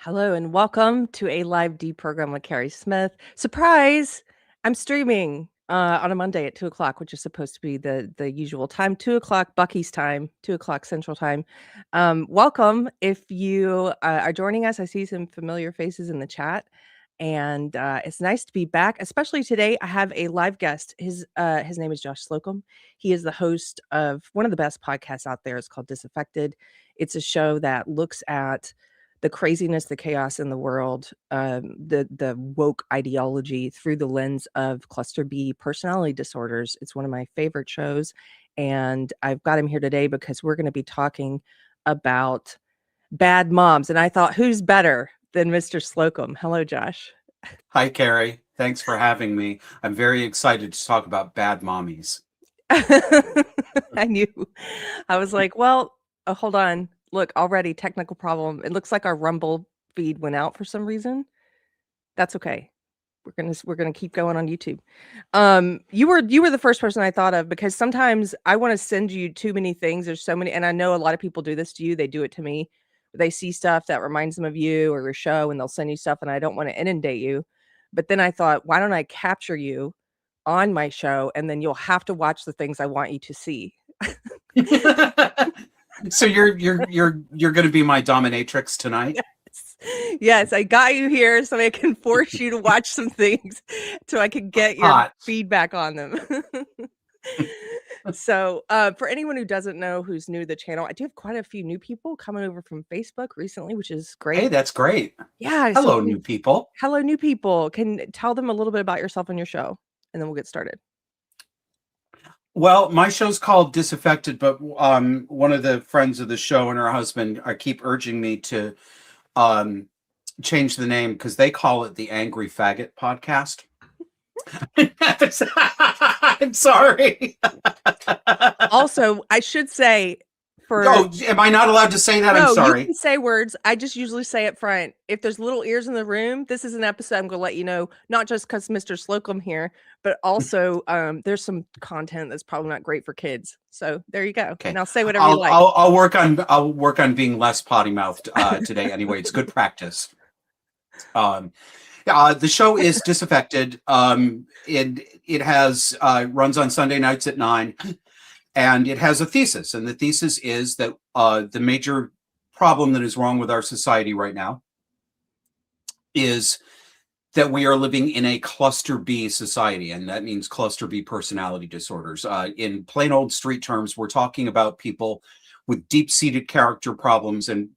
Hello and welcome to a live deprogram with Keri Smith. Surprise! I'm streaming on a Monday at 2 o'clock, which is supposed to be the usual time, 2 o'clock Bucky's time, 2 o'clock Central Time. Welcome if you are joining us. I see some familiar faces in the chat, and it's nice to be back. Especially today, I have a live guest. His name is Josh Slocum. He is the host of one of the best podcasts out there. It's called Disaffected. It's a show that looks at the craziness, the chaos in the world, the woke ideology through the lens of cluster B personality disorders. It's one of my favorite shows, and I've got him here today because we're going to be talking about bad moms. And I thought, who's better than Mr. Slocum? Hello, Josh. Hi, Keri. Thanks for having me. I'm very excited to talk about bad mommies. I knew. I was like, well, hold on. Look, already technical problem. It looks like our Rumble feed went out for some reason. That's okay. We're gonna keep going on YouTube. You were the first person I thought of because sometimes I want to send you too many things. There's so many, and I know a lot of people do this to you. They do it to me. They see stuff that reminds them of you or your show, and they'll send you stuff, and I don't want to inundate you. But then I thought, why don't I capture you on my show, and then you'll have to watch the things I want you to see. So you're going to be my dominatrix tonight? Yes, I got you here so I can force you to watch some things so I can get your feedback on them. So for anyone who doesn't know, who's new to the channel, I do have quite a few new people coming over from Facebook recently, which is great. Hey, that's great. Yeah. Hello, new people. Hello, new people. Can tell them a little bit about yourself and your show, and then we'll get started. Well, my show's called Disaffected, but one of the friends of the show and her husband keep urging me to change the name because they call it the Angry Faggot Podcast. I'm sorry. Also, I should say, am I not allowed to say that? No, I'm sorry. You can say words. I just usually say it front. If there's little ears in the room, this is an episode I'm going to let you know, not just because Mr. Slocum here, but also there's some content that's probably not great for kids. So there you go. Okay. Now say whatever you like. I'll work on being less potty mouthed today. Anyway, it's good practice. The show is Disaffected. It has runs on Sunday nights at 9. And it has a thesis, and the thesis is that the major problem that is wrong with our society right now is that we are living in a cluster B society, and that means cluster B personality disorders. In plain old street terms, we're talking about people with deep-seated character problems and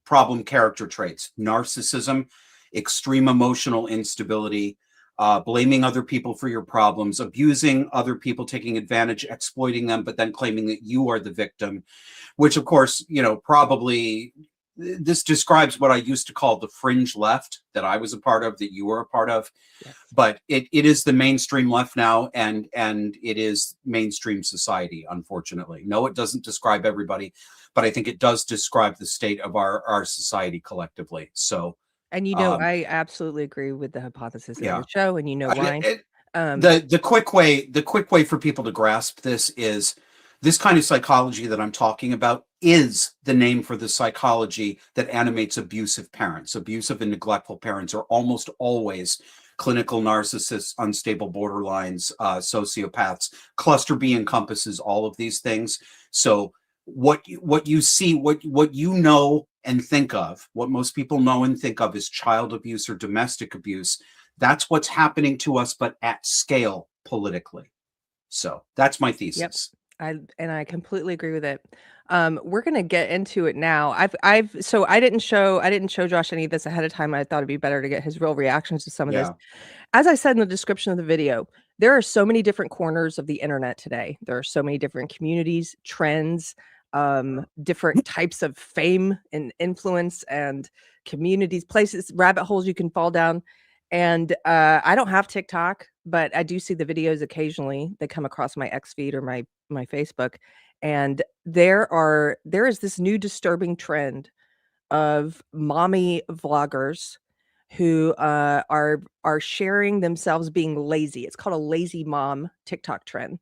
problem character traits: narcissism, extreme emotional instability, blaming other people for your problems, abusing other people, taking advantage, exploiting them, but then claiming that you are the victim, which of course, probably this describes what I used to call the fringe left that I was a part of, that you were a part of. Yes. But it is the mainstream left now, and it is mainstream society, unfortunately. No, it doesn't describe everybody, but I think it does describe the state of our society collectively. So, and I absolutely agree with the hypothesis of your show, and why. The quick way for people to grasp this is this kind of psychology that I'm talking about is the name for the psychology that animates abusive parents. Abusive and neglectful parents are almost always clinical narcissists, unstable borderlines, sociopaths. Cluster B encompasses all of these things. So what you see, what you know and think of, what most people know and think of is child abuse or domestic abuse. That's what's happening to us, but at scale politically. So that's my thesis. Yep. I completely agree with it. We're gonna get into it now. So I didn't show Josh any of this ahead of time. I thought it'd be better to get his real reactions to some of this. As I said in the description of the video, there are so many different corners of the internet today. There are so many different communities, trends, different types of fame and influence and communities, places, rabbit holes you can fall down. And I don't have TikTok, but I do see the videos occasionally. They come across my X feed or my Facebook. And there is this new disturbing trend of mommy vloggers who are sharing themselves being lazy. It's called a lazy mom TikTok trend.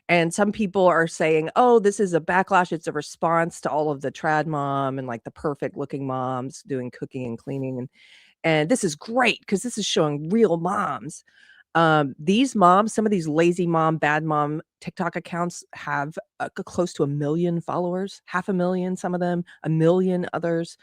And some people are saying, oh, this is a backlash. It's a response to all of the trad mom and like the perfect looking moms doing cooking and cleaning. And this is great because this is showing real moms. These moms, some of these lazy mom, bad mom TikTok accounts have close to 1 million followers, 500,000, some of them, 1 million others.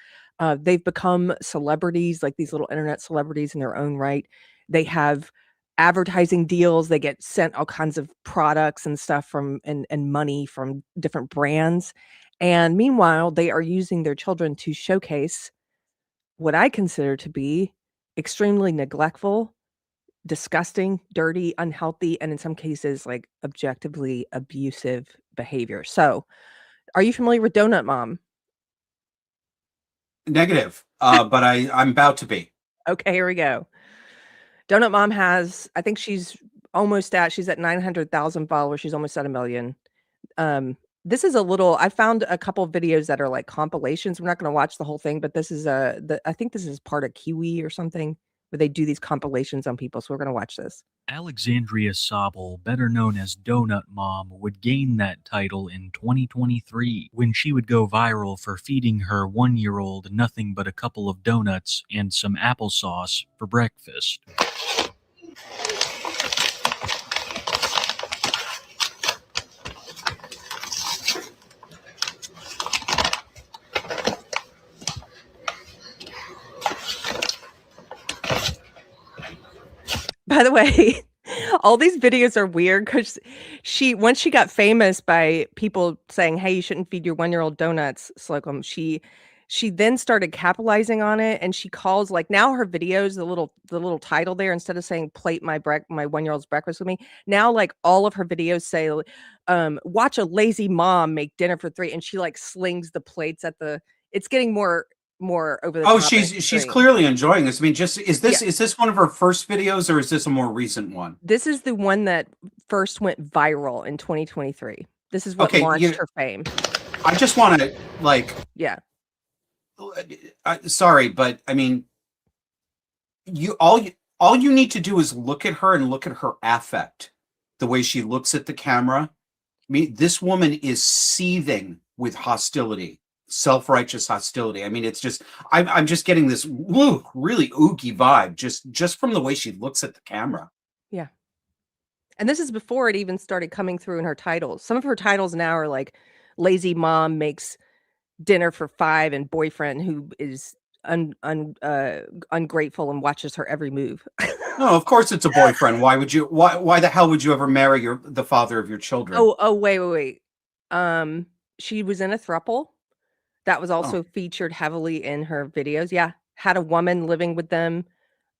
They've become celebrities, like these little internet celebrities in their own right. They have advertising deals. They get sent all kinds of products and stuff from and money from different brands. And meanwhile, they are using their children to showcase what I consider to be extremely neglectful, disgusting, dirty, unhealthy, and in some cases, like objectively abusive behavior. So, are you familiar with Donut Mom? Negative, but I'm about to be. Okay, here we go. Donut Mom has, I think she's she's at 900,000 followers. She's almost at 1 million. This is a little, I found a couple of videos that are like compilations. We're not going to watch the whole thing, but this is I think this is part of Kiwi or something where they do these compilations on people. So we're going to watch this. Alexandria Sobel, better known as Donut Mom, would gain that title in 2023 when she would go viral for feeding her 1-year-old nothing but a couple of donuts and some applesauce for breakfast. By the way, all these videos are weird because once she got famous by people saying, "Hey, you shouldn't feed your 1-year-old donuts," Slocum, she then started capitalizing on it, and she calls like now her videos, the little title there, instead of saying "plate my 1-year-old's breakfast with me," now like all of her videos say, "Watch a lazy mom make dinner for 3," and she like slings the plates at the. It's getting more over the top. Oh, she's clearly enjoying this. I mean, just is Yeah. this one of her first videos or is this a more recent one? This is the one that first went viral in 2023. This is what launched her fame. I just want to like, yeah. Sorry, but I mean, all you need to do is look at her and look at her affect, the way she looks at the camera. I mean, this woman is seething with hostility. Self-righteous hostility. I mean, it's just I'm just getting this really oogie vibe just from the way she looks at the camera. Yeah. And this is before it even started coming through in her titles. Some of her titles now are like lazy mom makes dinner for 5 and boyfriend who is ungrateful and watches her every move. No, of course it's a boyfriend. Why the hell would you ever marry the father of your children? Oh, wait. She was in a throuple. That was also featured heavily in her videos. Yeah. Had a woman living with them.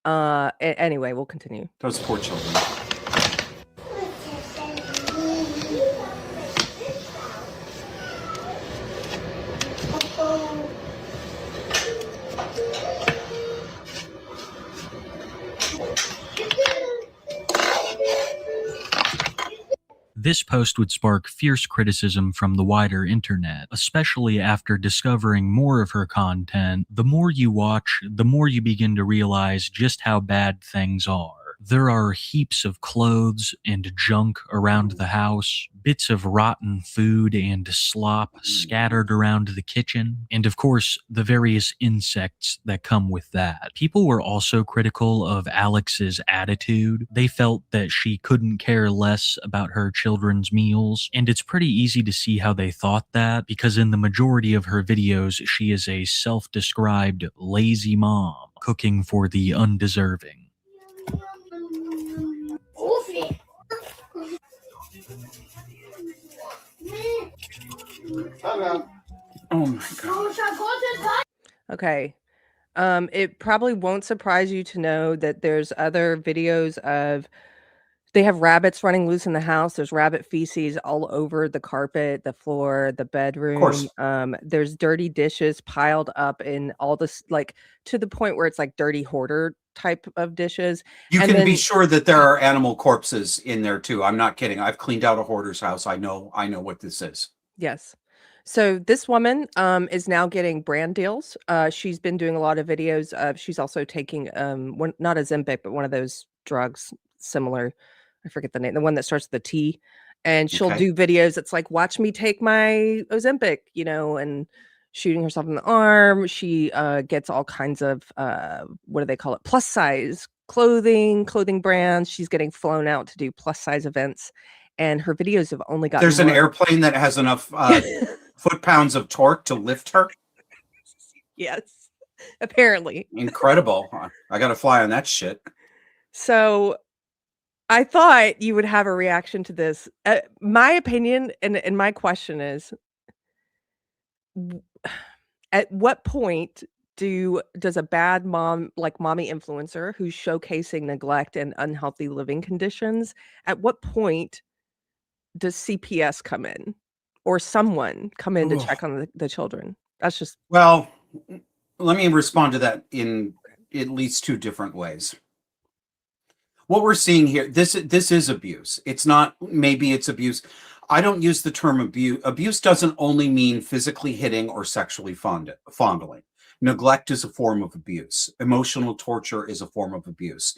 Anyway, we'll continue. Those poor children. This post would spark fierce criticism from the wider internet, especially after discovering more of her content. The more you watch, the more you begin to realize just how bad things are. There are heaps of clothes and junk around the house, bits of rotten food and slop scattered around the kitchen, and of course, the various insects that come with that. People were also critical of Alex's attitude. They felt that she couldn't care less about her children's meals, and it's pretty easy to see how they thought that, because in the majority of her videos, she is a self-described lazy mom, cooking for the undeserving. Oh my God. Okay. It probably won't surprise you to know that there's other videos of they have rabbits running loose in the house. There's rabbit feces all over the carpet, the floor, the bedroom. Of course. There's dirty dishes piled up in all this, like to the point where it's like dirty hoarder type of dishes. You can be sure that there are animal corpses in there too. I'm not kidding. I've cleaned out a hoarder's house. I know what this is. Yes. So this woman is now getting brand deals. She's been doing a lot of videos of she's also taking not Ozempic, but one of those drugs similar. I forget the name, the one that starts with a T. And she'll Okay. do videos. It's like, watch me take my Ozempic, and shooting herself in the arm. She gets all kinds of what do they call it? Plus size clothing brands. She's getting flown out to do plus size events. And her videos have only gotten There's an more. airplane that has enough foot-pounds of torque to lift her. Yes, apparently. Incredible. I got to fly on that shit. So I thought you would have a reaction to this. My opinion and my question is, at what point does a bad mom, like mommy influencer, who's showcasing neglect and unhealthy living conditions, at what point does CPS come in or someone come in to check on the children? That's just Well, let me respond to that in at least two different ways. What we're seeing here, this is abuse. It's not, maybe it's abuse. I don't use the term abuse. Abuse doesn't only mean physically hitting or sexually fondling. Neglect is a form of abuse. Emotional torture is a form of abuse.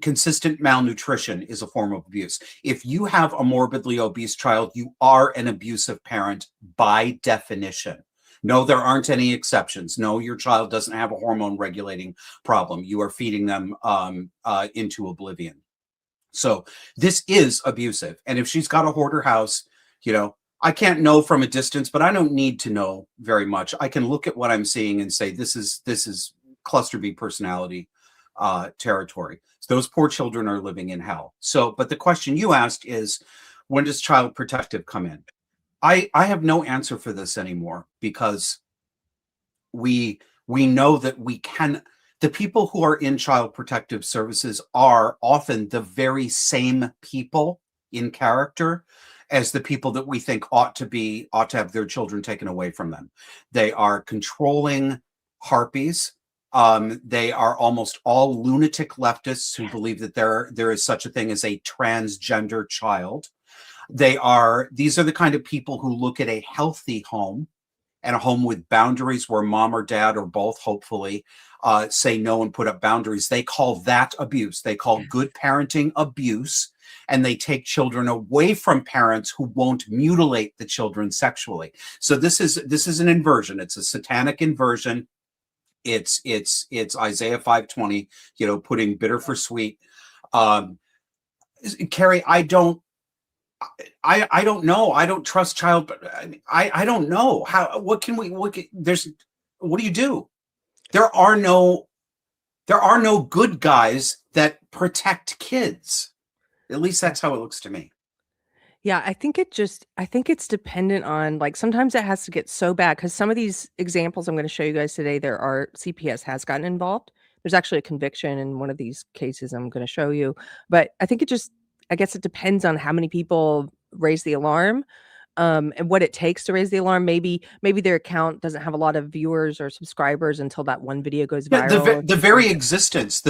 Consistent malnutrition is a form of abuse. If you have a morbidly obese child, you are an abusive parent by definition. No, there aren't any exceptions. No, your child doesn't have a hormone regulating problem. You are feeding them into oblivion. So this is abusive. And if she's got a hoarder house, I can't know from a distance, but I don't need to know very much. I can look at what I'm seeing and say, this is cluster B personality territory. So those poor children are living in hell. So, but the question you asked is, when does child protective come in? I have no answer for this anymore, because we know that the people who are in child protective services are often the very same people in character as the people that we think ought to have their children taken away from them. They are controlling harpies. They are almost all lunatic leftists who believe that there is such a thing as a transgender child. These are the kind of people who look at a healthy home and a home with boundaries where mom or dad or both, hopefully, say no and put up boundaries. They call that abuse. They call good parenting abuse, and they take children away from parents who won't mutilate the children sexually. So this is an inversion. It's a satanic inversion. It's Isaiah 5:20, putting bitter for sweet. Keri, I don't know. I don't trust child. I don't know what do you do? There are no good guys that protect kids. At least that's how it looks to me. Yeah, I think it's dependent on, like, sometimes it has to get so bad, because some of these examples I'm going to show you guys today, CPS has gotten involved. There's actually a conviction in one of these cases I'm going to show you. But I guess it depends on how many people raise the alarm, and what it takes to raise the alarm. Maybe their account doesn't have a lot of viewers or subscribers until that one video goes viral. The very existence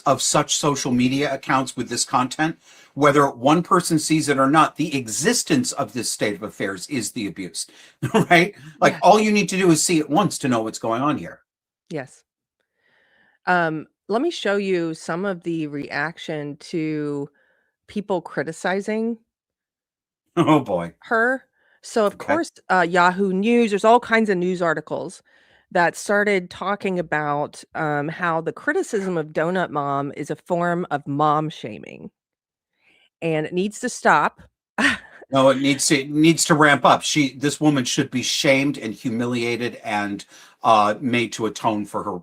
of such social media accounts with this content, whether one person sees it or not, the existence of this state of affairs is the abuse, right? Like, all you need to do is see it once to know what's going on here. Yes. Let me show you some of the reaction to people criticizing Oh boy. her. So of Okay. course, Yahoo News, there's all kinds of news articles that started talking about how the criticism of Donut Mom is a form of mom shaming, and it needs to stop. No, it needs to ramp up. This woman should be shamed and humiliated and made to atone for her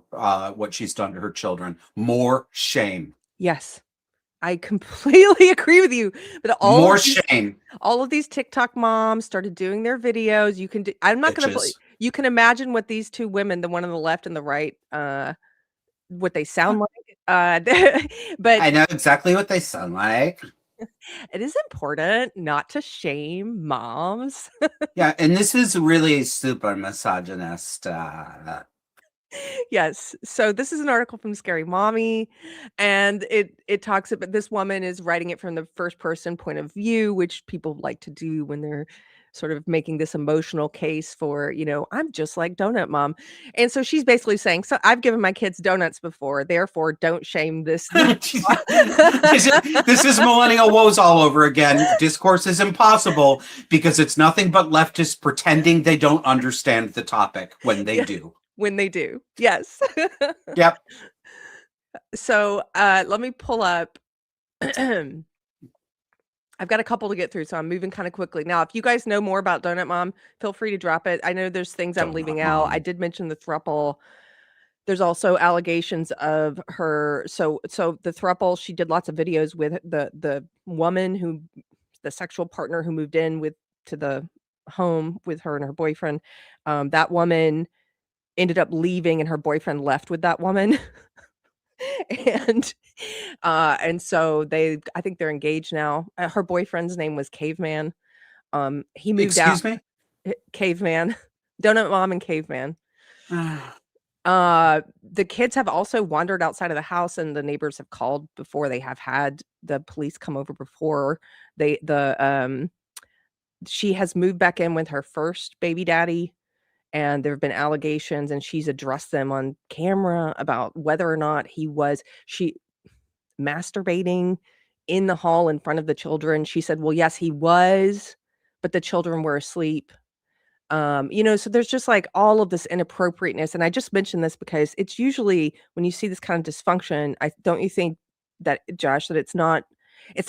what she's done to her children. More shame. Yes, I completely agree with you. But More shame. all of these TikTok moms started doing their videos. I'm not going to. You can imagine what these two women, the one on the left and the right, what they sound like. But I know exactly what they sound like. it is important not to shame moms. Yeah, and this is really super misogynist. Yes. So this is an article from Scary Mommy, and it talks about this woman is writing it from the first person point of view, which people like to do when they're sort of making this emotional case for, I'm just like Donut Mom. And so she's basically saying, so I've given my kids donuts before, therefore don't shame this. This is millennial woes all over again. Discourse is impossible because it's nothing but leftists pretending they don't understand the topic when they do. When they do. Yes. Yep. So let me pull up. I've got a couple to get through, so I'm moving kind of quickly. Now, if you guys know more about Donut Mom, feel free to drop it. I know there's things I'm leaving out. I did mention the throuple. There's also allegations of her. So the throuple, she did lots of videos with the woman the sexual partner who moved in to the home with her and her boyfriend. That woman ended up leaving, and her boyfriend left with that woman. And so I think they're engaged now. Her boyfriend's name was Caveman. He moved out. Excuse me? Caveman. Donut Mom and Caveman. The kids have also wandered outside of the house, and the neighbors have called before. They have had the police come over before. She has moved back in with her first baby daddy, and there have been allegations, and she's addressed them on camera about whether or not she masturbating in the hall in front of the children. She said, well, yes, he was, but the children were asleep. So there's just like all of this inappropriateness. And I just mentioned this because it's usually when you see this kind of dysfunction, don't you think that, Josh, that it's not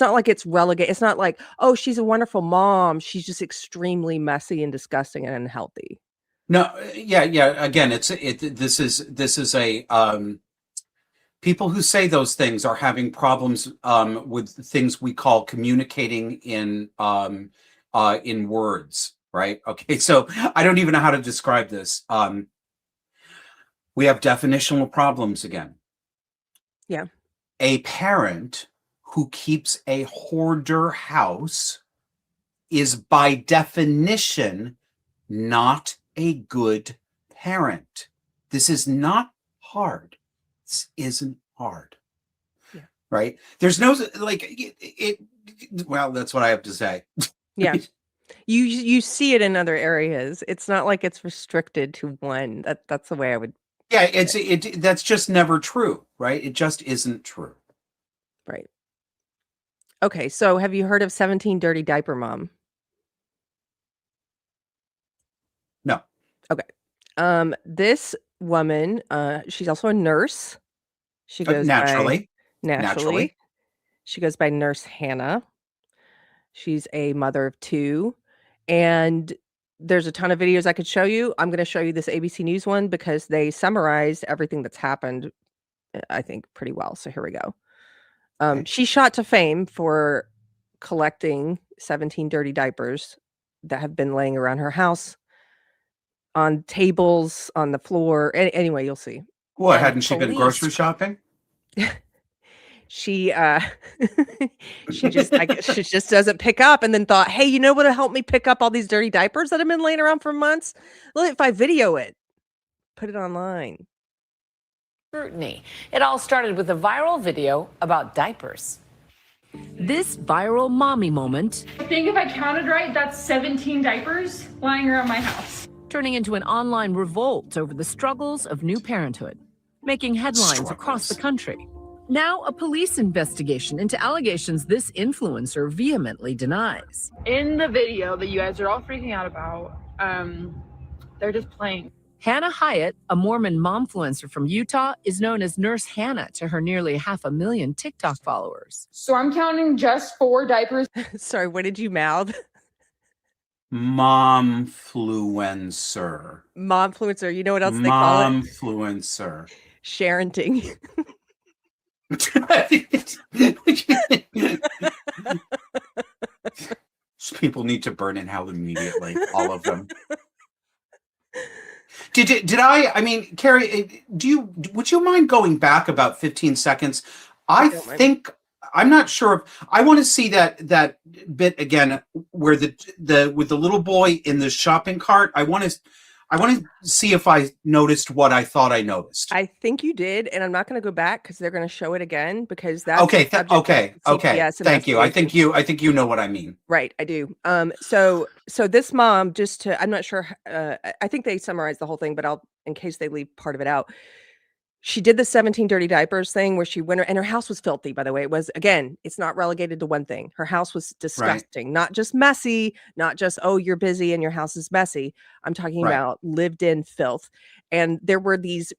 like it's relegated. It's not like, oh, she's a wonderful mom. She's just extremely messy and disgusting and unhealthy. No, yeah. Again, this is a people who say those things are having problems with things we call communicating in words, right? Okay, so I don't even know how to describe this. We have definitional problems again. Yeah. A parent who keeps a hoarder house is by definition not a good parent. This is not hard. This isn't hard. Yeah. Right? There's no well, that's what I have to say. Yeah. You see it in other areas. It's not like it's restricted to one. That's the way I would. Yeah, that's just never true, right? It just isn't true. Right. Okay, so have you heard of 17 Dirty Diaper Mom? No. Okay. This woman, she's also a nurse. She goes naturally. Naturally. She goes by Nurse Hannah. She's a mother of 2, and there's a ton of videos I could show you. I'm going to show you this ABC News one because they summarized everything that's happened, I think, pretty well. So here we go. Okay. She shot to fame for collecting 17 dirty diapers that have been laying around her house, on tables, on the floor. Anyway, you'll see. What, hadn't she been grocery shopping? She she just doesn't pick up, and then thought, hey, you know what'll help me pick up all these dirty diapers that have been laying around for months? Well, if I video it, put it online. Scrutiny. It all started with a viral video about diapers. This viral mommy moment, I think if I counted right, that's 17 diapers lying around my house. Turning into an online revolt over the struggles of new parenthood, making headlines across the country. Now a police investigation into allegations this influencer vehemently denies. In the video that you guys are all freaking out about, they're just playing. Hannah Hyatt, a Mormon momfluencer from Utah, is known as Nurse Hannah to her nearly 500,000 TikTok followers. So I'm counting just 4 diapers. Sorry, what did you mouth? Momfluencer. Momfluencer. You know what else they call it? Momfluencer. Sharenting. People need to burn in hell immediately. All of them. I mean, Keri, would you mind going back about 15 seconds? I'm not sure. I want to see that bit again where with the little boy in the shopping cart. I want I want to see if I noticed what I thought I noticed. I think you did, and I'm not going to go back because they're going to show it again because that's Okay. the subject of Okay. CPS Thank you. I investigation. think you know what I mean. Right, I do. So this mom, I'm not sure. I think they summarized the whole thing, but in case they leave part of it out. She did the 17 dirty diapers thing where she went, and her house was filthy, by the way. It was, again, it's not relegated to one thing. Her house was disgusting, not just messy, not just, oh, you're busy and your house is messy. I'm talking about lived in filth. And there were these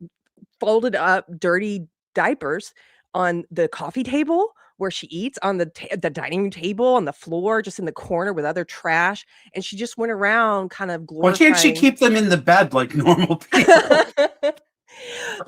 folded up dirty diapers on the coffee table where she eats, on the dining room table, on the floor, just in the corner with other trash. And she just went around kind of glorifying. Why can't she keep them in the bed like normal people?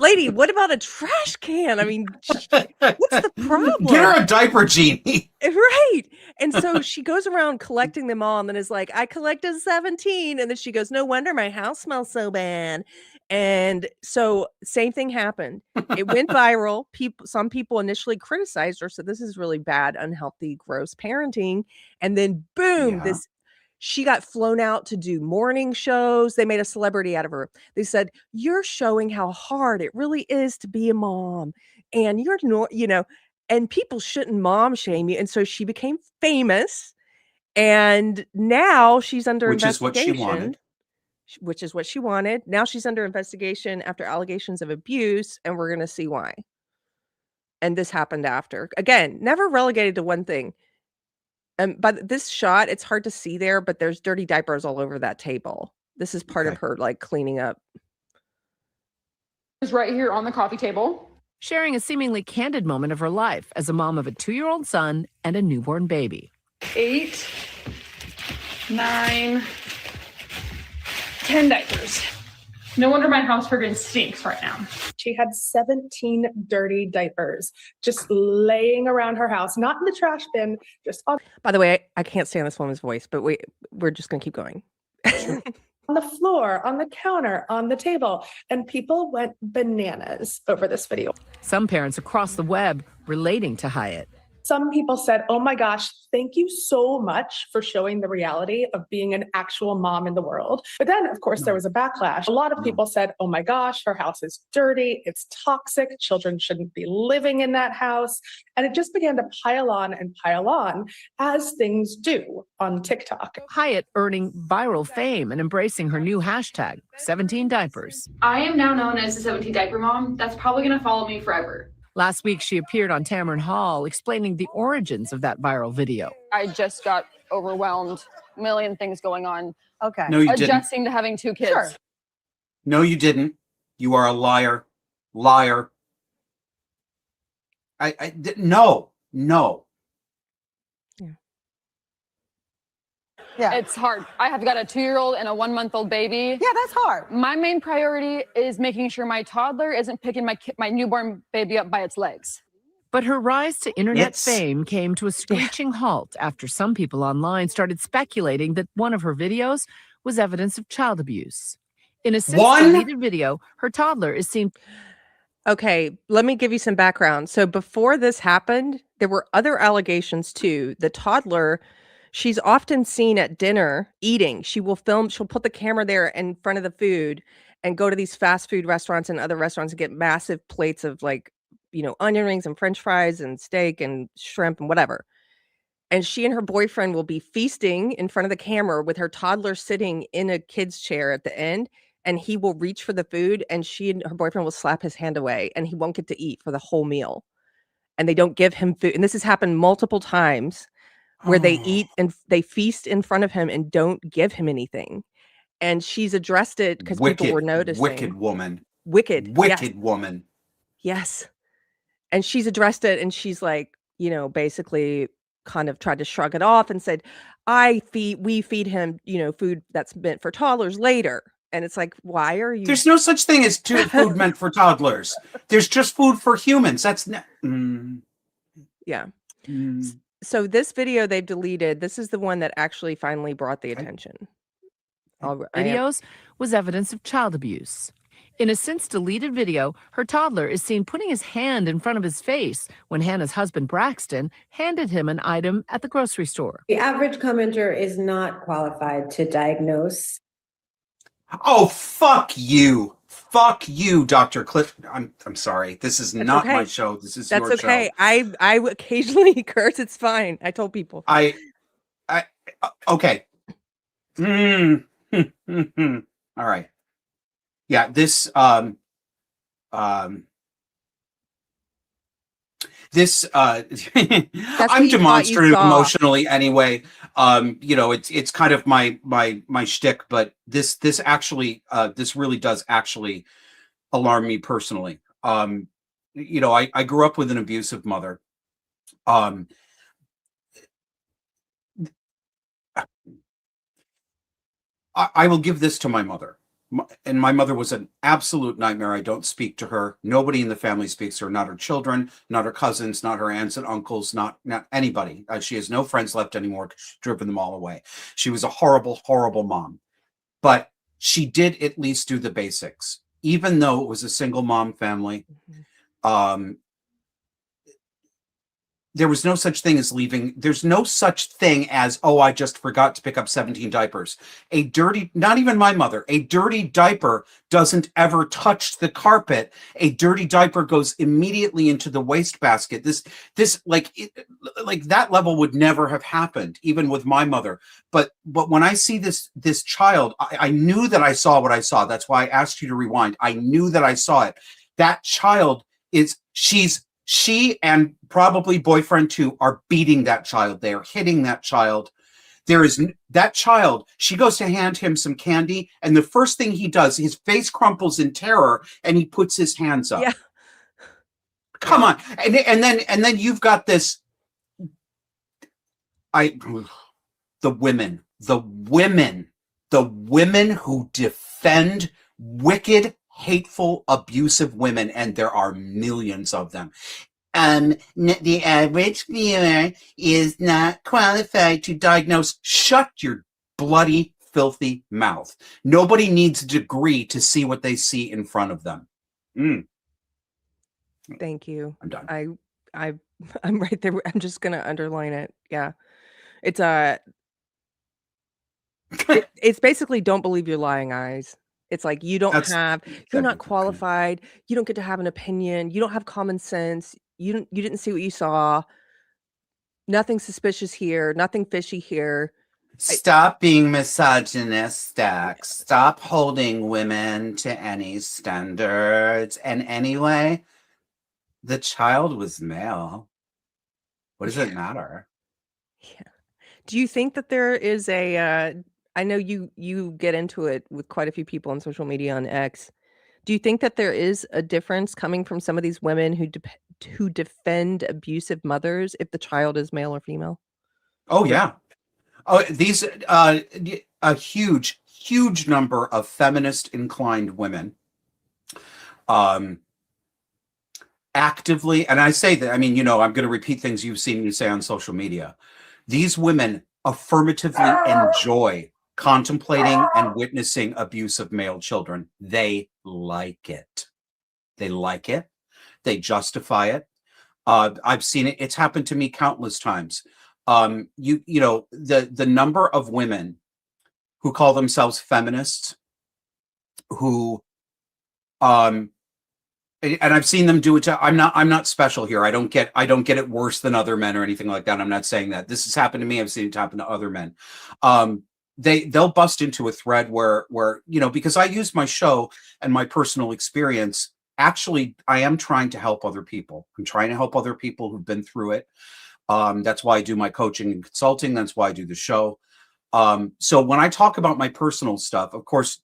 Lady, what about a trash can? I mean, what's the problem? Get her a diaper genie. Right. And so she goes around collecting them all and then is like, I collected 17. And then she goes, no wonder my house smells so bad. And so same thing happened. It went viral. Some people initially criticized her. So this is really bad, unhealthy, gross parenting. And then boom, she got flown out to do morning shows. They made a celebrity out of her. They said, you're showing how hard it really is to be a mom. And you're not, and people shouldn't mom shame you. And so she became famous. And now she's under investigation. Which is what she wanted. Now she's under investigation after allegations of abuse. And we're going to see why. And this happened after. Again, never relegated to one thing. But this shot, it's hard to see there, but there's dirty diapers all over that table. This is part of her like cleaning up. It's right here on the coffee table. Sharing a seemingly candid moment of her life as a mom of a 2-year-old son and a newborn baby. 8, 9, 10 diapers. No wonder my house friggin' stinks right now. She had 17 dirty diapers just laying around her house, not in the trash bin, just on. By the way, I can't stand this woman's voice, but we're just going to keep going. On the floor, on the counter, on the table. And people went bananas over this video. Some parents across the web relating to Hyatt. Some people said, oh my gosh, thank you so much for showing the reality of being an actual mom in the world. But then, of course, there was a backlash. A lot of people said, oh my gosh, her house is dirty. It's toxic. Children shouldn't be living in that house. And it just began to pile on as things do on TikTok. Hyatt earning viral fame and embracing her new hashtag, 17 diapers. I am now known as the 17 Diaper Mom. That's probably going to follow me forever. Last week, she appeared on Tamron Hall explaining the origins of that viral video. I just got overwhelmed. A million things going on. Okay. No, you didn't. Adjusting to having 2 kids. Sure. No, you didn't. You are a liar. Liar. No. Yeah. It's hard. I have got a 2-year-old and a 1-month-old baby. Yeah, that's hard. My main priority is making sure my toddler isn't picking my newborn baby up by its legs. But her rise to internet fame came to a screeching halt after some people online started speculating that one of her videos was evidence of child abuse. In a since-deleted video, her toddler is seen. Okay, let me give you some background. So before this happened, there were other allegations too. The toddler, she's often seen at dinner eating. She'll put the camera there in front of the food and go to these fast food restaurants and other restaurants and get massive plates of onion rings and French fries and steak and shrimp and whatever. And she and her boyfriend will be feasting in front of the camera with her toddler sitting in a kid's chair at the end. And he will reach for the food and she and her boyfriend will slap his hand away and he won't get to eat for the whole meal. And they don't give him food. And this has happened multiple times where they eat and they feast in front of him and don't give him anything. And she's addressed it because people were noticing. Wicked woman. Wicked woman. Yes. And she's addressed it and she's like, basically kind of tried to shrug it off and said, we feed him, food that's meant for toddlers later. And it's like, why are you? There's no such thing as food meant for toddlers. There's just food for humans. That's yeah. So this video they've deleted. This is the one that actually finally brought the attention. Videos was evidence of child abuse. In a since-deleted video, her toddler is seen putting his hand in front of his face when Hannah's husband, Braxton, handed him an item at the grocery store. The average commenter is not qualified to diagnose Oh, fuck you. Fuck you, Dr. Cliff. I'm sorry. This is That's not okay. my show. This is That's your okay. show. I occasionally curse. It's fine. I told people. I okay. Mm. All right. Yeah, this this That's what I'm you thought you demonstrative saw. emotionally anyway. It's kind of my shtick, but this actually this really does actually alarm me personally. I grew up with an abusive mother. Um I will give this to my mother. And my mother was an absolute nightmare. I don't speak to her. Nobody in the family speaks to her, not her children, not her cousins, not her aunts and uncles, not anybody. She has no friends left anymore because she's driven them all away. She was a horrible, horrible mom. But she did at least do the basics. Even though it was a single mom family, um, there was no such thing as leaving. There's no such thing as, oh, I just forgot to pick up 17 diapers. Not even my mother, a dirty diaper doesn't ever touch the carpet. A dirty diaper goes immediately into the wastebasket. Like that level would never have happened, even with my mother. But when I see this child, I knew that I saw what I saw. That's why I asked you to rewind. I knew that I saw it. That child she and probably boyfriend too are beating that child. They are hitting that child. That child, she goes to hand him some candy, and the first thing he does, his face crumples in terror, and he puts his hands up. Yeah. Come on. And then you've got this. The women who defend wicked, hateful, abusive women, and there are millions of them. The average viewer is not qualified to diagnose. Shut your bloody, filthy mouth. Nobody needs a degree to see what they see in front of them. Thank you. I'm done. I'm right there. I'm just gonna underline it. Yeah. It's it's basically don't believe your lying eyes. It's like you're not qualified, you don't get to have an opinion, you don't have common sense, you didn't see what you saw. Nothing suspicious here, nothing fishy here. Stop being misogynistic. Stop holding women to any standards. And anyway, the child was male. What does it matter? Yeah. Do you think that there is I know you get into it with quite a few people on social media on X. Do you think that there is a difference coming from some of these women who defend abusive mothers if the child is male or female? Oh yeah. Oh, these a huge number of feminist inclined women actively, and I say that, I mean, I'm going to repeat things you've seen me say on social media. These women affirmatively enjoy contemplating and witnessing abuse of male children. They like it. They like it. They justify it. I've seen it. It's happened to me countless times. The number of women who call themselves feminists who and I've seen them do it to, I'm not special here. I don't get it worse than other men or anything like that. I'm not saying that. This has happened to me. I've seen it happen to other men. They'll bust into a thread where because I use my show and my personal experience. Actually, I am trying to help other people. I'm trying to help other people who've been through it. That's why I do my coaching and consulting. That's why I do the show. So when I talk about my personal stuff, of course,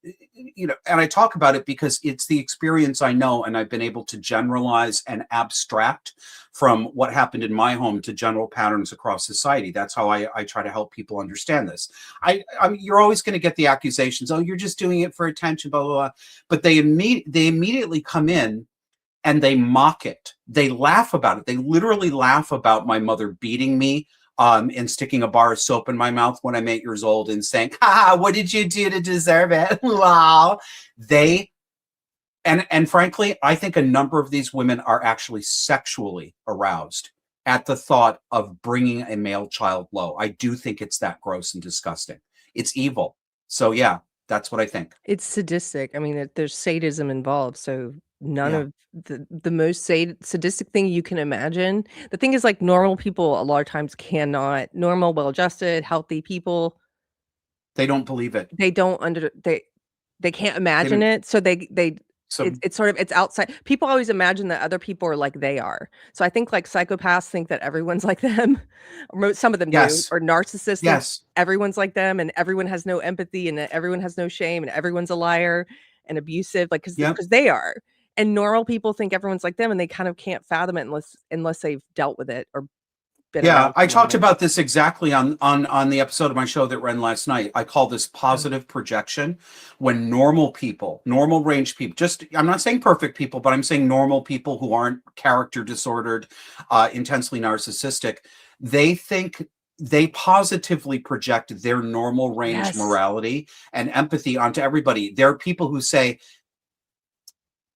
and I talk about it because it's the experience I know, and I've been able to generalize and abstract from what happened in my home to general patterns across society. That's how I try to help people understand this. You're always going to get the accusations, oh, you're just doing it for attention, blah, blah, blah. But they immediately come in and they mock it. They laugh about it. They literally laugh about my mother beating me and sticking a bar of soap in my mouth when I'm 8 years old and saying, "Ha, what did you do to deserve it?" Wow. And frankly, I think a number of these women are actually sexually aroused at the thought of bringing a male child low. I do think it's that gross and disgusting. It's evil. So yeah, That's what I think. It's sadistic. I mean, there's sadism involved, so none Yeah. of the most sadistic thing you can imagine. The thing is, like, normal people a lot of times cannot normal, well-adjusted, healthy people, They don't believe it. they don't under they can't They imagine don't, it, so they so it's sort of it's outside. People always imagine that other people are like they are. So I think, like, psychopaths think that everyone's like them, or some of them do, yes, or narcissists think yes, everyone's like them, and everyone has no empathy, and that everyone has no shame, and everyone's a liar and abusive, like, because yep. they are. And normal people think everyone's like them, and they kind of can't fathom it unless they've dealt with it or been Yeah, around I someone talked like about this exactly on the episode of my show that ran last night. I call this positive projection. When normal people, normal range people, just I'm not saying perfect people, but I'm saying normal people who aren't character disordered, intensely narcissistic, they think they positively project their normal range Yes. morality and empathy onto everybody. There are people who say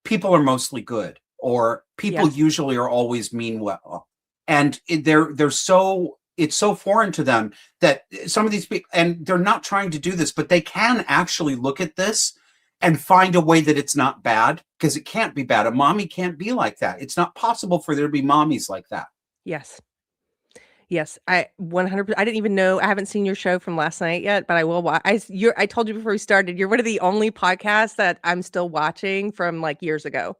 people are mostly good, or people Yes. usually are always mean well. And they're so, it's so foreign to them that some of these people, and they're not trying to do this, but they can actually look at this and find a way that it's not bad, because it can't be bad. A mommy can't be like that. It's not possible for there to be mommies like that. Yes. Yes, I 100%. I didn't even know. I haven't seen your show from last night yet, but I will watch. I told you before we started, you're one of the only podcasts that I'm still watching from, like, years ago.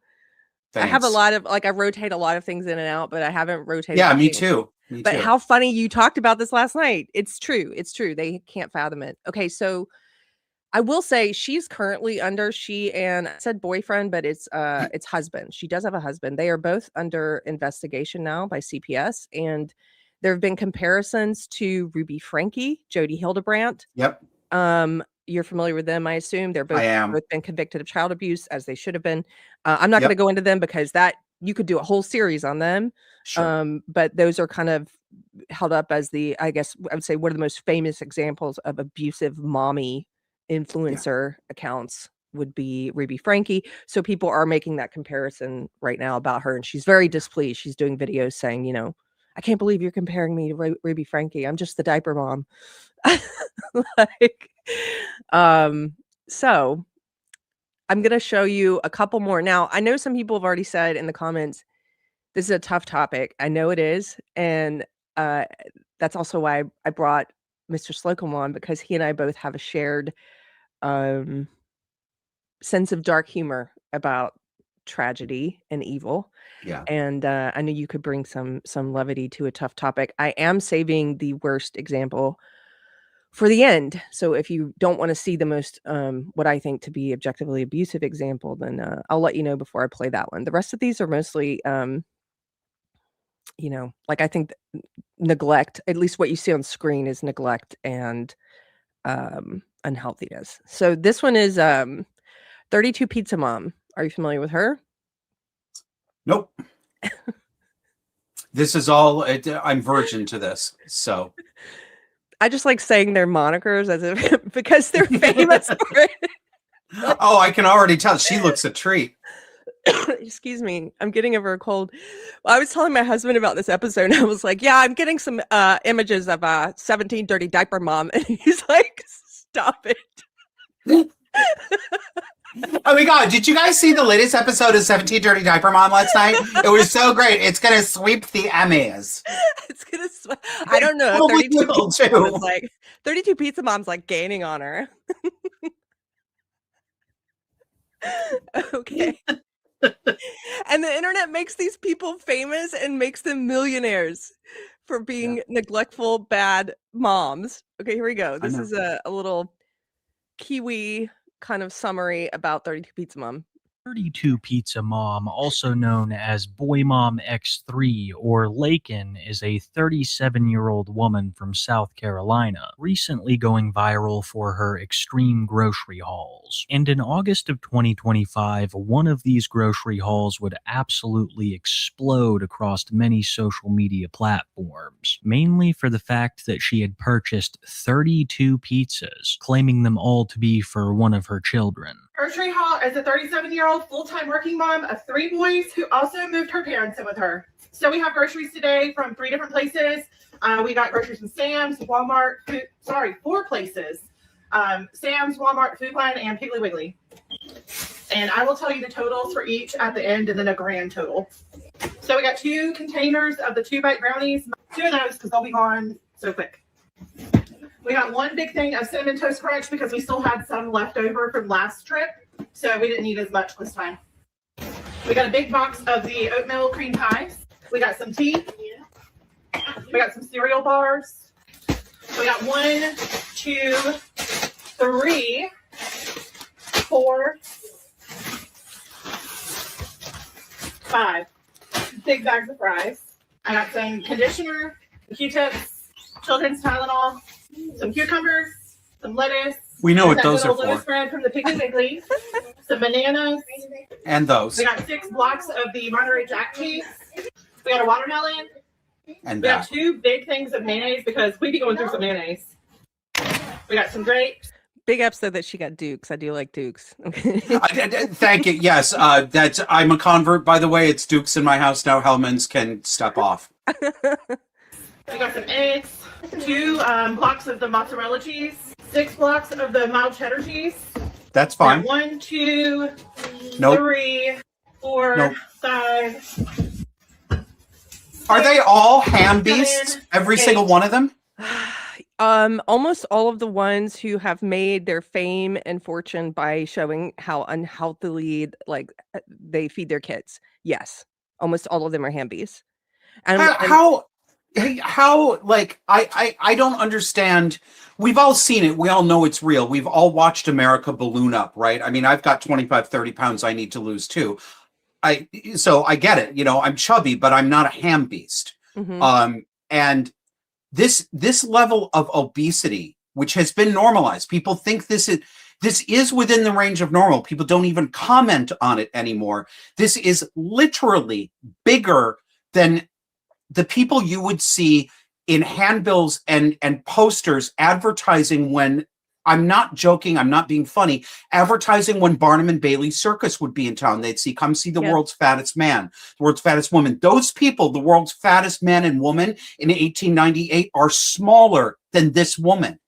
I have a Thanks. lot of, like, I rotate a lot of things in and out, but I haven't rotated Yeah, me watching. too. Me But too. how funny you talked about this last night. It's true. It's true. They can't fathom it. Okay, so I will say she's currently under, she and I said boyfriend, but it's husband. She does have a husband. They are both under investigation now by CPS, and there have been comparisons to Ruby Franke, Jody Hildebrandt. Yep, You're familiar with them, I assume. They're I am. both been convicted of child abuse, as they should have been. I'm not going to Yep, go into them because that you could do a whole series on them. sure. But those are kind of held up as the, I guess I would say, one of the most famous examples of abusive mommy Yeah, influencer accounts would be Ruby Franke. So people are making that comparison right now about her, and she's very displeased. She's doing videos saying, I can't believe you're comparing me to Ruby Franke. I'm just the diaper mom. Like, so I'm gonna show you a couple more. Now, I know some people have already said in the comments, this is a tough topic. I know it is, and that's also why I brought Mr. Slocum on, because he and I both have a shared sense of dark humor about tragedy and evil. yeah. And I know you could bring some levity to a tough topic. I am saving the worst example for the end. So if you don't want to see the most what I think to be objectively abusive example, then I'll let you know before I play that one. The rest of these are mostly like, I think neglect, at least what you see on screen, is neglect and unhealthiness. So this one is 32 Pizza Mom. Are you familiar with her? Nope. This is all, I'm virgin to this. So, I just like saying their monikers as if because they're famous for it. oh, I can already tell she looks a treat. Excuse me, I'm getting over a cold. Well, I was telling my husband about this episode, and I was like, yeah, I'm getting some images of 17 Dirty Diaper Mom. And he's like, stop it. Oh my God, did you guys see the latest episode of 17 Dirty Diaper Mom last night? It was so great. It's going to sweep the Emmys. It's gonna I don't know. Probably 32 will, Pizza Mom too. is like 32 Pizza Mom's like gaining on her. Okay. And the internet makes these people famous and makes them millionaires for being neglectful, bad moms. Okay, here we go. This know. is a little Kiwi kind of summary about 32 Pizza Mom. 32 Pizza Mom, also known as Boy Mom X3 or Lakin, is a 37-year-old woman from South Carolina, recently going viral for her extreme grocery hauls. And in August of 2025, one of these grocery hauls would absolutely explode across many social media platforms, mainly for the fact that she had purchased 32 pizzas, claiming them all to be for one of her children. Grocery haul as a 37-year-old full-time working mom of 3 boys who also moved her parents in with her. So we have groceries today from 3 different places. We got groceries from Sam's, Walmart, 4 places. Sam's, Walmart, Food Lion, and Piggly Wiggly. And I will tell you the totals for each at the end and then a grand total. So we got 2 containers of the 2-bite brownies. 2 of those because they'll be gone so quick. We got 1 big thing of Cinnamon Toast Crunch because we still had some left over from last trip. So we didn't need as much this time. We got a big box of the oatmeal cream pies. We got some tea. We got some cereal bars. We got 1, 2, 3, 4, 5 big bags of fries. I got some conditioner, Q-tips, children's Tylenol, some cucumbers, some lettuce. We know what that those good are old Louis for. bread from the Piggly Wiggly, some bananas. And those. We got 6 blocks of the Monterey Jack cheese. We got a watermelon. And We got that. 2 big things of mayonnaise because we be going through some mayonnaise. We got some grapes. Big ups though that she got Dukes. I do like Dukes. Thank you. Yes, that's. I'm a convert, by the way. It's Duke's in my house now. Hellman's can step off. We got some eggs, 2 blocks of the mozzarella cheese, 6 blocks of the mild cheddar cheese. That's We got fine. 1, 2, Nope. 3, 4, Nope. 5. Are they all ham beasts? Every 8. single one of them? Almost all of the ones who have made their fame and fortune by showing how unhealthily they feed their kids. Yes, almost all of them are hambies. And How like I don't understand. We've all seen it. We all know it's real. We've all watched America balloon up, right? I mean, I've got 25, 30 pounds I need to lose too. So I get it. You know, I'm chubby, but I'm not a ham beast. Mhm. And this level of obesity, which has been normalized, people think this is within the range of normal. People don't even comment on it anymore. This is literally bigger than the people you would see in handbills and posters advertising when, I'm not joking, I'm not being funny, advertising when Barnum and Bailey Circus would be in town. They'd see, come see the Yeah. world's fattest man, the world's fattest woman. Those people, the world's fattest man and woman in 1898, are smaller than this woman.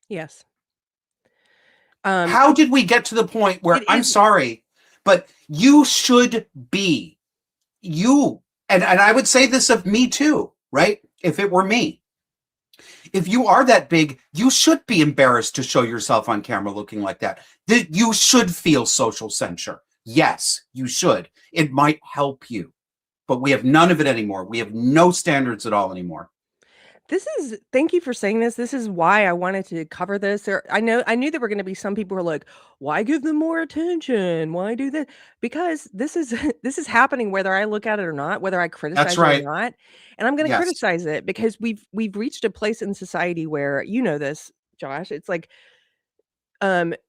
Yes. How did we get to the point where, it I'm is- sorry, but you should be, and I would say this of me too, right? If it were me. If you are that big, you should be embarrassed to show yourself on camera looking like that. You should feel social censure. Yes, you should. It might help you. But we have none of it anymore. We have no standards at all anymore. Thank you for saying this. This is why I wanted to cover this. I knew there were going to be some people who are like, why give them more attention? Why do that? Because this is this is happening whether I look at it or not, whether I criticize it right. or not. And I'm going to Yes. criticize it because we've reached a place in society where, you know this, Josh, it's like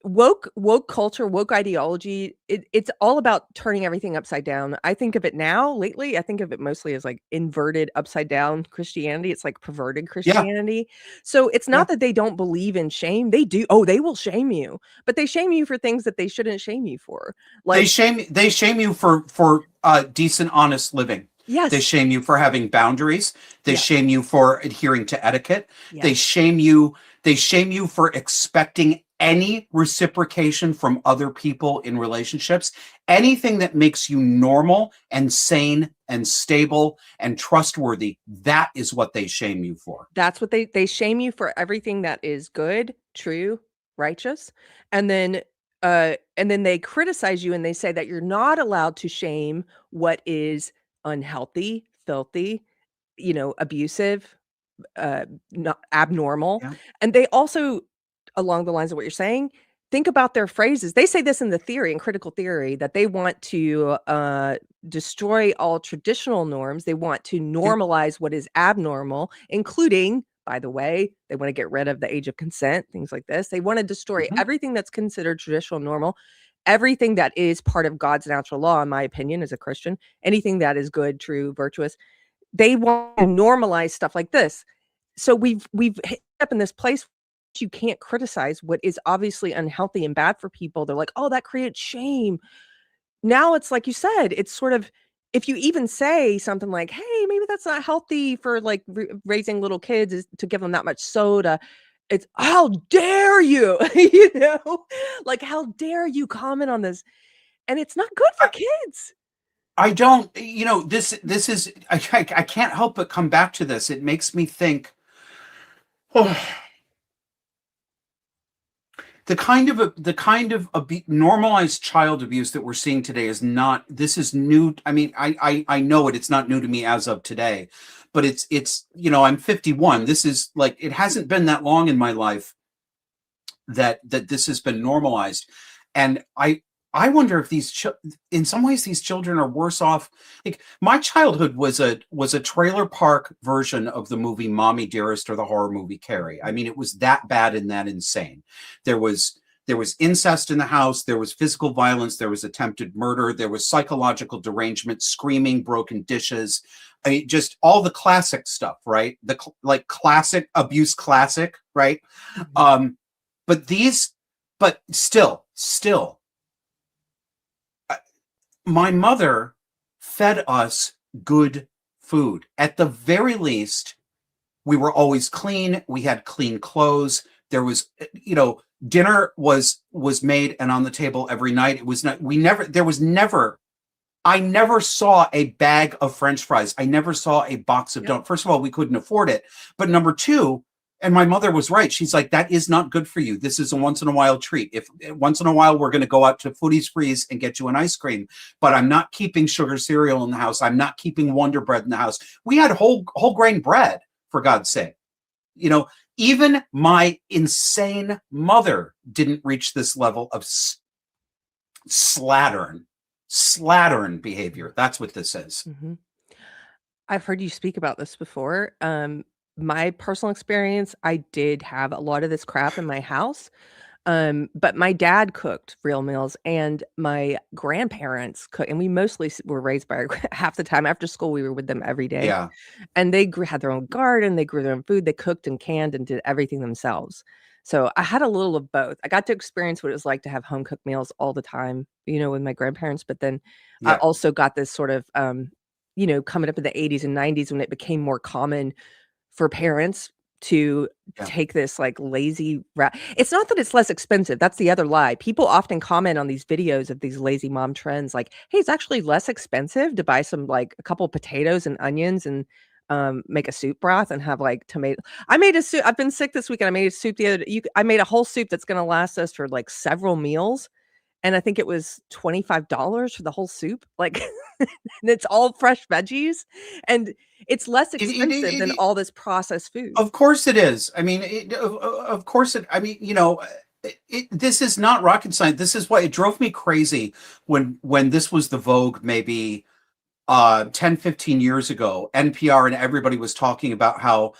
woke culture, woke ideology, it's all about turning everything upside down. I think of it now lately, I think of it mostly as like inverted upside down Christianity. It's like perverted Christianity. So it's not that they don't believe in shame. They do. Oh, they will shame you, but they shame you for things that they shouldn't shame you for. Like They shame you for decent, honest living. yes. They shame you for having boundaries. They Yeah. shame you for adhering to etiquette. Yeah. They shame you for expecting any reciprocation from other people in relationships. Anything that makes you normal and sane and stable and trustworthy, that is what they shame you for. That's what they shame you for everything that is good, true, righteous. And then they criticize you and they say that you're not allowed to shame what is unhealthy, filthy, abusive, not abnormal. Yeah. And they also, along the lines of what you're saying, think about their phrases. They say this in the theory, in critical theory, that they want to destroy all traditional norms. They want to normalize what is abnormal, including, by the way, they want to get rid of the age of consent, things like this. They want to destroy everything that's considered traditional normal, everything that is part of God's natural law, in my opinion, as a Christian, anything that is good, true, virtuous. They want to normalize stuff like this. So we've hit up in this place you can't criticize what is obviously unhealthy and bad for people. They're like, oh, that creates shame. Now it's like you said, it's sort of, if you even say something like, hey, maybe that's not healthy for like raising little kids is to give them that much soda. it's how dare you, you know, like how dare you comment on this, and it's not good for kids. I don't, this is, I can't help but come back to this. It makes me think, the kind of normalized child abuse that we're seeing today is not, this is new. I mean, I know it, it's not new to me as of today, but it's, I'm 51. This is like, it hasn't been that long in my life that this has been normalized. And I wonder if in some ways these children are worse off. Like my childhood was a trailer park version of the movie Mommy Dearest or the horror movie Carrie. I mean, it was that bad and that insane. There was incest in the house. There was physical violence. There was attempted murder. There was psychological derangement, screaming, broken dishes. I mean, just all the classic stuff, right? Like classic abuse, classic, right? But still. My mother fed us good food. At the very least, we were always clean. We had clean clothes. There was, dinner was made and on the table every night. It was not, I never saw a bag of French fries. I never saw a box of donuts. First of all, we couldn't afford it. But number two, and my mother was right. She's like, that is not good for you. This is a once in a while treat. If once in a while we're going to go out to Foodie's Freeze and get you an ice cream, but I'm not keeping sugar cereal in the house. I'm not keeping Wonder Bread in the house. We had whole grain bread, for God's sake. Even my insane mother didn't reach this level of slattern behavior. That's what this is. Mm-hmm. I've heard you speak about this before. My personal experience, I did have a lot of this crap in my house. But my dad cooked real meals and my grandparents cooked, and we mostly were raised by our, half the time after school, we were with them every day. Yeah. And they had their own garden, they grew their own food, they cooked and canned and did everything themselves. So I had a little of both. I got to experience what it was like to have home cooked meals all the time, with my grandparents. But then I also got this sort of, coming up in the 80s and 90s when it became more common for parents to take this like lazy it's not that it's less expensive. That's the other lie. People often comment on these videos of these lazy mom trends like, hey, it's actually less expensive to buy some like a couple potatoes and onions and make a soup broth and have like tomato. I made a soup. I've been sick this week and I made a soup the other day. I made a whole soup that's going to last us for like several meals. And I think it was $25 for the whole soup. Like, and it's all fresh veggies. And it's less expensive than all this processed food. Of course it is. I mean, of course it, I mean, this is not rocket science. This is why it drove me crazy when this was the vogue, maybe 10, 15 years ago. NPR and everybody was talking about how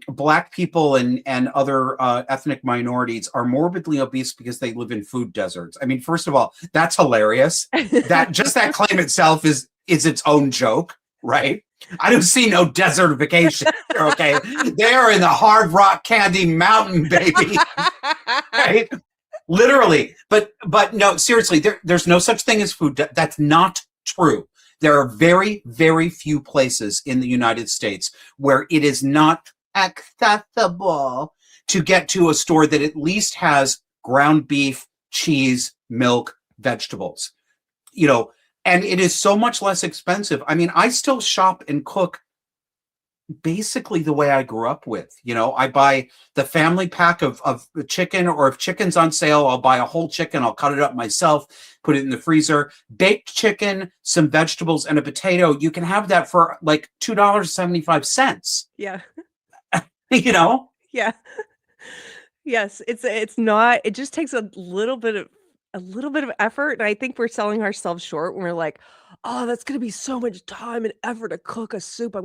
Black people and other ethnic minorities are morbidly obese because they live in food deserts. I mean, first of all, that's hilarious. That claim itself is its own joke, right? I don't see no desertification. Okay, they are in the Hard Rock Candy Mountain, baby. Right? Literally, but no, seriously, there's no such thing as food. That's not true. There are very, very few places in the United States where it is not accessible to get to a store that at least has ground beef, cheese, milk, vegetables. And it is so much less expensive. I mean, I still shop and cook basically the way I grew up with. I buy the family pack of chicken, or if chicken's on sale, I'll buy a whole chicken. I'll cut it up myself, put it in the freezer. Baked chicken, some vegetables, and a potato. You can have that for like $2.75. Yeah. Yeah. Yes, it's not. It just takes a little bit of effort, and I think we're selling ourselves short when we're like, oh, that's gonna be so much time and effort to cook a soup.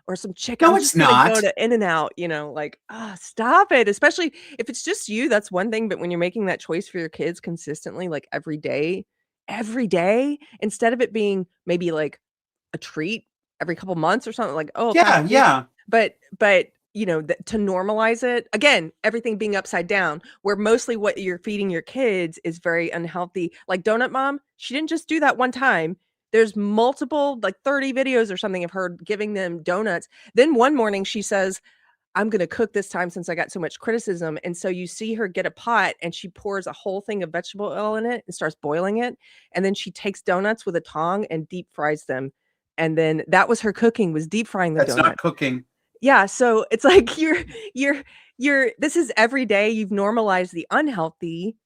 Or some chicken. No, I'm it's just gonna not. go to In-N-Out, like, stop it. Especially if it's just you, that's one thing. But when you're making that choice for your kids consistently, like every day, instead of it being maybe like a treat every couple months or something, like, oh, yeah. But to normalize it again, everything being upside down, where mostly what you're feeding your kids is very unhealthy. Like Donut Mom, she didn't just do that one time. There's multiple, like 30 videos or something of her giving them donuts. Then one morning she says, I'm going to cook this time since I got so much criticism. And so you see her get a pot and she pours a whole thing of vegetable oil in it and starts boiling it. And then she takes donuts with a tong and deep fries them. And then that was her cooking, was deep frying the That's donut. not cooking. Yeah. So it's like this is every day you've normalized the unhealthy.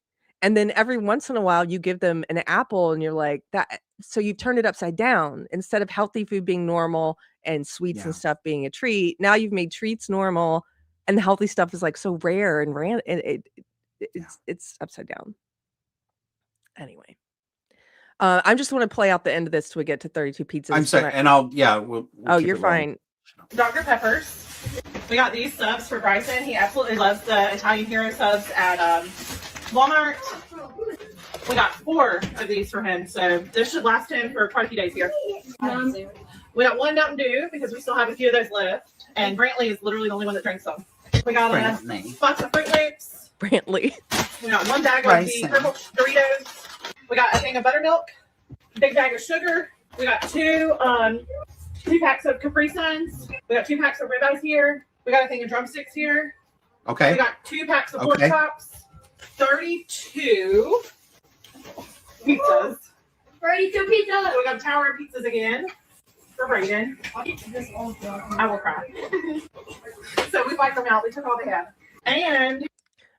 And then every once in a while you give them an apple and you're like that. So you've turned it upside down. Instead of healthy food being normal and sweets and stuff being a treat, now you've made treats normal and the healthy stuff is like so rare and it's upside down. Anyway. I just want to play out the end of this till we get to 32 pizzas. I'm sorry, and we'll oh, keep you're it rolling. fine. Dr. Pepper's. We got these subs for Bryson. He absolutely loves the Italian Hero subs at Walmart. We got 4 of these for him, so this should last him for quite a few days here. We got 1 Mountain Dew because we still have a few of those left, and Brantley is literally the only one that drinks them. We got a box of Fruit Loops. Brantley. We got 1 bag of the purple Doritos. We got a thing of buttermilk, a big bag of sugar. We got 2 packs of Capri Suns. We got 2 packs of ribeyes here. We got a thing of drumsticks here. Okay. We got 2 packs of pork chops. 32 pizzas. 32 pizzas. We got a tower of pizzas again for Brayden. I will cry. So we wiped them out. We took all they had. And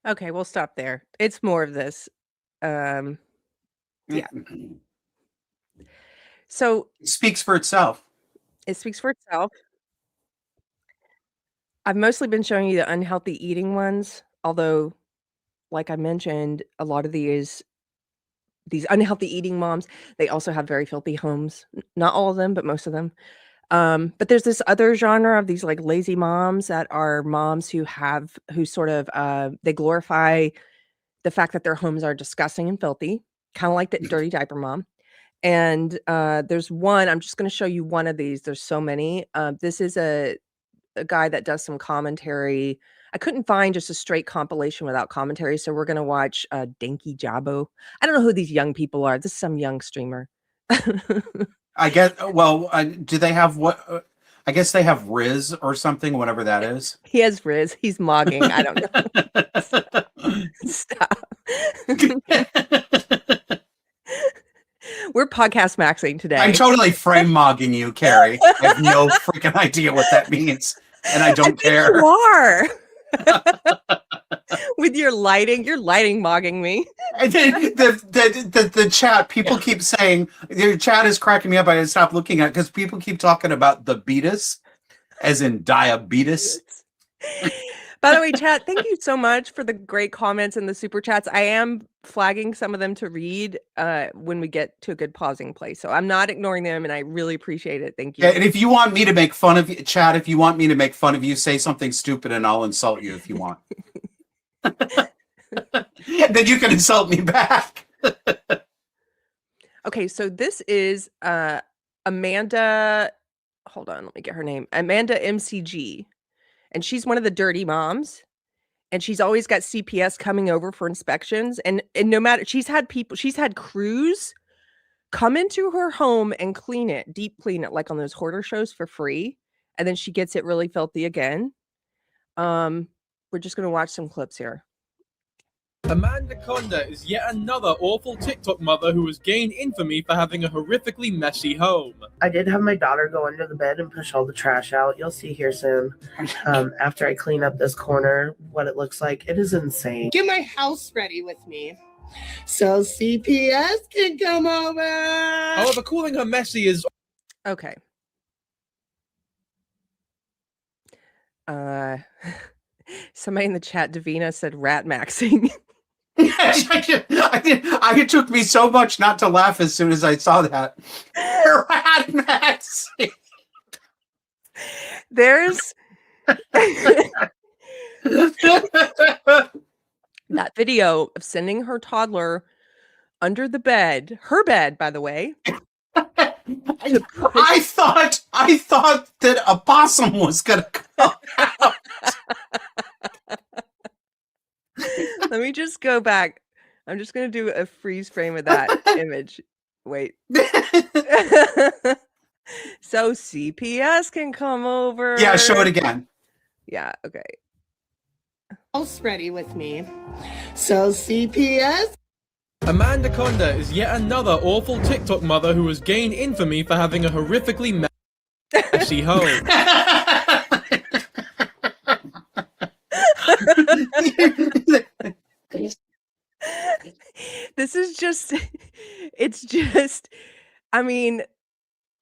okay, we'll stop there. It's more of this. Yeah. So it speaks for itself. It speaks for itself. I've mostly been showing you the unhealthy eating ones, although, like I mentioned, a lot of these unhealthy eating moms, they also have very filthy homes. Not all of them, but most of them. But there's this other genre of these like lazy moms that are moms who sort of they glorify the fact that their homes are disgusting and filthy, kind of like the Dirty Diaper Mom. And there's one, I'm just going to show you one of these. There's so many. This is a guy that does some commentary. I couldn't find just a straight compilation without commentary, so we're going to watch Dinky Jabo. I don't know who these young people are. This is some young streamer. I guess, well, do they have what? I guess they have Riz or something, whatever that is. He has Riz. He's mogging. I don't know. Stop. We're podcast maxing today. I'm totally frame mogging you, Keri. I have no freaking idea what that means, and I don't care. You are. With your lighting, you're lighting mogging me. And then the chat, people keep saying, your chat is cracking me up. I gotta stop looking at it because people keep talking about the beatus, as in diabetes. By the way, chat, thank you so much for the great comments and the super chats. I am flagging some of them to read when we get to a good pausing place. So I'm not ignoring them, and I really appreciate it. Thank you. Yeah, and if you want me to make fun of you, chat, if you want me to make fun of you, say something stupid and I'll insult you if you want. Then you can insult me back. Okay, so this is Amanda. Hold on, let me get her name. Amanda MCG. And she's one of the dirty moms. And she's always got CPS coming over for inspections. And no matter, she's had crews come into her home and clean it, deep clean it, like on those hoarder shows for free. And then she gets it really filthy again. We're just going to watch some clips here. Amanda Conda is yet another awful TikTok mother who has gained infamy for having a horrifically messy home. I did have my daughter go under the bed and push all the trash out. You'll see here soon. After I clean up this corner, what it looks like. It is insane. Get my house ready with me so CPS can come over. However, calling her messy is... Okay. Somebody in the chat, Davina, said rat maxing. It took me so much not to laugh as soon as I saw that. Rat maxing. There's that video of sending her toddler under the bed, her bed, by the way. I thought that a possum was gonna come out. Let me just go back. I'm just gonna do a freeze frame of that image. Wait. So CPS can come over. Yeah, show it again. Yeah, okay. House ready with me. So CPS. Amanda Conda is yet another awful TikTok mother who has gained infamy for having a horrifically messy home. This is just, it's just, I mean,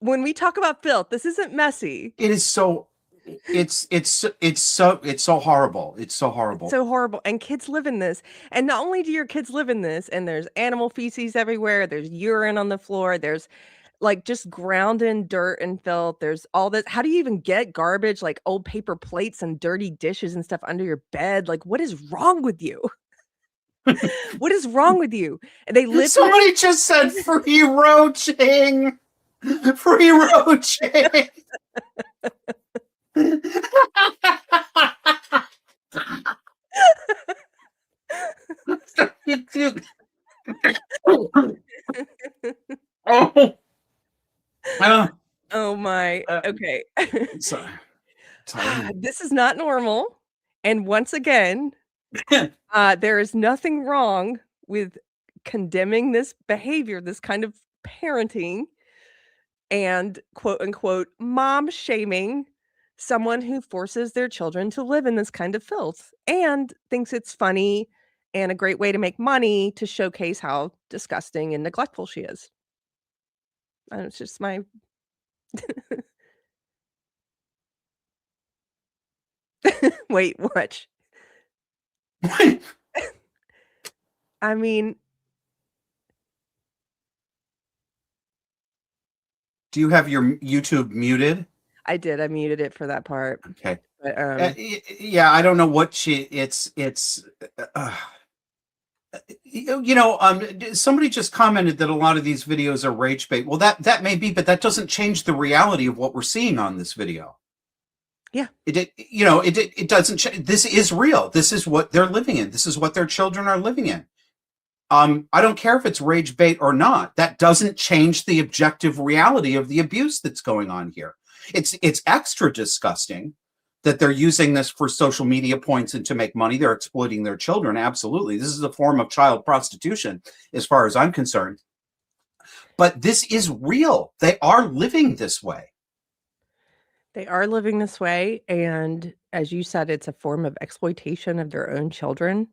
when we talk about filth, this isn't messy. It is so, it's so horrible. It's so horrible. So horrible. And kids live in this. And not only do your kids live in this, and there's animal feces everywhere, there's urine on the floor, there's like just ground in dirt and filth. There's all this. How do you even get garbage like old paper plates and dirty dishes and stuff under your bed? Like, what is wrong with you? What is wrong with you? And they live. Somebody just said free roaching. Free roaching. Oh my. Okay. Sorry. This is not normal. And once again, there is nothing wrong with condemning this behavior, this kind of parenting, and quote unquote mom shaming someone who forces their children to live in this kind of filth and thinks it's funny and a great way to make money to showcase how disgusting and neglectful she is. And it's just my wait, watch. I mean, do you have your YouTube muted? I did. I muted it for that part. Okay. But, yeah, I don't know what somebody just commented that a lot of these videos are rage bait. Well, that may be, but that doesn't change the reality of what we're seeing on this video. Yeah. It doesn't change. This is real. This is what they're living in. This is what their children are living in. I don't care if it's rage bait or not. That doesn't change the objective reality of the abuse that's going on here. It's extra disgusting that they're using this for social media points and to make money. They're exploiting their children. Absolutely. This is a form of child prostitution, as far as I'm concerned. But this is real. They are living this way. They are living this way. And as you said, it's a form of exploitation of their own children.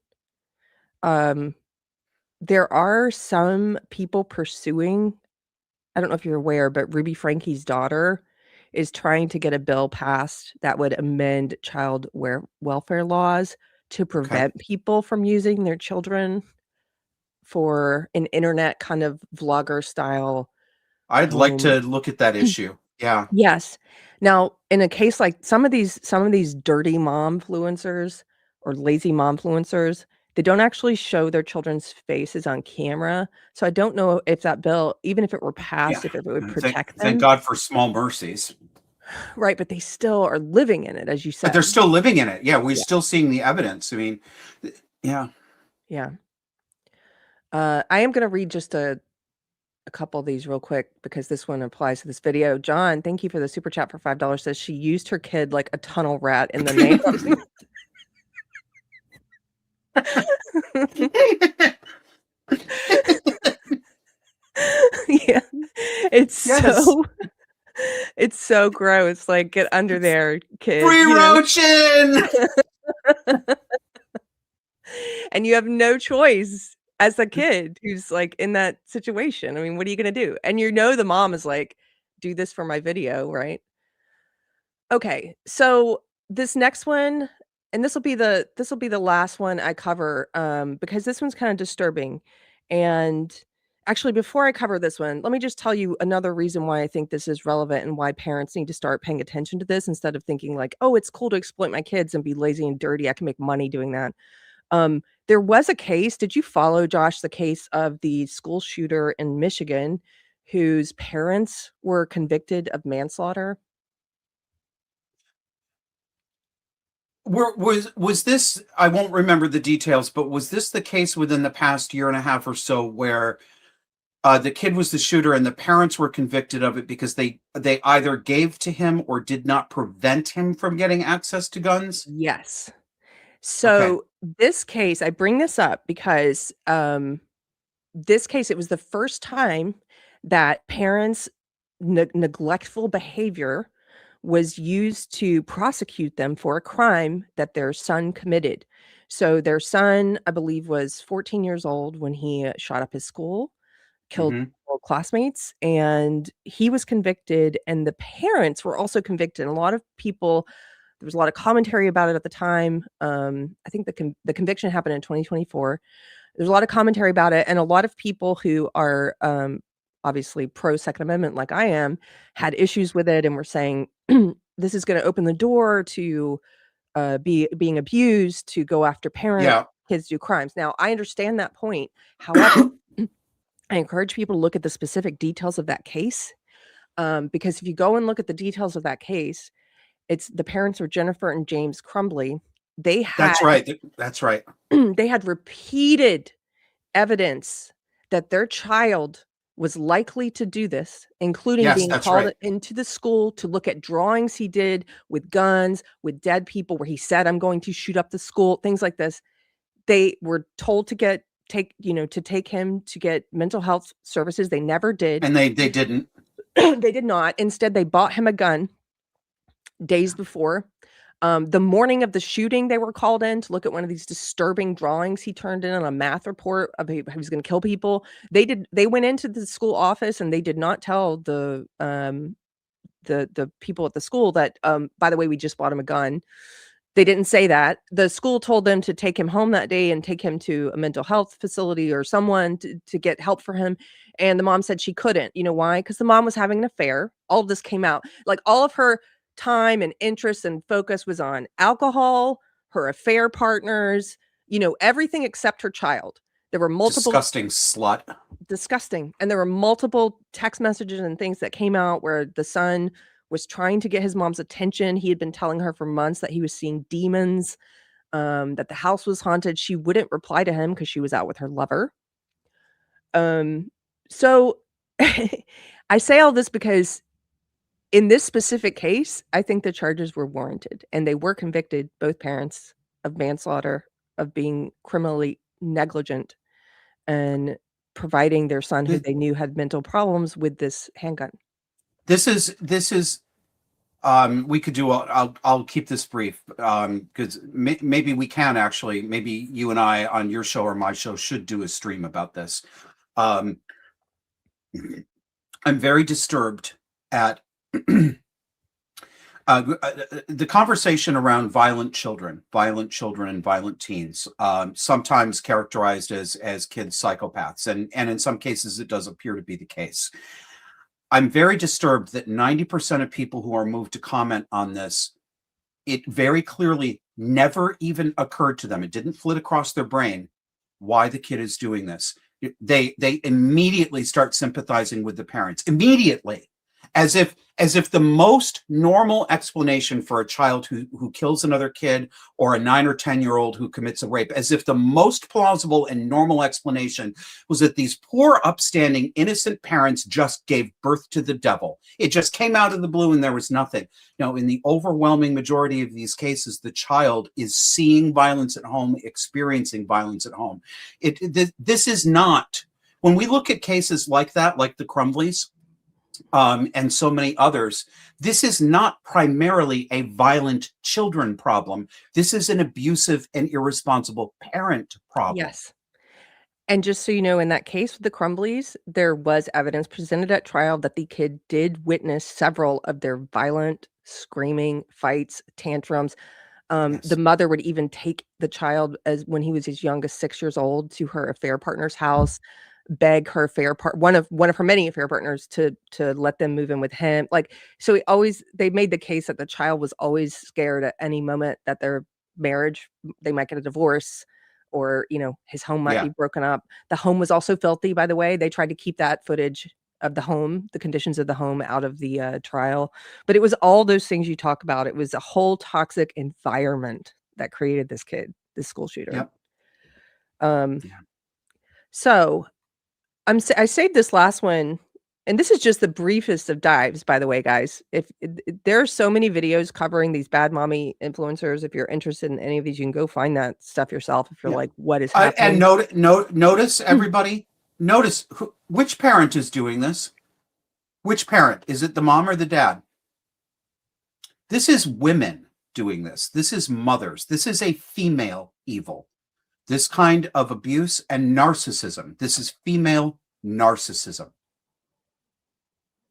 There are some people pursuing, I don't know if you're aware, but Ruby Frankie's daughter is trying to get a bill passed that would amend child welfare laws to prevent people from using their children for an internet kind of vlogger style. I'd like to look at that issue. Yeah. Yes. Now, in a case like some of these dirty momfluencers or lazy momfluencers, they don't actually show their children's faces on camera. So I don't know if that bill, even if it were passed, if it would protect them. Thank God for small mercies. Right, but they still are living in it, as you said. But they're still living in it. Yeah, we're still seeing the evidence. I mean, yeah. Yeah. I am going to read just a couple of these real quick because this one applies to this video. John, thank you for the super chat for $5. Says she used her kid like a tunnel rat in the name of... Yeah, it's so gross. Like, get under there, kid. Free roaching. And you have no choice as a kid who's like in that situation. I mean, what are you gonna do? And the mom is like, do this for my video, right? Okay, so this next one, and this will be the last one I cover, because this one's kind of disturbing. And actually, before I cover this one, let me just tell you another reason why I think this is relevant and why parents need to start paying attention to this instead of thinking like, oh, it's cool to exploit my kids and be lazy and dirty. I can make money doing that. There was a case. Did you follow, Josh, the case of the school shooter in Michigan whose parents were convicted of manslaughter? Was this, I won't remember the details, but was this the case within the past year and a half or so where the kid was the shooter and the parents were convicted of it because they either gave to him or did not prevent him from getting access to guns. Yes. Okay. So this case, I bring this up because this case, it was the first time that parents' neglectful behavior was used to prosecute them for a crime that their son committed. So their son, I believe, was 14 years old when he shot up his school, killed Mhm. several classmates, and he was convicted, and the parents were also convicted. And a lot of people, there was a lot of commentary about it at the time. I think the conviction happened in 2024. There's a lot of commentary about it, and a lot of people who are obviously pro Second Amendment, like I am, had issues with it and were saying this is going to open the door to being abused, to go after parents, Yeah. kids do crimes. Now, I understand that point. However, I encourage people to look at the specific details of that case, because if you go and look at the details of that case, it's the parents were Jennifer and James Crumbly. They had That's right. That's right. they had repeated evidence that their child was likely to do this, including Yes, being that's called right. into the school to look at drawings he did with guns, with dead people, where he said, "I'm going to shoot up the school," things like this. They were told to take him to get mental health services. They never did. And they didn't. They did not. Instead, they bought him a gun days before. The morning of the shooting, they were called in to look at one of these disturbing drawings he turned in on a math report of he was going to kill people. They went into the school office and they did not tell the people at the school that, by the way, we just bought him a gun. They didn't say that. The school told them to take him home that day and take him to a mental health facility or someone to get help for him. And the mom said she couldn't. You know why? Because the mom was having an affair. All of this came out. Like, all of her time and interest and focus was on alcohol, her affair partners, everything except her child. There were multiple Disgusting slut. disgusting. And there were multiple text messages and things that came out where the son was trying to get his mom's attention. He had been telling her for months that he was seeing demons, that the house was haunted. She wouldn't reply to him because she was out with her lover. So I say all this because in this specific case, I think the charges were warranted, and they were convicted, both parents, of manslaughter, of being criminally negligent, and providing their son, who they knew had mental problems, with this handgun. This is we could do I'll keep this brief, because maybe we can actually, maybe you and I on your show or my show should do a stream about this. I'm very disturbed at the conversation around violent children and violent teens, sometimes characterized as kids psychopaths, and in some cases it does appear to be the case. I'm very disturbed that 90% of people who are moved to comment on this, it very clearly never even occurred to them. It didn't flit across their brain why the kid is doing this. They immediately start sympathizing with the parents, immediately, as if the most normal explanation for a child who kills another kid, or a 9 or 10-year-old who commits a rape, as if the most plausible and normal explanation was that these poor, upstanding, innocent parents just gave birth to the devil. It just came out of the blue and there was nothing. No, in the overwhelming majority of these cases, the child is seeing violence at home, experiencing violence at home. This is not, when we look at cases like that, like the Crumblies, and so many others, this is not primarily a violent children problem. This is an abusive and irresponsible parent problem. Yes. And just so you know, in that case with the Crumblies, there was evidence presented at trial that the kid did witness several of their violent, screaming fights, tantrums. The mother would even take the child, as when he was as young as 6 years old, to her affair partner's house, beg her one of her many affair partners to let them move in with him. Like, so they made the case that the child was always scared at any moment that their marriage, they might get a divorce, or his home might be broken up. The home was also filthy, by the way. They tried to keep that footage of the home, the conditions of the home, out of the trial. But it was all those things you talk about. It was a whole toxic environment that created this school shooter. Yep. So I saved this last one, and this is just the briefest of dives, by the way, guys. If there are so many videos covering these bad mommy influencers, if you're interested in any of these, you can go find that stuff yourself. If you're like, what is happening? And notice everybody, notice which parent is doing this. Which parent? Is it the mom or the dad? This is women doing this. This is mothers. This is a female evil. This kind of abuse and narcissism. This is female narcissism.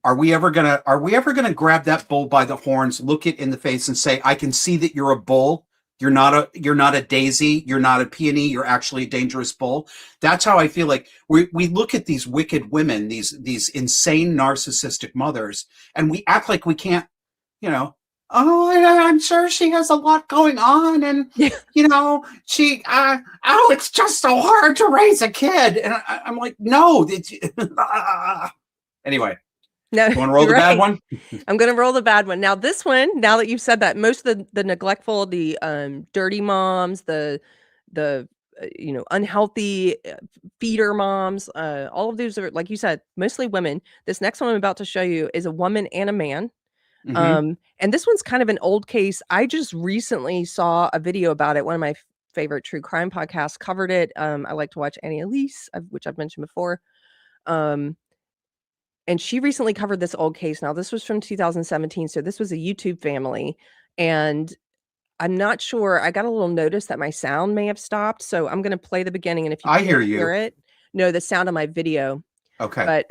Are we ever gonna grab that bull by the horns, look it in the face, and say, "I can see that you're a bull. You're not a daisy. You're not a peony. You're actually a dangerous bull." That's how I feel like we look at these wicked women, these insane narcissistic mothers, and we act like we can't, oh, I'm sure she has a lot going on, and she it's just so hard to raise a kid, and I'm like, no. Anyway. No, you want to roll the bad one? I'm going to roll the bad one. Now, this one, now that you've said that, most of the neglectful, the dirty moms, the unhealthy feeder moms, all of these are, like you said, mostly women. This next one I'm about to show you is a woman and a man. Mm-hmm. And this one's kind of an old case. I just recently saw a video about it. One of my favorite true crime podcasts covered it. I like to watch Annie Elise, which I've mentioned before. And she recently covered this old case. Now, this was from 2017. So this was a YouTube family. And I'm not sure. I got a little notice that my sound may have stopped. So I'm going to play the beginning. And if you I can't hear it, no, the sound of my video. Okay. But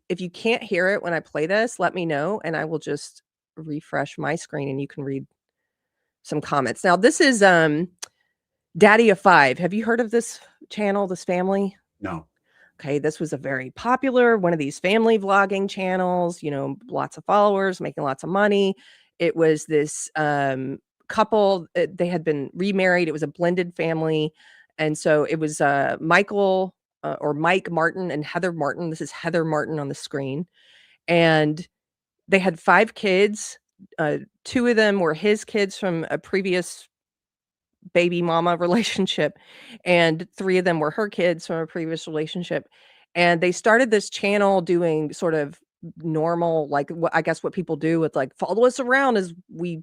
if you can't hear it when I play this, let me know. And I will just refresh my screen and you can read some comments. Now, this is Daddy of Five. Have you heard of this channel, this family? No. Okay, this was a very popular one of these family vlogging channels, lots of followers, making lots of money. It was this couple, they had been remarried. It was a blended family. And so it was Michael or Mike Martin and Heather Martin. This is Heather Martin on the screen. And they had 5 kids. 2 of them were his kids from a previous baby mama relationship, and 3 of them were her kids from a previous relationship. And they started this channel doing sort of normal, like what I guess what people do with like follow us around as we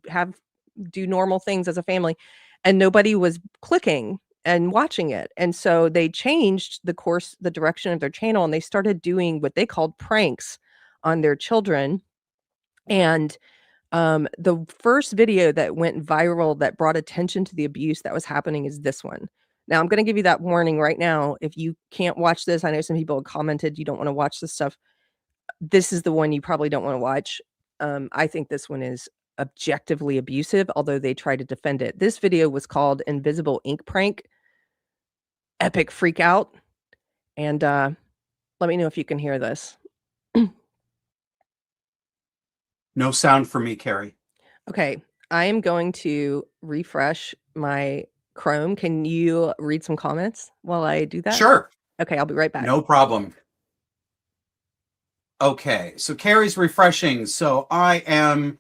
do normal things as a family, and nobody was clicking and watching it. And so they changed the direction of their channel, and they started doing what they called pranks on their children. And the first video that went viral that brought attention to the abuse that was happening is this one. Now, I'm going to give you that warning right now. If you can't watch this, I know some people have commented you don't want to watch this stuff. This is the one you probably don't want to watch. I think this one is objectively abusive, although they try to defend it. This video was called Invisible Ink Prank. Epic freak out. And let me know if you can hear this. No sound for me, Keri. Okay, I am going to refresh my Chrome. Can you read some comments while I do that? Sure. Okay, I'll be right back. No problem. Okay, so Keri's refreshing. So I'm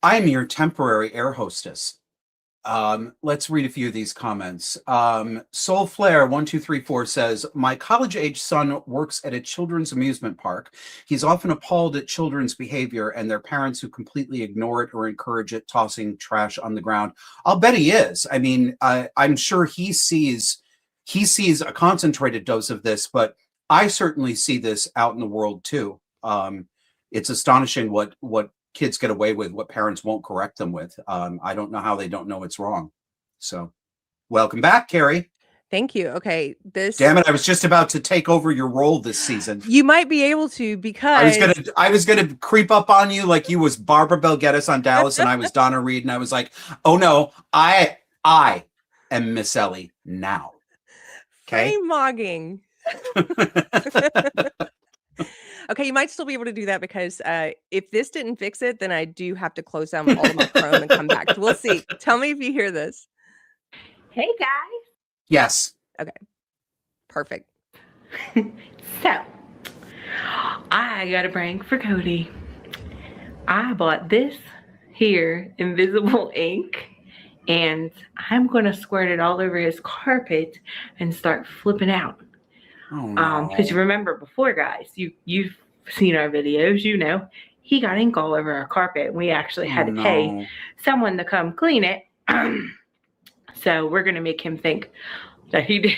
your temporary air hostess. Let's read a few of these comments. Soul Flare 1234 says, my college-age son works at a children's amusement park. He's often appalled at children's behavior and their parents who completely ignore it or encourage it, tossing trash on the ground. I'll bet he is. I mean, I'm sure he sees a concentrated dose of this, but I certainly see this out in the world too. It's astonishing what kids get away with, what parents won't correct them with. I don't know how they don't know it's wrong. So welcome back, Keri. Thank you. Okay. Damn it, I was just about to take over your role this season. You might be able to, because I was gonna creep up on you like you was Barbara Bel Geddes on Dallas and I was Donna Reed, and I was like, oh no, I am Miss Ellie now. Okay. Mogging. Okay, you might still be able to do that, because if this didn't fix it, then I do have to close down all of my Chrome and come back. We'll see. Tell me if you hear this. Hey, guys. Yes. Okay. Perfect. So, I got a prank for Cody. I bought this here invisible ink, and I'm going to squirt it all over his carpet and start flipping out. Oh, no. Because you remember before, guys, you've seen our videos, you know, he got ink all over our carpet. We actually had to pay someone to come clean it. So we're gonna make him think that he did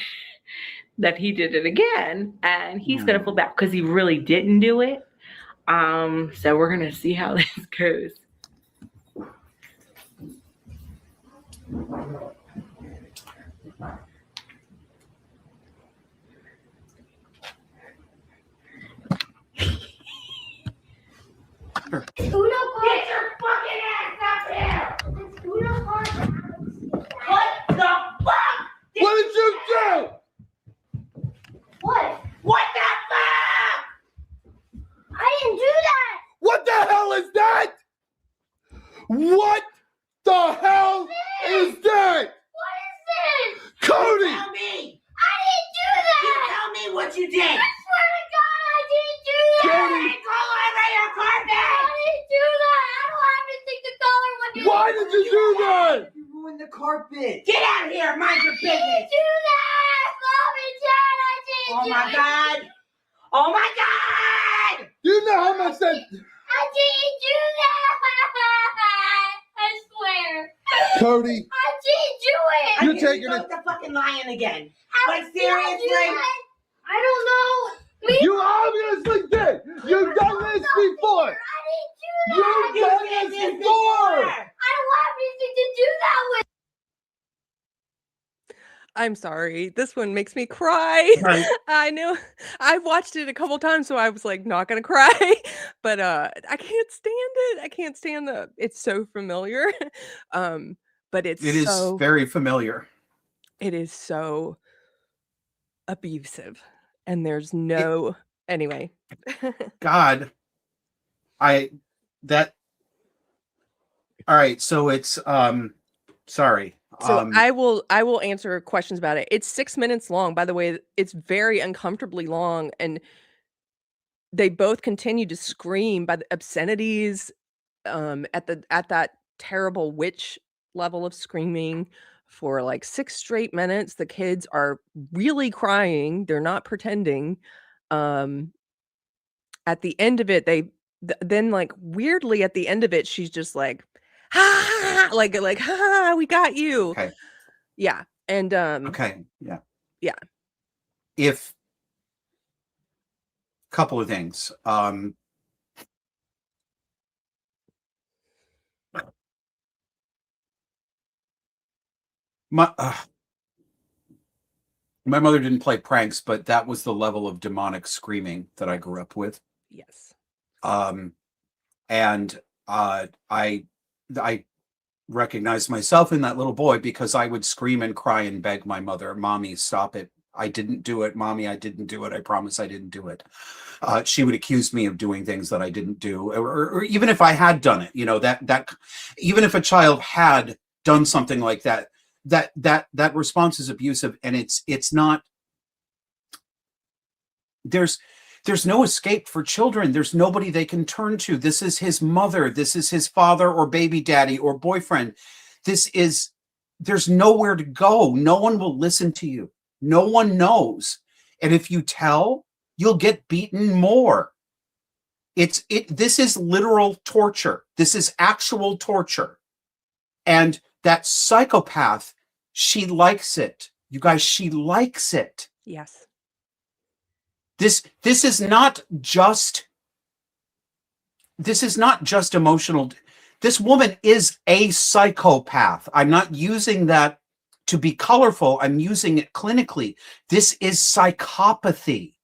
it again, and he's gonna feel bad because he really didn't do it. So we're gonna see how this goes. Get your fucking ass up here! What the fuck? What did you do? What? What the fuck? I didn't do that! What the hell is that? What the hell is that? What is this? Cody! Tell me! I didn't do that! You tell me what you did! I swear to God, I didn't do that! Cody! It's all over your carpet! I didn't do that! I don't have anything to color when you... Why did you do that? You ruined the carpet. Get out of here! Mind your business! I didn't do that! Mom and Dad, I didn't Oh do my it! God. Oh my God! You know how much that... I didn't do that! I swear! Cody, I didn't do it! you're taking it... the fucking lion again. How Like, did I do seriously? that? I don't know. You obviously did! You've done this before! I didn't do that. You've done this before! I don't have anything to do that with. I'm sorry. This one makes me cry. Right. I know. I've watched it a couple times, so I was like not gonna cry, but I can't stand it. I can't stand it's so familiar. But It is so very familiar. it is so abusive, and there's no anyway. God, all right, so it's sorry. So I will answer questions about it. It's 6 minutes long. By the way, it's very uncomfortably long, and they both continue to scream by the obscenities at that terrible witch level of screaming for like 6 straight minutes. The kids are really crying. They're not pretending. At the end of it, then like weirdly at the end of it, she's just like, ha, like ha, we got you. Okay. Yeah. And Okay. Yeah. yeah. If couple of things. My mother didn't play pranks, but that was the level of demonic screaming that I grew up with. Yes. And I recognized myself in that little boy because I would scream and cry and beg my mother, "Mommy, stop it. I didn't do it. Mommy, I didn't do it. I promise I didn't do it." She would accuse me of doing things that I didn't do, or even if I had done it, you know, that even if a child had done something like that, that response is abusive, and it's not. There's no escape for children. There's nobody they can turn to. This is his mother. This is his father or baby daddy or boyfriend. There's nowhere to go. No one will listen to you. No one knows. And if you tell, you'll get beaten more. This is literal torture. This is actual torture. And that psychopath, she likes it. You guys, she likes it. Yes. This is not just emotional. This woman is a psychopath. I'm not using that to be colorful. I'm using it clinically. This is psychopathy.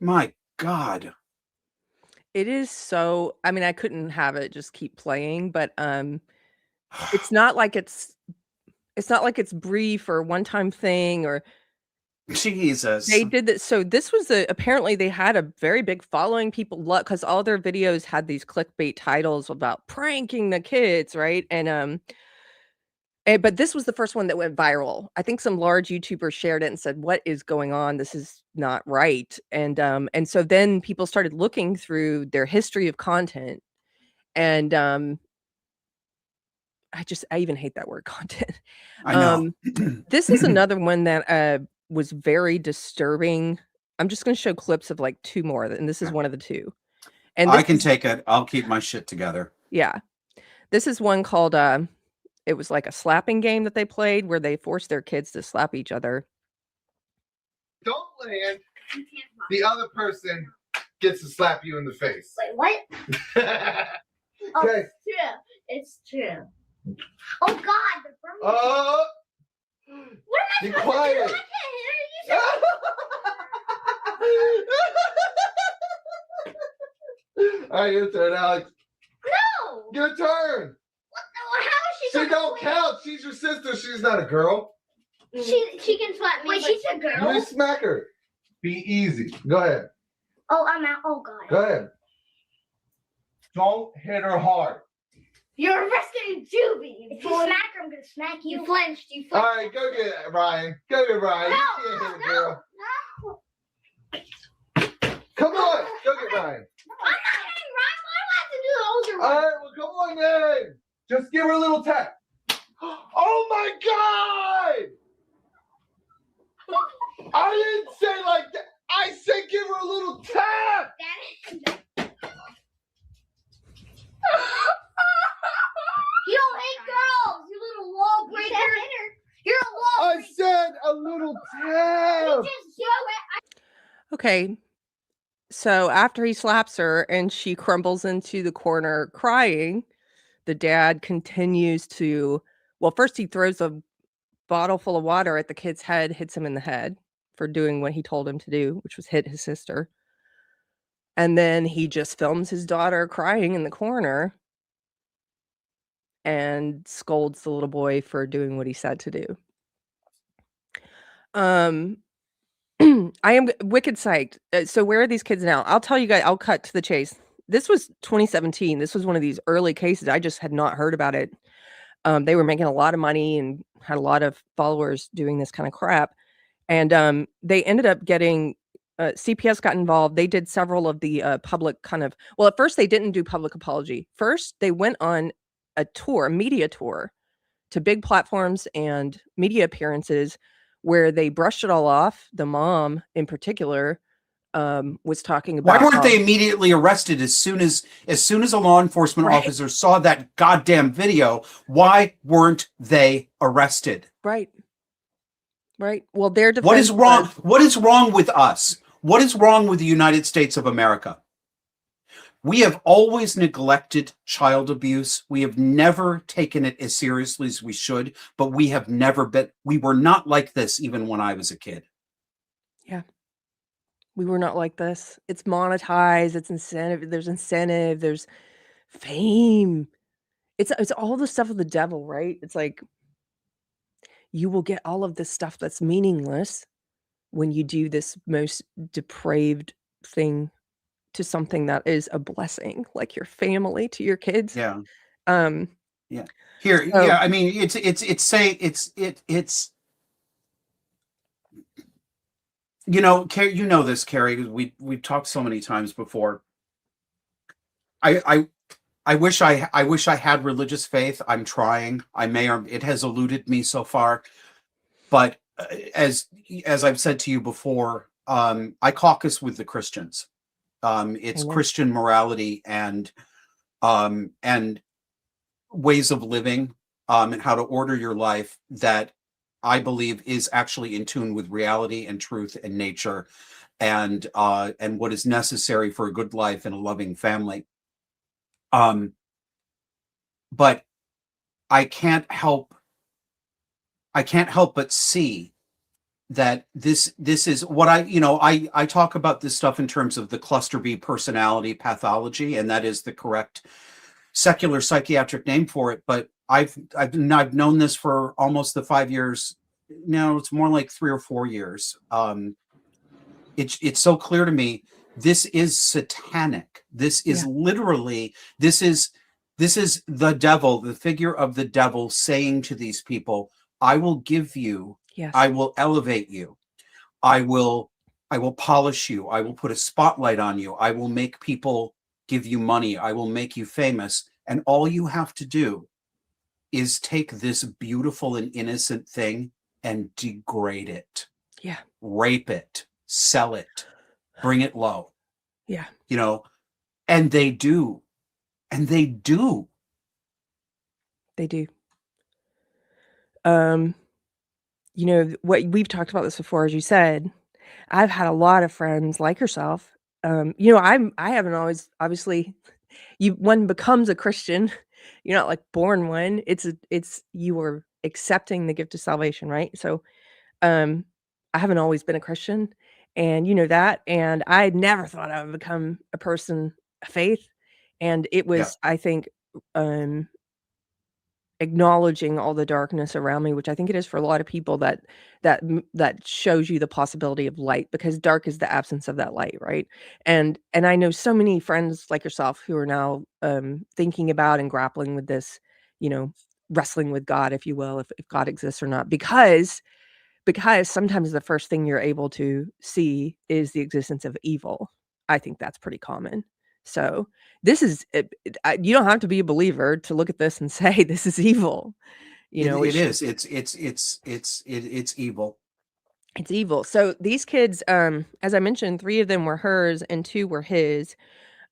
My God. It is so, I mean, I couldn't have it just keep playing, but it's not like it's brief or one-time thing or Jesus. they did that. So this was apparently they had a very big following. People love because all their videos had these clickbait titles about pranking the kids, right? But this was the first one that went viral. I think some large YouTubers shared it and said, "What is going on? This is not right." And so then people started looking through their history of content, and I even hate that word content. I know. This is another one that was very disturbing. I'm just going to show clips of like 2 more, and this is one of the 2. And I this can is, take it. I'll keep my shit together. yeah. This is one called, it was like a slapping game that they played where they forced their kids to slap each other. Don't land. The other person gets to slap you in the face. Wait, what? Oh, Okay. it's true. Oh God, the Burmese. Oh, What am I be supposed quiet. to do? I can't hear you. All right, your turn, Alex. No. Your turn. How is she? She don't count. She's your sister. She's not a girl. She can slap me. Wait, she's a girl. You smack her. Be easy. Go ahead. Oh, I'm out. Oh God. Go ahead. Don't hit her hard. You're arrested, Juby. If you smack her, I'm gonna smack you. You flinched. You All flinched. right, go get it, Ryan. Go get Ryan. No, You can't hit a no, girl. no. Come on, go get Ryan. I'm not hitting Ryan. Why do I have to do the older All one? right, well, come on then. Just give her a little tap. Oh my God! I didn't say like that. I said give her a little tap. You don't hate girls, you little wall breaker. You're a wall I breaker. said a little You tap. just show it. Okay. So after he slaps her and she crumbles into the corner crying, the dad continues to, well, first he throws a bottle full of water at the kid's head, hits him in the head for doing what he told him to do, which was hit his sister. And then he just films his daughter crying in the corner and scolds the little boy for doing what he said to do. I am wicked psyched. So where are these kids now? I'll tell you guys, I'll cut to the chase. This was 2017. This was one of these early cases. I just had not heard about it. They were making a lot of money and had a lot of followers doing this kind of crap. And they ended up getting, CPS got involved. They did several of the public kind of, well, at first they didn't do public apology. First, they went on a tour, a media tour to big platforms and media appearances where they brushed it all off. The mom in particular was talking about Why weren't they immediately arrested as soon as a law enforcement officer saw that goddamn video? Why weren't they arrested? Right. Well, their defense What is wrong? was- What is wrong with us? What is wrong with the United States of America? We have always neglected child abuse. We have never taken it as seriously as we should, but we were not like this even when I was a kid. Yeah. We were not like this. It's monetized. It's incentive. There's fame. It's all the stuff of the devil, right? It's like you will get all of this stuff that's meaningless when you do this most depraved thing to something that is a blessing, like your family, to your kids. Yeah. Yeah. Here, So- yeah. I mean, it's you know, you know this, Keri, because we've talked so many times before. I wish I had religious faith. I'm trying. It has eluded me so far. But as I've said to you before, I caucus with the Christians. It's Amen. Christian morality and ways of living and how to order your life that I believe is actually in tune with reality and truth and nature and what is necessary for a good life and a loving family. But I can't help but see that this is what I talk about this stuff in terms of the cluster B personality pathology, and that is the correct secular psychiatric name for it. But I've known this for almost the 5 years. No, it's more like 3 or 4 years. It's so clear to me. This is satanic. This is literally, this is the devil, the figure of the devil saying to these people, I will give you, I will elevate you. I will polish you. I will put a spotlight on you. I will make people give you money. I will make you famous. And all you have to do is take this beautiful and innocent thing and degrade it. Yeah. rape it, sell it, bring it low. Yeah. You know, and they do. And they do. They do. You know, what we've talked about this before, as you said. I've had a lot of friends like yourself. You know, I haven't always obviously one becomes a Christian. You're not like born one. It's you are accepting the gift of salvation, right? So I haven't always been a Christian, and you know that, and I never thought I would become a person of faith, and it Yeah. was, I think, acknowledging all the darkness around me, which I think it is for a lot of people, that shows you the possibility of light, because dark is the absence of that light, right? And I know so many friends like yourself who are now thinking about and grappling with this, you know, wrestling with God, if you will, if God exists or not, because sometimes the first thing you're able to see is the existence of evil. I think that's pretty common. So this is you don't have to be a believer to look at this and say this is evil. You know, It is. It's evil. It's evil. So these kids, as I mentioned, 3 of them were hers and 2 were his.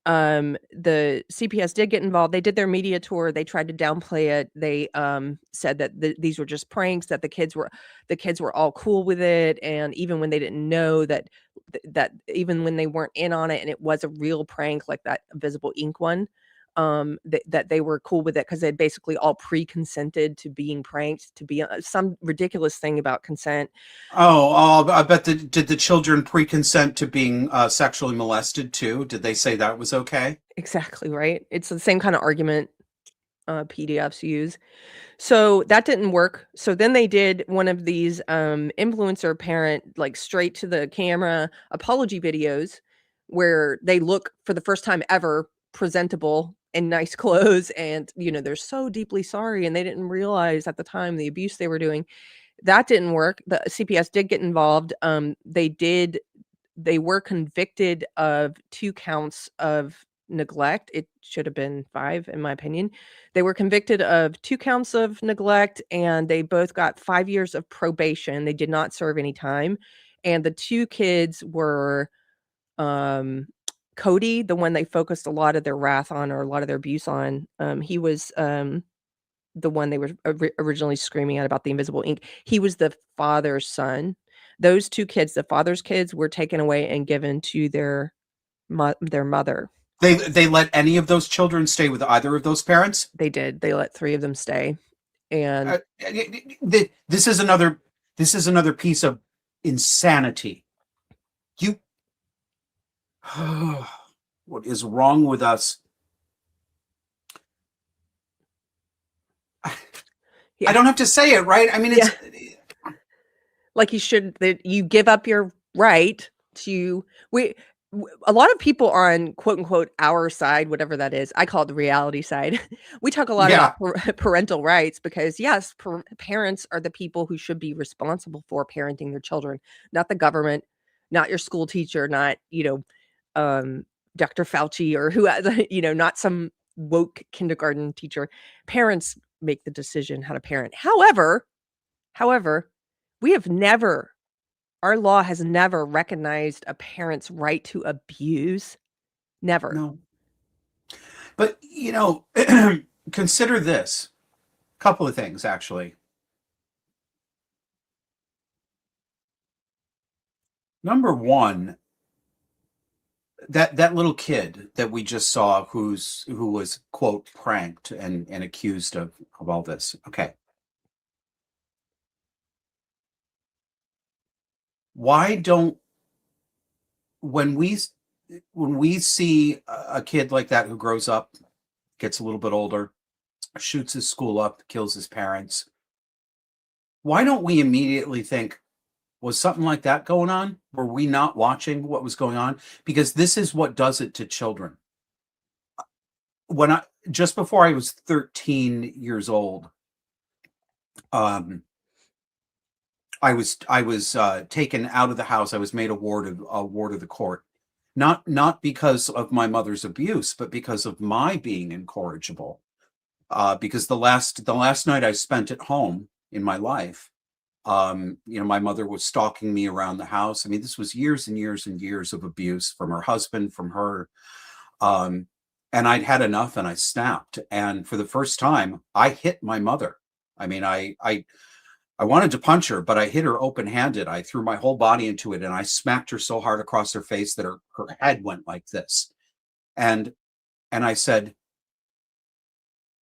The CPS did get involved. They did their media tour. They tried to downplay it. They said that these were just pranks, that the kids were all cool with it, and even when they didn't know that even when they weren't in on it and it was a real prank like that invisible ink one, that they were cool with it because they'd basically all pre-consented to being pranked, to be some ridiculous thing about consent. Oh, I bet did the children pre-consent to being sexually molested too? Did they say that was okay? Exactly, right? It's the same kind of argument PDFs use. So that didn't work. So then they did one of these influencer parent, like straight to the camera apology videos where they look for the first time ever presentable in nice clothes, and you know, they're so deeply sorry and they didn't realize at the time the abuse they were doing. That didn't work. The CPS did get involved. They were convicted of 2 counts of neglect. It should have been 5, in my opinion. They were convicted of 2 counts of neglect, and they both got 5 years of probation. They did not serve any time. And the 2 kids were Cody, the one they focused a lot of their wrath on, or a lot of their abuse on. He was the one they were originally screaming at about the invisible ink. He was the father's son. Those 2 kids, the father's kids, were taken away and given to their mother. They let any of those children stay with either of those parents? They did. They let 3 of them stay. And this is another piece of insanity. What is wrong with us? Yeah. I don't have to say it, right? I mean, it's like you give up your right to a lot of people on quote unquote our side, whatever that is. I call it the reality side. We talk a lot about parental rights because yes, parents are the people who should be responsible for parenting their children, not the government, not your school teacher, not, Dr. Fauci or who, not some woke kindergarten teacher. Parents make the decision how to parent. However, our law has never recognized a parent's right to abuse. Never. No. But, consider this. A couple of things, actually. Number one, that little kid that we just saw who was, quote, pranked and accused of all this. Okay. Why don't, when we see a kid like that who grows up, gets a little bit older, shoots his school up, kills his parents, why don't we immediately think, was something like that going on? Were we not watching what was going on? Because this is what does it to children. Just before I was 13 years old, I was taken out of the house. I was made a ward of the court, not because of my mother's abuse, but because of my being incorrigible. Because the last night I spent at home in my life, My mother was stalking me around the house. I mean, this was years and years and years of abuse from her husband, from her. And I'd had enough and I snapped. And for the first time, I hit my mother. I mean, I wanted to punch her, but I hit her open-handed. I threw my whole body into it and I smacked her so hard across her face that her head went like this. And I said,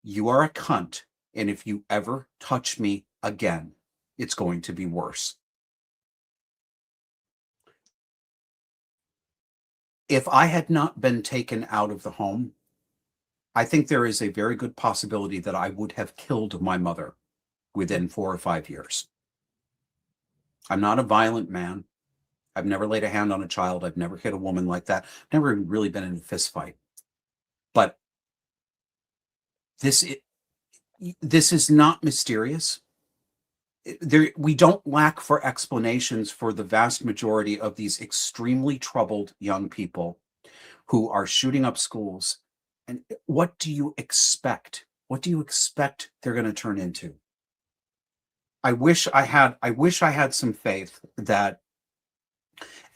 "You are a cunt. And if you ever touch me again, it's going to be worse." If I had not been taken out of the home, I think there is a very good possibility that I would have killed my mother within 4 or 5 years. I'm not a violent man. I've never laid a hand on a child. I've never hit a woman like that. Never really been in a fist fight. But this is not mysterious. We don't lack for explanations for the vast majority of these extremely troubled young people who are shooting up schools. And what do you expect? What do you expect they're going to turn into? I wish I had some faith that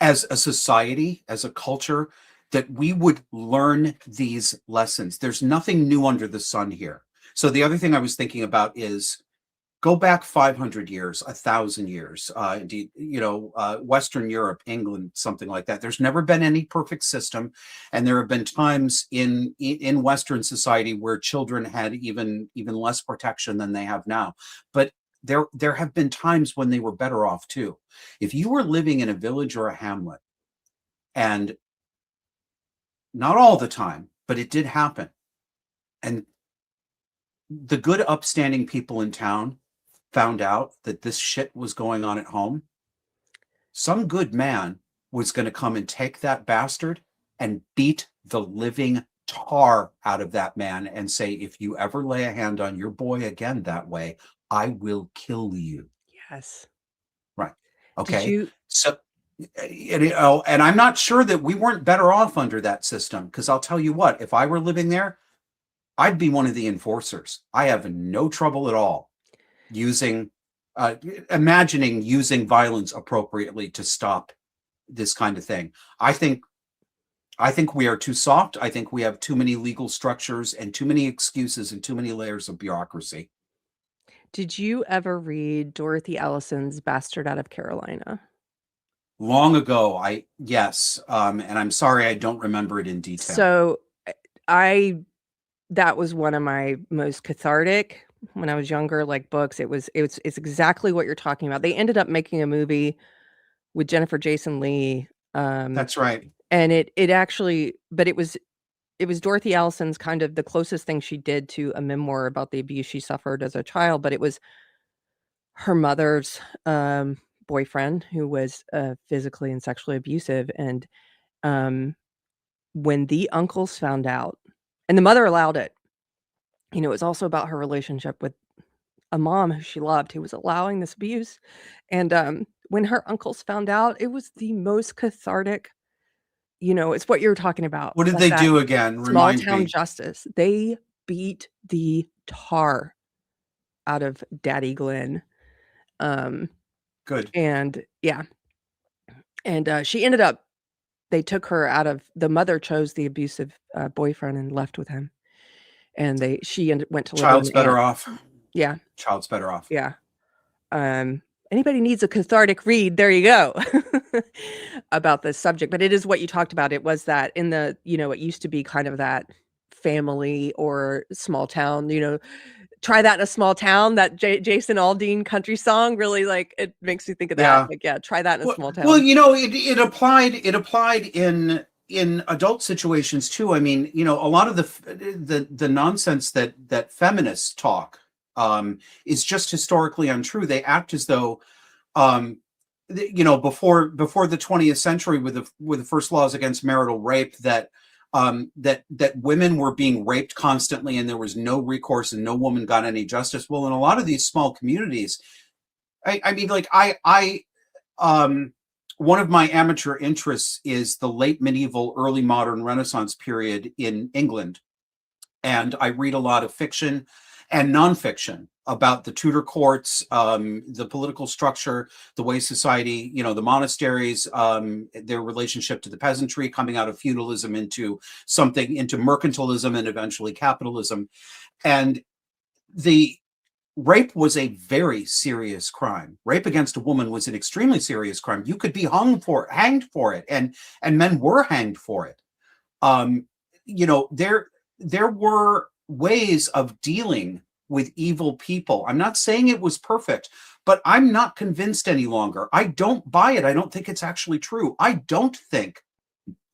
as a society, as a culture, that we would learn these lessons. There's nothing new under the sun here. So the other thing I was thinking about is go back 500 years, 1,000 years, Western Europe, England, something like that. There's never been any perfect system. And there have been times in Western society where children had even less protection than they have now. But there have been times when they were better off too. If you were living in a village or a hamlet, and not all the time, but it did happen, and the good upstanding people in town found out that this shit was going on at home, some good man was going to come and take that bastard and beat the living tar out of that man and say, "If you ever lay a hand on your boy again that way, I will kill you." Yes. Right. Okay. you- So, and I'm not sure that we weren't better off under that system, because I'll tell you what, if I were living there, I'd be one of the enforcers. I have no trouble at all imagining using violence appropriately to stop this kind of thing. I think we are too soft. I think we have too many legal structures and too many excuses and too many layers of bureaucracy. Did you ever read Dorothy Allison's Bastard Out of Carolina? Long ago, yes. And I'm sorry I don't remember it in detail. So that was one of my most cathartic when I was younger, like books. It's exactly what you're talking about. They ended up making a movie with Jennifer Jason Leigh. That's right. And it actually, but it was Dorothy Allison's kind of the closest thing she did to a memoir about the abuse she suffered as a child. But it was her mother's boyfriend who was physically and sexually abusive. And when the uncles found out, and the mother allowed it, it was also about her relationship with a mom who she loved, who was allowing this abuse. And when her uncles found out, it was the most cathartic. It's what you're talking about. What did they do again? Small Remind town me. justice. They beat the tar out of Daddy Glenn. Good. And yeah. And she ended up, they took her out of, the mother chose the abusive boyfriend and left with him. And went to live Child's with an better aunt. off. Yeah. Child's better off. Yeah. Anybody needs a cathartic read, there you go, about this subject. But it is what you talked about. It was that in the, it used to be kind of that family or small town, try that in a small town, that Jason Aldean country song, really, like, it makes me think of that. Yeah. Like, yeah, try that in a small town. Well, it applied in adult situations too. I mean, a lot of the nonsense that feminists talk is just historically untrue. They act as though, before the 20th century, with the first laws against marital rape, that women were being raped constantly and there was no recourse and no woman got any justice. Well, in a lot of these small communities, one of my amateur interests is the late medieval, early modern Renaissance period in England. And I read a lot of fiction and nonfiction about the Tudor courts, the political structure, the way society, the monasteries, their relationship to the peasantry, coming out of feudalism into mercantilism and eventually capitalism. And the rape was a very serious crime. Rape against a woman was an extremely serious crime. You could be hanged for it, and men were hanged for it. There were ways of dealing with evil people. I'm not saying it was perfect, but I'm not convinced any longer. I don't buy it. I don't think it's actually true. I don't think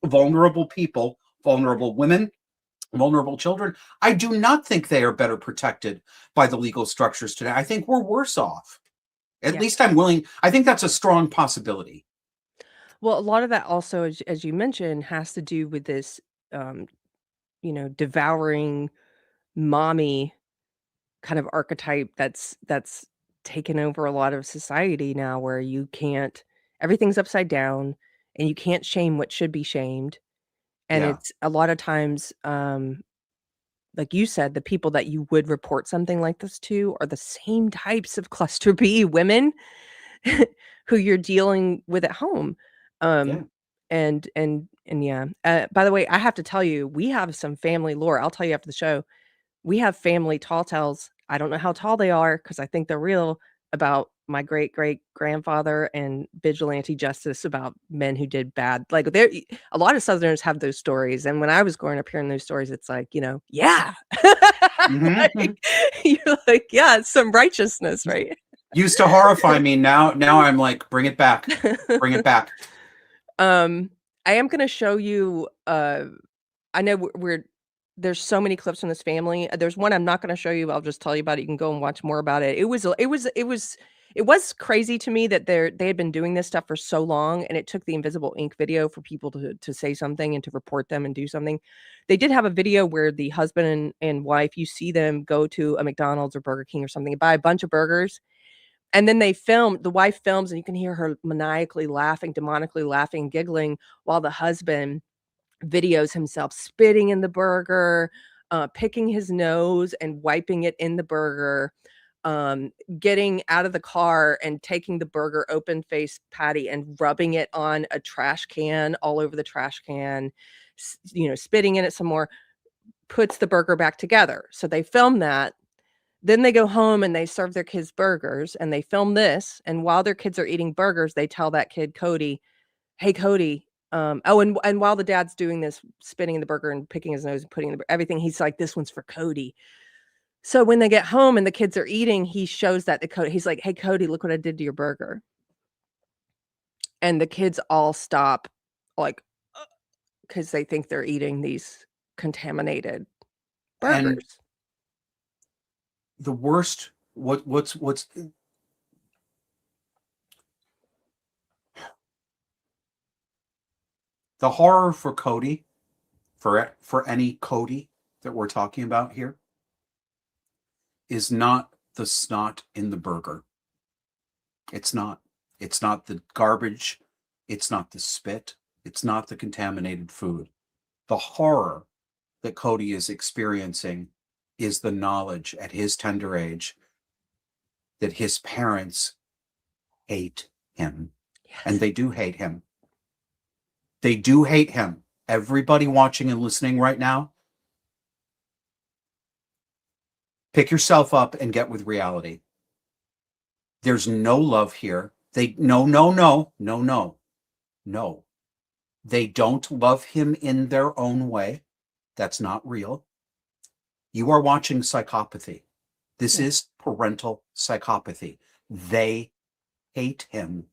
vulnerable people, vulnerable women, vulnerable children, I do not think they are better protected by the legal structures today. I think we're worse off. At least I think that's a strong possibility. Well, a lot of that also, as you mentioned, has to do with this, devouring mommy kind of archetype that's taken over a lot of society now, where everything's upside down and you can't shame what should be shamed. And it's a lot of times, like you said, the people that you would report something like this to are the same types of cluster B women who you're dealing with at home. And yeah. By the way, I have to tell you, we have some family lore. I'll tell you after the show. We have family tall tales. I don't know how tall they are because I think they're real, about my great-great-grandfather and vigilante justice about men who did bad. Like, a lot of Southerners have those stories, and when I was growing up hearing those stories, it's like, yeah. Like, you're like, yeah, it's some righteousness, right? Used to horrify me. Now I'm like, bring it back. Bring it back. I am going to show you, I know there's so many clips from this family. There's one I'm not going to show you. I'll just tell you about it. You can go and watch more about it. It was crazy to me that they had been doing this stuff for so long, and it took the invisible ink video for people to say something and to report them and do something. They did have a video where the husband and wife, you see them go to a McDonald's or Burger King or something and buy a bunch of burgers. And then the wife films, and you can hear her maniacally laughing, demonically laughing, giggling, while the husband videos himself spitting in the burger, picking his nose and wiping it in the burger, getting out of the car and taking the burger open face patty and rubbing it on a trash can, all over the trash can, spitting in it some more, puts the burger back together. So they film that. Then they go home and they serve their kids burgers, and they film this. And while their kids are eating burgers, they tell that kid, Cody, hey, Cody, and while the dad's doing this, spitting in the burger and picking his nose and putting everything, he's like, this one's for Cody. So when they get home and the kids are eating, he shows that to Cody. He's like, hey, Cody, look what I did to your burger. And the kids all stop, like, because they think they're eating these contaminated burgers. And the worst, what's the horror for Cody, for any Cody that we're talking about here, is not the snot in the burger. It's not. It's not the garbage. It's not the spit. It's not the contaminated food. The horror that Cody is experiencing is the knowledge at his tender age that his parents hate him. Yes. And they do hate him. They do hate him. Everybody watching and listening right now, pick yourself up and get with reality. There's no love here. No. They don't love him in their own way. That's not real. You are watching Psychopathy. This is parental psychopathy. They hate him.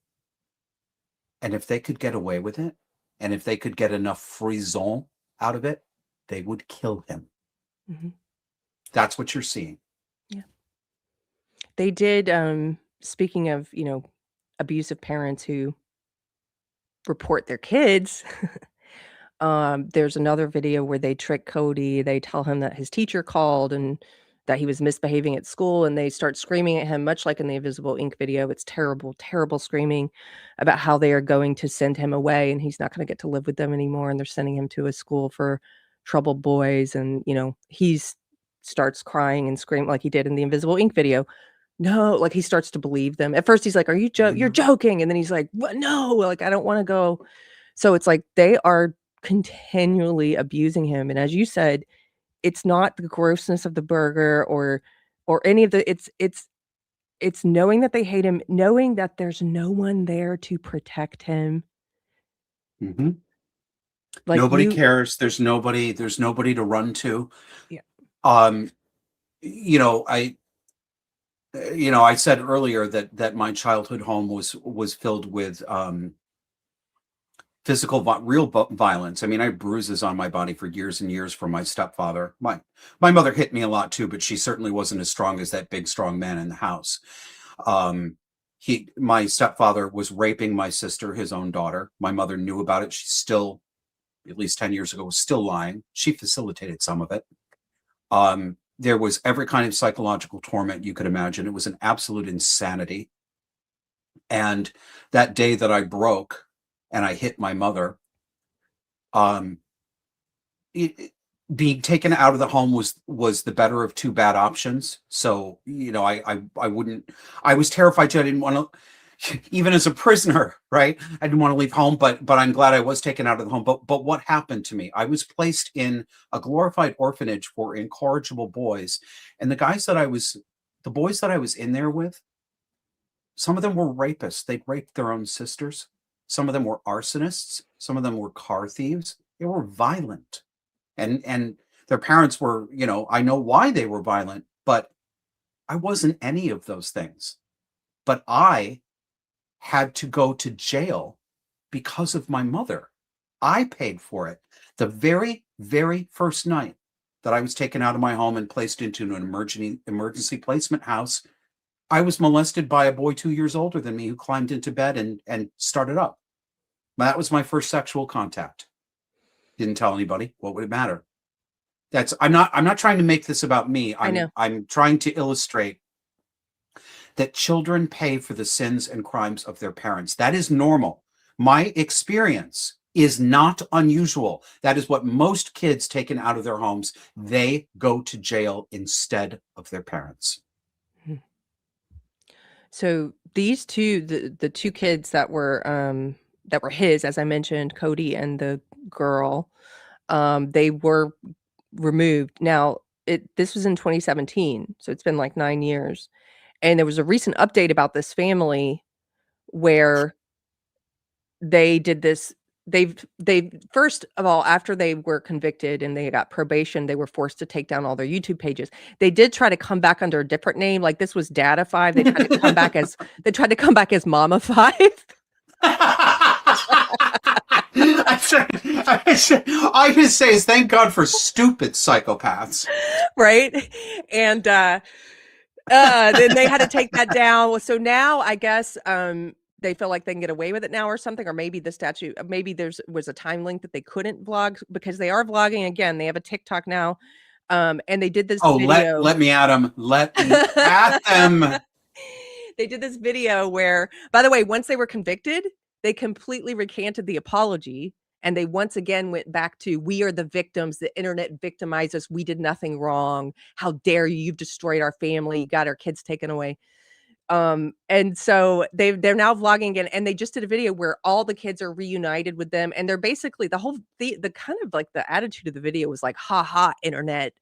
And if they could get away with it, and if they could get enough frisson out of it, they would kill him. Mm-hmm. That's what you're seeing. Yeah. They did, speaking of, abusive parents who report their kids, there's another video where they trick Cody. They tell him that his teacher called and that he was misbehaving at school, and they start screaming at him, much like in the invisible ink video. It's terrible, terrible screaming about how they are going to send him away and he's not going to get to live with them anymore. And they're sending him to a school for troubled boys. And, he's starts crying and screaming like he did in the Invisible Ink video. No, like he starts to believe them. At first he's like, you're joking. And then he's like, what? No, like, I don't want to go. So it's like they are continually abusing him. And as you said, it's not the grossness of the burger or any of the, it's knowing that they hate him, knowing that there's no one there to protect him. Mm-hmm. Like nobody cares. There's nobody to run to. Yeah. I said earlier that my childhood home was filled with real violence. I mean, I have bruises on my body for years and years from my stepfather. My mother hit me a lot too, but she certainly wasn't as strong as that big, strong man in the house. My stepfather was raping my sister, his own daughter. My mother knew about it. She still, at least 10 years ago, was still lying. She facilitated some of it. There was every kind of psychological torment you could imagine. It was an absolute insanity. And that day that I broke and I hit my mother, being taken out of the home was the better of two bad options. So, I was terrified. I didn't want to, even as a prisoner, right? I didn't want to leave home, but I'm glad I was taken out of the home. But what happened to me? I was placed in a glorified orphanage for incorrigible boys. And the boys that I was in there with, some of them were rapists. They raped their own sisters. Some of them were arsonists. Some of them were car thieves. They were violent. And their parents were, I know why they were violent, but I wasn't any of those things. But I had to go to jail because of my mother. I paid for it. The very, very first night that I was taken out of my home and placed into an emergency placement house, I was molested by a boy 2 years older than me who climbed into bed and started up. That was my first sexual contact. Didn't tell anybody. What would it matter? I'm not trying to make this about me. I'm trying to illustrate that children pay for the sins and crimes of their parents. That is normal. My experience is not unusual. That is what most kids taken out of their homes, they go to jail instead of their parents. So these two, the two kids that were his, as I mentioned, Cody and the girl, they were removed. Now, this was in 2017, so it's been like 9 years. And there was a recent update about this family where they did this. They first of all, after they were convicted and they got probation, they were forced to take down all their YouTube pages. They did try to come back under a different name. Like this was Dada 5. They tried to come back as Mama 5. I just say is thank God for stupid psychopaths. Right. And then they had to take that down. So now I guess they feel like they can get away with it now or something, or maybe the statute, maybe was a time link that they couldn't vlog because they are vlogging again. They have a TikTok now. And they did this video. Let me at them. Let me at them. They did this video where, by the way, once they were convicted, they completely recanted the apology. And they once again went back to, we are the victims. The internet victimized us. We did nothing wrong. How dare you? You've destroyed our family. You got our kids taken away. And so they're now vlogging again. And they just did a video where all the kids are reunited with them. And they're basically the kind of like the attitude of the video was like, ha ha, internet.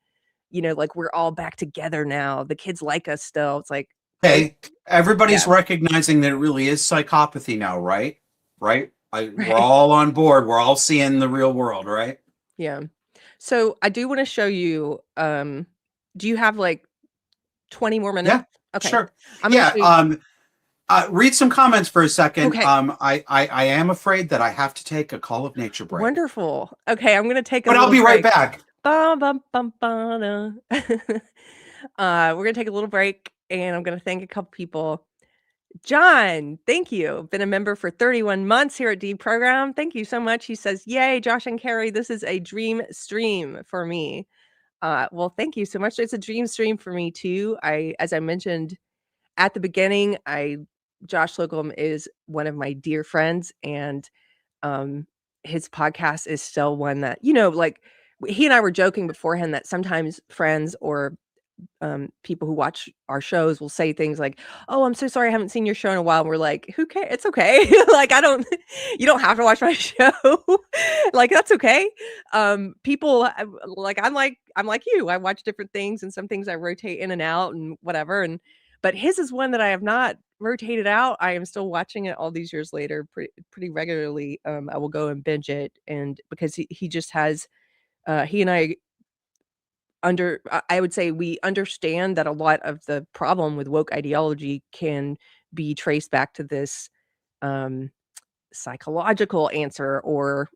Like we're all back together now. The kids like us still. It's like, hey, everybody's recognizing that it really is psychopathy now, right? Right? We're all on board. We're all seeing the real world, right? Yeah. So I do want to show you. Do you have like 20 more minutes? Yeah. Okay. Sure. Read some comments for a second. Okay. I am afraid that I have to take a call of nature break. Wonderful. Okay, I'm going to take a But I'll be right back. We're going to take a little break and I'm going to thank a couple people. John, thank you. Been a member for 31 months here at Deprogrammed. Thank you so much. He says, yay, Josh and Keri, this is a dream stream for me. Well, thank you so much. It's a dream stream for me too. As I mentioned at the beginning, Josh Slocum is one of my dear friends, and his podcast is still one that, like he and I were joking beforehand that sometimes friends or people who watch our shows will say things like, "Oh, I'm so sorry I haven't seen your show in a while." And we're like, "Who cares? It's okay." Like, you don't have to watch my show. Like, that's okay. People like I'm like you. I watch different things, and some things I rotate in and out and whatever. But his is one that I have not rotated out. I am still watching it all these years later, pretty regularly. I will go and binge it, and because he just has he and I I would say we understand that a lot of the problem with woke ideology can be traced back to this um, psychological answer, or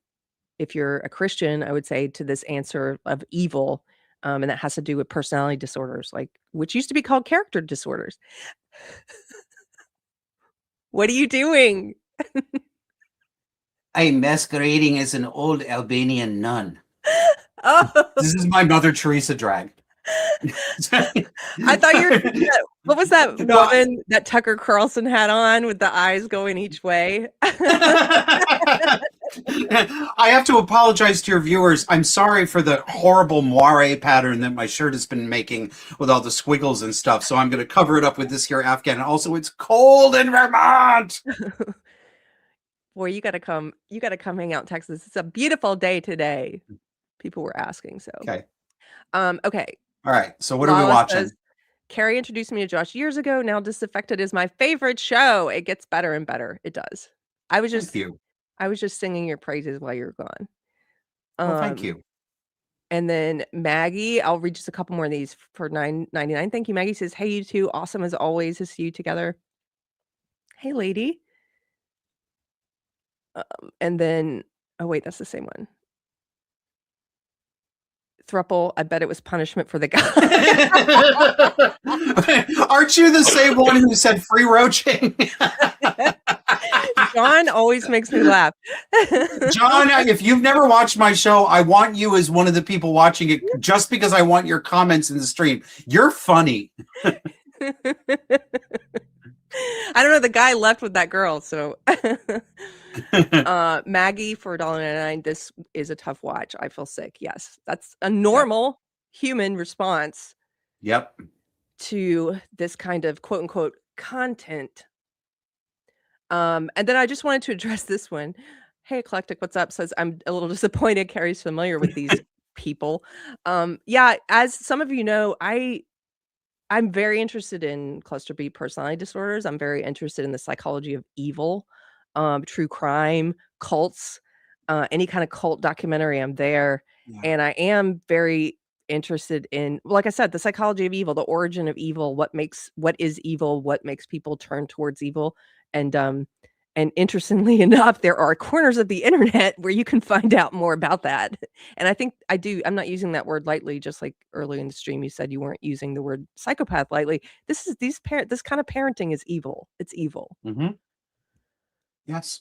if you're a Christian, I would say to this answer of evil, and that has to do with personality disorders, like which used to be called character disorders. What are you doing? I'm masquerading as an old Albanian nun. Oh, This is my Mother Teresa drag. I thought you were. What was that woman that Tucker Carlson had on with the eyes going each way? I have to apologize to your viewers. I'm sorry for the horrible moire pattern that my shirt has been making with all the squiggles and stuff. So I'm going to cover it up with this here Afghan. And also, it's cold in Vermont. Boy, you got to come. You got to come hang out in Texas. It's a beautiful day today. People were asking. So Okay. Okay. All right. So what are we Lala watching? says, Keri introduced me to Josh years ago. Now Disaffected is my favorite show. It gets better and better. It does. I was just singing your praises while you were gone. Well, thank you. And then Maggie, I'll read just a couple more of these for $9.99. Thank you. Maggie says, "Hey, you two, awesome as always to see you together." Hey, lady. And then, oh wait, that's the same one. Thruple, I bet it was punishment for the guy. Aren't you the same one who said free roaching? John always makes me laugh. John, if you've never watched my show, I want you as one of the people watching it just because I want your comments in the stream. You're funny. I don't know. The guy left with that girl, so Maggie for $1.99. This is a tough watch. I feel sick. Yes, that's a normal human response. Yep. To this kind of quote unquote content. And then I just wanted to address this one. Hey, Eclectic, what's up? Says, I'm a little disappointed Keri's familiar with these people. Yeah, as some of you know, I'm very interested in cluster B personality disorders. I'm very interested in the psychology of evil, true crime, cults, any kind of cult documentary. I'm there. Yeah. And I am very interested in, like I said, the psychology of evil, the origin of evil, what is evil, what makes people turn towards evil. And interestingly enough, there are corners of the internet where you can find out more about that. And I think I'm not using that word lightly, just like early in the stream, you said you weren't using the word psychopath lightly. This kind of parenting is evil. It's evil. Mm-hmm. Yes.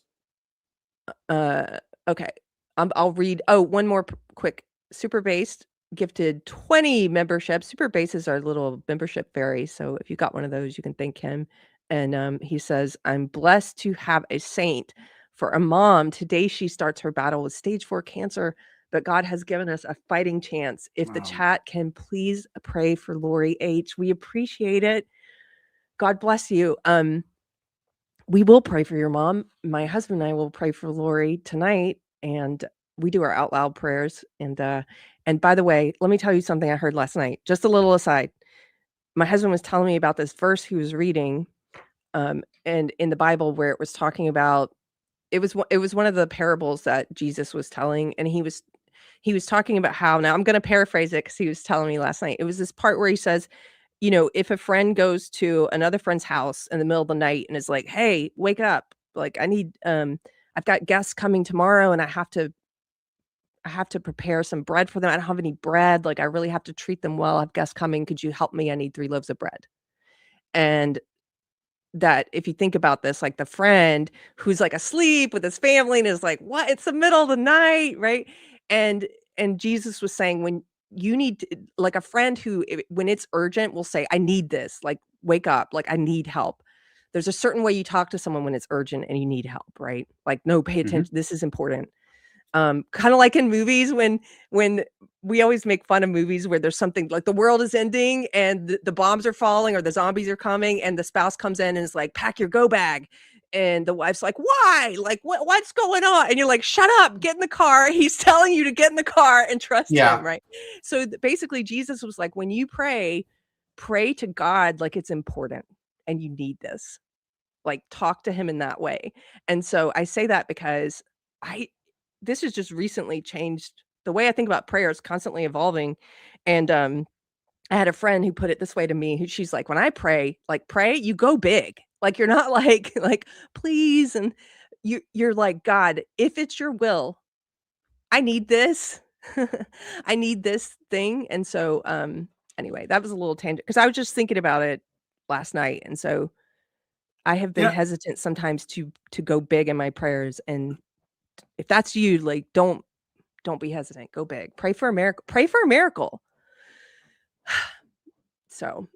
Okay. I'll read. Oh, one more quick. Super Based gifted 20 memberships. Super Base is our little membership fairy. So if you got one of those, you can thank him. And he says, I'm blessed to have a saint for a mom. Today she starts her battle with stage 4 cancer, but God has given us a fighting chance. If the chat can please pray for Lori H. We appreciate it. God bless you. We will pray for your mom. My husband and I will pray for Lori tonight, and we do our out loud prayers. And by the way, let me tell you something I heard last night. Just a little aside. My husband was telling me about this verse he was reading, and in the Bible where it was talking about it was one of the parables that Jesus was telling, and he was talking about how, now I'm going to paraphrase it because he was telling me last night. It was this part where he says, you know, if a friend goes to another friend's house in the middle of the night and is like, hey, wake up. Like I've got guests coming tomorrow and I have to prepare some bread for them. I don't have any bread. Like I really have to treat them well. I have guests coming. Could you help me? I need 3 loaves of bread. And that if you think about this, like the friend who's like asleep with his family and is like, what? It's the middle of the night. Right. And Jesus was saying, when you need to, like a friend who, when it's urgent, will say, I need this, like, wake up, like I need help. There's a certain way you talk to someone when it's urgent and you need help, right? Like, no, pay attention. This is important. Kind of like in movies when we always make fun of movies where there's something like the world is ending and the bombs are falling or the zombies are coming, and the spouse comes in and is like, pack your go bag. And the wife's like, why? Like, what's going on? And you're like, shut up, get in the car. He's telling you to get in the car and trust him, right? So basically, Jesus was like, when you pray to God like it's important and you need this. Like, talk to him in that way. And so I say that because this has just recently changed the way I think about prayer. Is constantly evolving. And I had a friend who put it this way to me. She's like, when I pray, you go big. Like, you're not like please, and you're like, God, if it's your will, I need this. I need this thing. And so anyway, that was a little tangent because I was just thinking about it last night. And so I have been hesitant sometimes to go big in my prayers. And if that's you, like, don't be hesitant. Go big. Pray for a miracle. Pray for a miracle. So,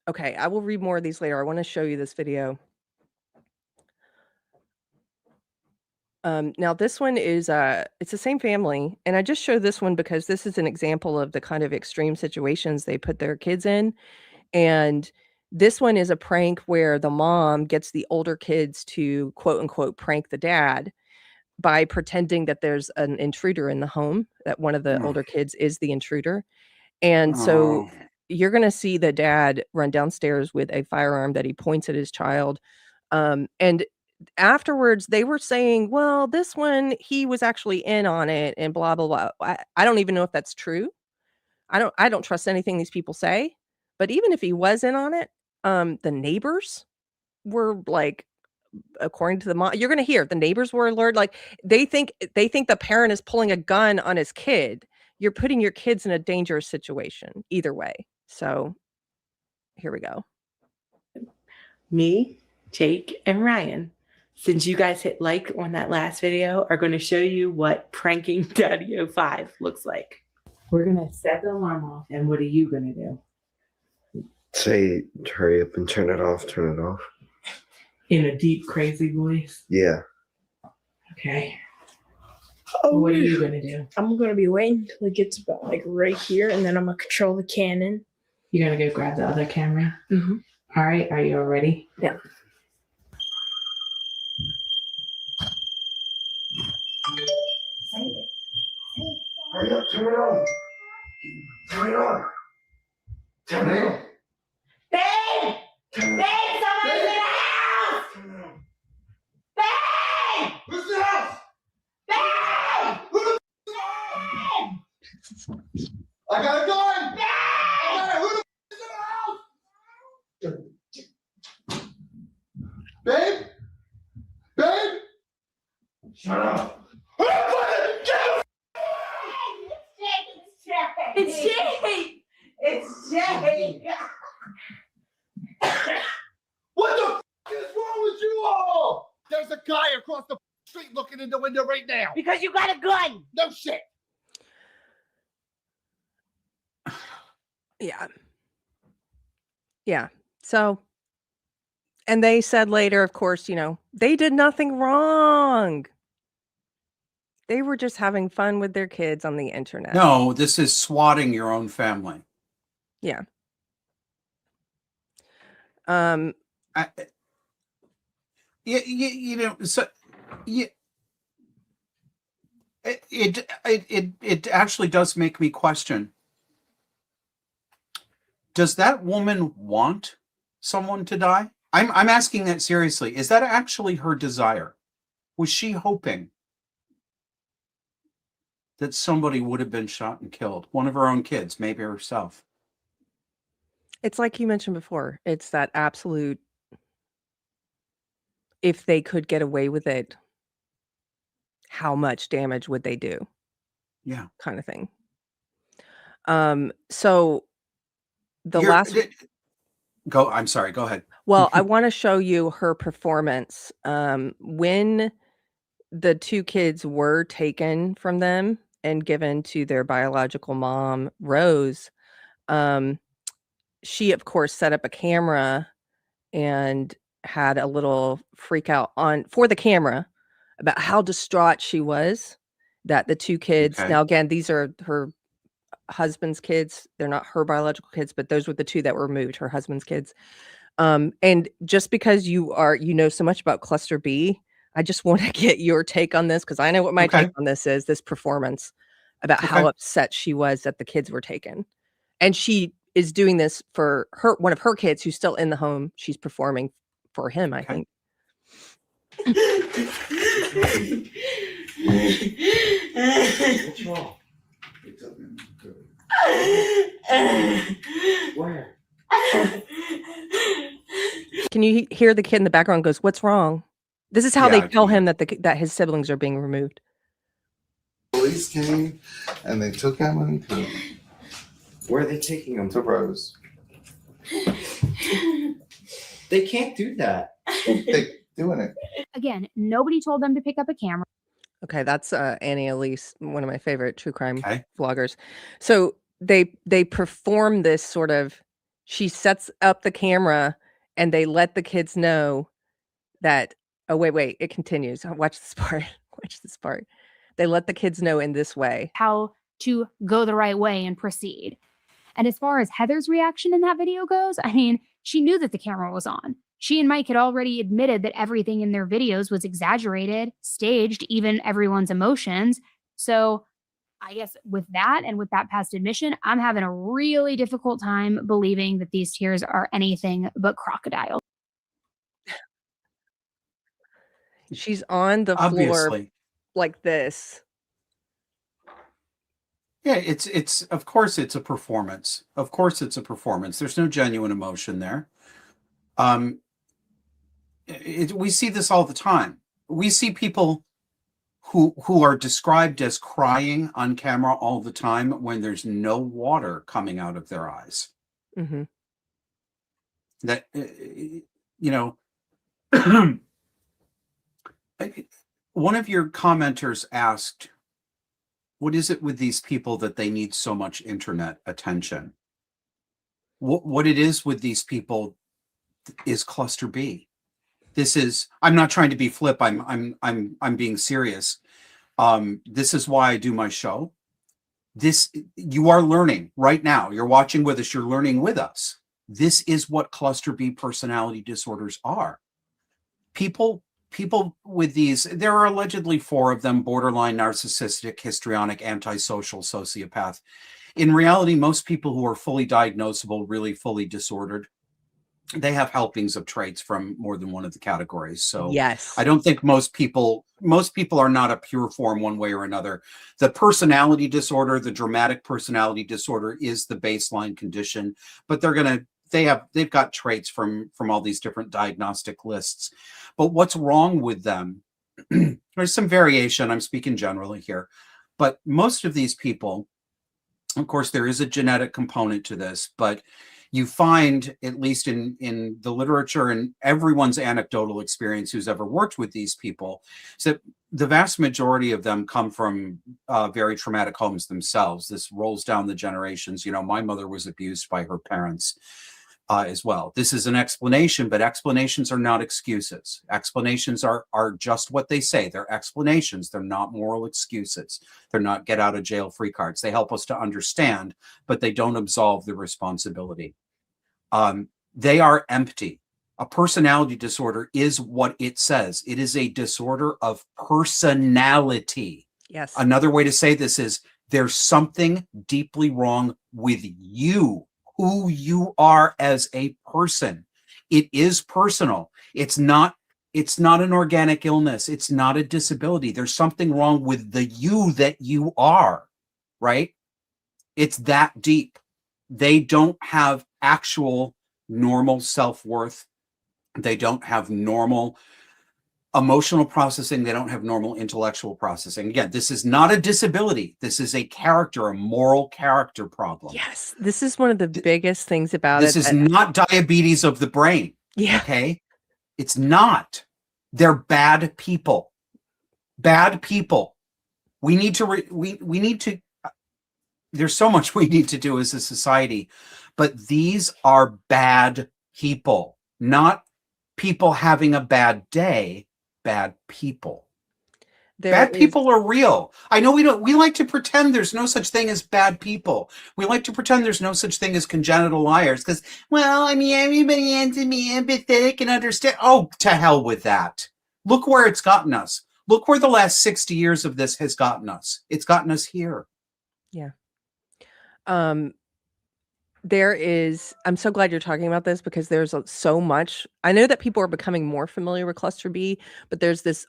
okay, I will read more of these later. I want to show you this video. Now this one is it's the same family, and I just show this one because this is an example of the kind of extreme situations they put their kids in. And this one is a prank where the mom gets the older kids to quote unquote prank the dad by pretending that there's an intruder in the home, that one of the older kids is the intruder. And so you're going to see the dad run downstairs with a firearm that he points at his child. And afterwards they were saying, well, this one, he was actually in on it and blah, blah, blah. I don't even know if that's true. I don't trust anything these people say. But even if he was in on it, the neighbors were like, according to the mom, you're going to hear the neighbors were alerted. Like they think the parent is pulling a gun on his kid. You're putting your kids in a dangerous situation either way. So here we go. Me, Jake, and Ryan, since you guys hit like on that last video, are going to show you what pranking Daddy 05 looks like. We're going to set the alarm off, and what are you going to do? Say, hurry up and turn it off. In a deep, crazy voice? Yeah. Okay. Oh, what are you going to do? I'm going to be waiting until it gets about like right here, and then I'm going to control the cannon. You're going to go grab the other camera? Mm-hmm. All right. Are you all ready? Yeah. Hurry up, turn it on. Turn it on. Turn it on. Babe! Babe, someone's in the house! Babe! Who's in the house? Babe! Who's I got a gun! Babe! Who the is in the house? Babe? Babe? Shut up. Who the It's Jake! It's Jake! What the is wrong with you all? There's a guy across the street looking in the window right now. Because you got a gun! No shit. Yeah. Yeah. So, and they said later, of course, they did nothing wrong. They were just having fun with their kids on the internet. No, this is swatting your own family. Yeah. It actually does make me question. Does that woman want someone to die? I'm asking that seriously. Is that actually her desire? Was she hoping that somebody would have been shot and killed? One of her own kids, maybe herself. It's like you mentioned before. It's that absolute, if they could get away with it, how much damage would they do? Yeah. Kind of thing. So last go. I'm sorry. Go ahead. Well, I want to show you her performance. When the two kids were taken from them and given to their biological mom, Rose, she, of course, set up a camera and had a little freak out for the camera about how distraught she was that the two kids, Okay. now again, these are her husband's kids. They're not her biological kids, but those were the two that were removed, her husband's kids. And just because you know so much about cluster B, I just want to get your take on this, because I know what my Okay. take on this is, this performance about how Okay. upset she was that the kids were taken. And she is doing this for one of her kids who's still in the home. She's performing for him, I think. What's wrong? Where? Can you hear the kid in the background goes, "What's wrong?" This is how Yeah, they I tell can him that his siblings are being removed. Police came and they took him and Where are they taking him? to Rose. They can't do that. They doing it. Again, nobody told them to pick up a camera. Okay, that's Annie Elise, one of my favorite true crime vloggers. So they perform this sort of, she sets up the camera and they let the kids know that, oh, wait, it continues. Watch this part. Watch this part. They let the kids know in this way. How to go the right way and proceed. And as far as Heather's reaction in that video goes, I mean, she knew that the camera was on. She and Mike had already admitted that everything in their videos was exaggerated, staged, even everyone's emotions. So I guess with that and with that past admission, I'm having a really difficult time believing that these tears are anything but crocodile. She's on the floor Obviously. like this. Yeah, it's of course it's a performance. Of course it's a performance. There's no genuine emotion there. We see this all the time. We see people who are described as crying on camera all the time when there's no water coming out of their eyes. Mm-hmm. That one of your commenters asked, what is it with these people that they need so much internet attention? What it is with these people is cluster B. This is, I'm not trying to be flip. I'm being serious. This is why I do my show. You are learning right now. You're watching with us. You're learning with us. This is what cluster B personality disorders are. People with these, there are allegedly 4 of them: borderline, narcissistic, histrionic, antisocial, sociopath. In reality, most people who are fully diagnosable, really fully disordered, they have helpings of traits from more than one of the categories. So yes, I don't think most people are not a pure form one way or another. The personality disorder, the dramatic personality disorder, is the baseline condition, but they've got traits from all these different diagnostic lists. But what's wrong with them? There's some variation. I'm speaking generally here, but most of these people, of course, there is a genetic component to this, but you find, at least in the literature and everyone's anecdotal experience who's ever worked with these people, is that the vast majority of them come from very traumatic homes themselves. This rolls down the generations. My mother was abused by her parents as well. This is an explanation, but explanations are not excuses. Explanations are just what they say. They're explanations. They're not moral excuses. They're not get out of jail free cards. They help us to understand, but they don't absolve the responsibility. They are empty. A personality disorder is what it says. It is a disorder of personality. Yes. Another way to say this is there's something deeply wrong with you, who you are as a person. It is personal. It's not an organic illness. It's not a disability. There's something wrong with the you that you are, right? It's that deep. They don't have actual normal self-worth. They don't have normal emotional processing. They don't have normal intellectual processing. Again, this is not a disability. This is a moral character problem. Yes, this is one of the biggest things about this is not diabetes of the brain. Yeah. Okay. It's not. They're bad people. Bad people. We need to, there's so much we need to do as a society, but these are bad people, not people having a bad day, bad people. Bad people are real. I know we like to pretend there's no such thing as bad people. We like to pretend there's no such thing as congenital liars because, well, I mean, everybody has to be empathetic and understand. Oh, to hell with that. Look where it's gotten us. Look where the last 60 years of this has gotten us. It's gotten us here. Yeah. I'm so glad you're talking about this because there's so much. I know that people are becoming more familiar with cluster B, but there's this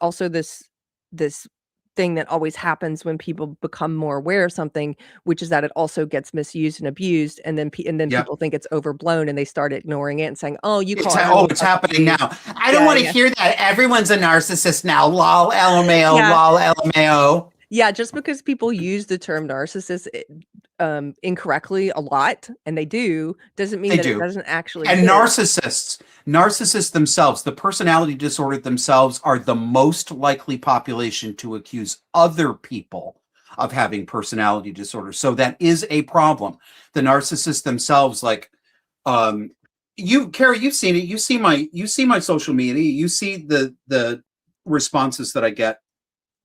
thing that always happens when people become more aware of something, which is that it also gets misused and abused, and then people think it's overblown and they start ignoring it and saying, "Oh, it's happening now." I don't want to hear that. Everyone's a narcissist now. Lol, LMAO, lol, LMAO. Yeah, just because people use the term narcissist incorrectly a lot, and they do, doesn't mean it doesn't actually. And narcissists themselves, the personality disorder themselves, are the most likely population to accuse other people of having personality disorder. So that is a problem. The narcissists themselves, like, Keri, you've seen it. You see my social media. You see the responses that I get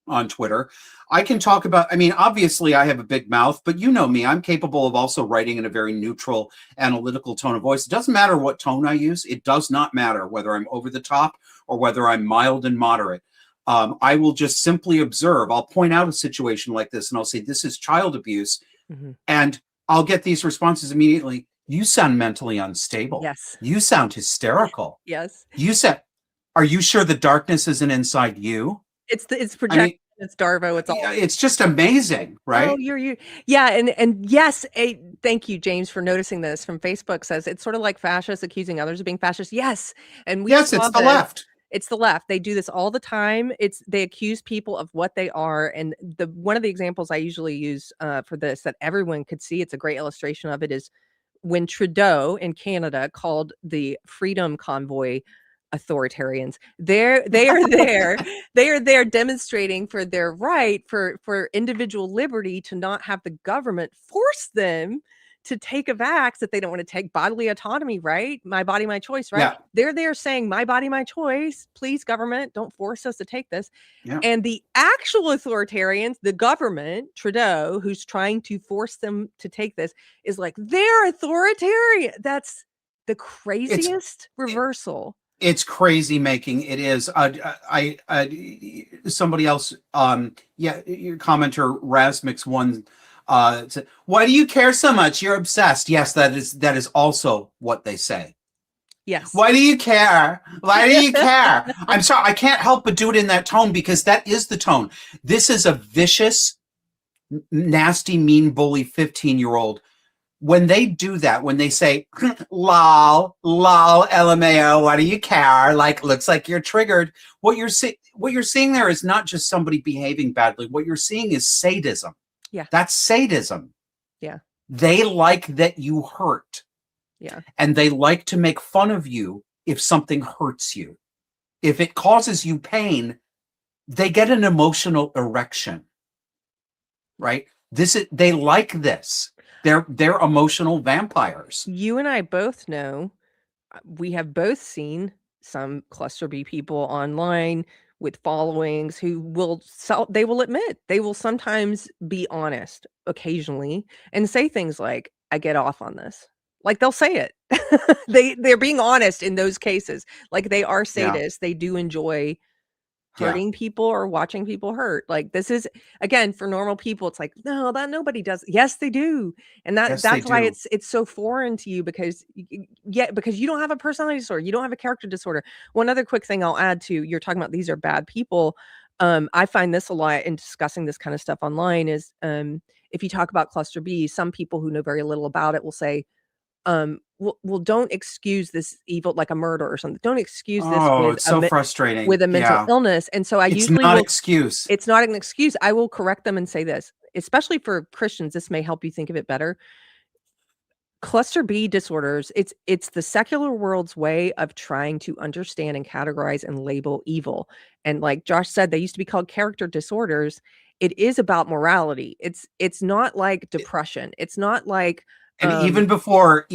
on Twitter. I can talk about, I mean, obviously I have a big mouth, but you know me, I'm capable of also writing in a very neutral, analytical tone of voice. It doesn't matter what tone I use. It does not matter whether I'm over the top or whether I'm mild and moderate. I will just simply observe. I'll point out a situation like this and I'll say, this is child abuse. Mm-hmm. And I'll get these responses immediately. You sound mentally unstable. Yes. You sound hysterical. Yes. Are you sure the darkness isn't inside you? It's projected. I mean, it's Darvo. It's all. It's just amazing, right? Oh, yeah, and yes, thank you, James, for noticing this. From Facebook says it's sort of like fascists accusing others of being fascists. Yes, and it's the left. It's the left. They do this all the time. They accuse people of what they are, and one of the examples I usually use for this that everyone could see. It's a great illustration of it. Is when Trudeau in Canada called the Freedom Convoy authoritarians. They are there demonstrating for their right for individual liberty to not have the government force them to take a vax that they don't want to take. Bodily autonomy, right? My body, my choice, right? Yeah. They're there saying my body, my choice. Please, government, don't force us to take this. Yeah. And the actual authoritarians, the government, Trudeau, who's trying to force them to take this, is like, they're authoritarian. That's the craziest reversal. It's crazy making. It is. Somebody else, your commenter Rasmix1 said, "Why do you care so much? You're obsessed." Yes, that is also what they say. Yes. Why do you care? Why do you care? I'm sorry, I can't help but do it in that tone because that is the tone. This is a vicious, nasty, mean bully 15-year-old. When they do that, when they say, lol, LMAO, why do you care? Like, looks like you're triggered. What you're seeing there is not just somebody behaving badly. What you're seeing is sadism. Yeah. That's sadism. Yeah. They like that you hurt. Yeah. And they like to make fun of you if something hurts you. If it causes you pain, they get an emotional erection. Right? They like this. They're emotional vampires. You and I both know, we have both seen some cluster B people online with followings who will admit, they will sometimes be honest occasionally and say things like, I get off on this. Like they'll say it. They're being honest in those cases. Like they are sadists. Yeah. They do enjoy hurting people or watching people hurt. Like this is, again, for normal people, it's like, no, that nobody does. Yes, they do. And that's why it's so foreign to you because you don't have a personality disorder. You don't have a character disorder. One other quick thing I'll add to, you're talking about these are bad people. I find this a lot in discussing this kind of stuff online is if you talk about cluster B, some people who know very little about it will say, well, don't excuse this evil, like a murder or something. Don't excuse this. It's so frustrating with a mental illness. And so it's not an excuse. It's not an excuse. I will correct them and say this, especially for Christians. This may help you think of it better. Cluster B disorders. It's the secular world's way of trying to understand and categorize and label evil. And like Josh said, they used to be called character disorders. It is about morality. It's not like depression. It's not like And even before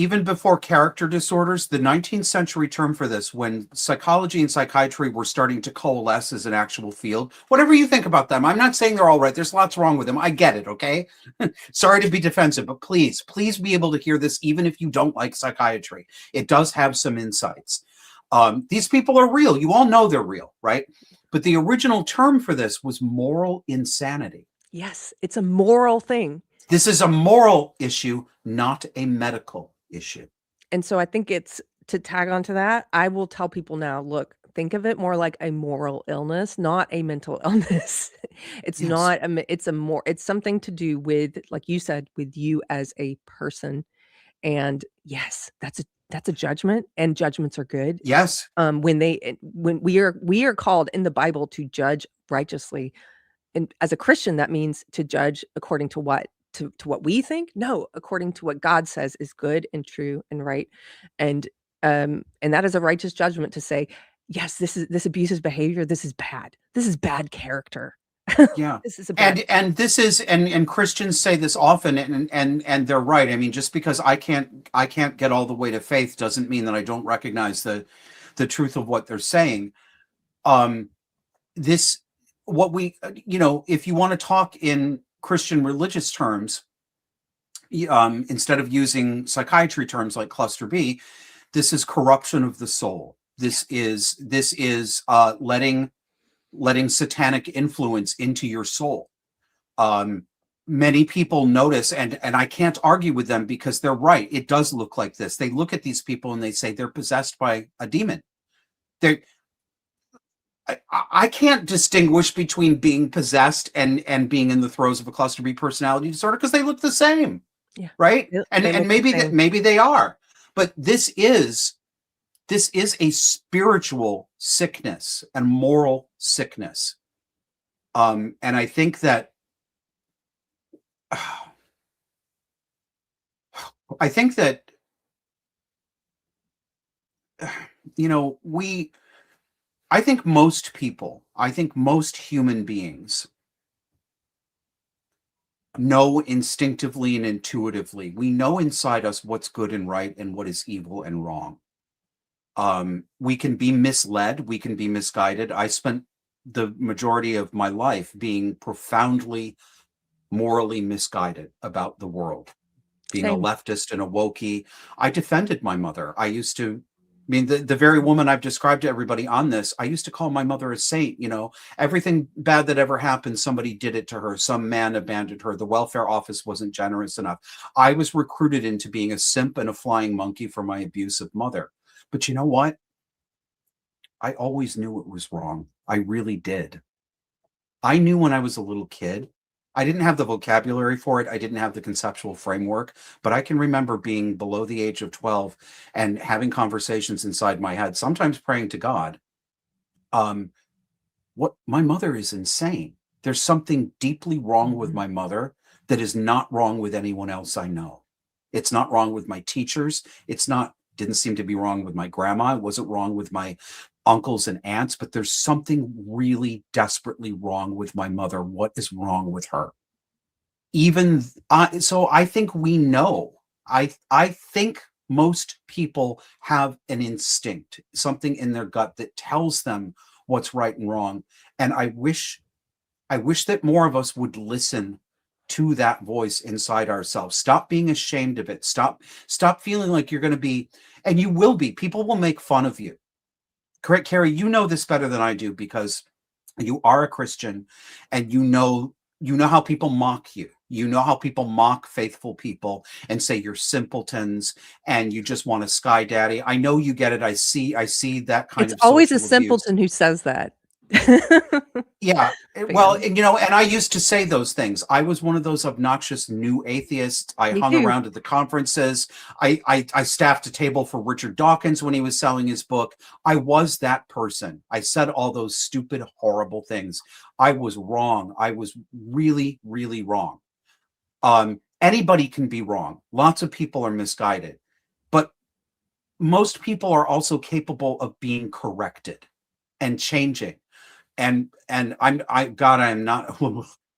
character disorders, the 19th century term for this, when psychology and psychiatry were starting to coalesce as an actual field, whatever you think about them, I'm not saying they're all right. There's lots wrong with them. I get it, okay? Sorry to be defensive, but please be able to hear this even if you don't like psychiatry. It does have some insights. These people are real. You all know they're real, right? But the original term for this was moral insanity. Yes, it's a moral thing. This is a moral issue, not a medical issue. And so I think it's to tag onto that. I will tell people now, look, think of it more like a moral illness, not a mental illness. It's Yes. not it's something to do with, like you said, with you as a person. And yes, that's a judgment, and judgments are good. Yes. When we are called in the Bible to judge righteously. And as a Christian, that means to judge according to what? To what we think? No, according to what God says is good and true and right. And that is a righteous judgment to say, yes, this abusive behavior, this is bad. This is bad character. Yeah. This is a bad And this is and Christians say this often, and they're right. I mean, just because I can't get all the way to faith doesn't mean that I don't recognize the truth of what they're saying. If you want to talk in Christian religious terms, instead of using psychiatry terms like cluster B, this is corruption of the soul. This is letting satanic influence into your soul. Many people notice, and I can't argue with them because they're right. It does look like this. They look at these people and they say they're possessed by a demon. I can't distinguish between being possessed and being in the throes of a cluster B personality disorder because they look the same. Yeah. Right. They And look the same. maybe they are, but this is a spiritual sickness and moral sickness. And I think that I think most human beings know instinctively and intuitively. We know inside us what's good and right and what is evil and wrong. We can be misled. We can be misguided. I spent the majority of my life being profoundly morally misguided about the world, being a Same. leftist and a wokey. I defended my mother. The very woman I've described to everybody on this, I used to call my mother a saint. Everything bad that ever happened, somebody did it to her. Some man abandoned her. The welfare office wasn't generous enough. I was recruited into being a simp and a flying monkey for my abusive mother. But you know what? I always knew it was wrong. I really did. I knew when I was a little kid. I didn't have the vocabulary for it. I didn't have the conceptual framework, but I can remember being below the age of 12 and having conversations inside my head, sometimes praying to God. What my mother is insane. There's something deeply wrong with my mother that is not wrong with anyone else I know. It's not wrong with my teachers. Didn't seem to be wrong with my grandma. It wasn't wrong with my uncles and aunts, but there's something really desperately wrong with my mother. What is wrong with her? So I think we know. I think most people have an instinct, something in their gut that tells them what's right and wrong. And I wish that more of us would listen to that voice inside ourselves. Stop being ashamed of it. Stop feeling like you're going to be, and you will be. People will make fun of you. Correct, Keri, you know this better than I do because you are a Christian and you know how people mock you. You know how people mock faithful people and say you're simpletons and you just want a sky daddy. I know you get it. I see that kind of. It's always a social simpleton who says that. Yeah. Well, and I used to say those things. I was one of those obnoxious new atheists. I hung around at the conferences. I staffed a table for Richard Dawkins when he was selling his book. I was that person. I said all those stupid, horrible things. I was wrong. I was really, really wrong. Anybody can be wrong. Lots of people are misguided, but most people are also capable of being corrected and changing. And I'm not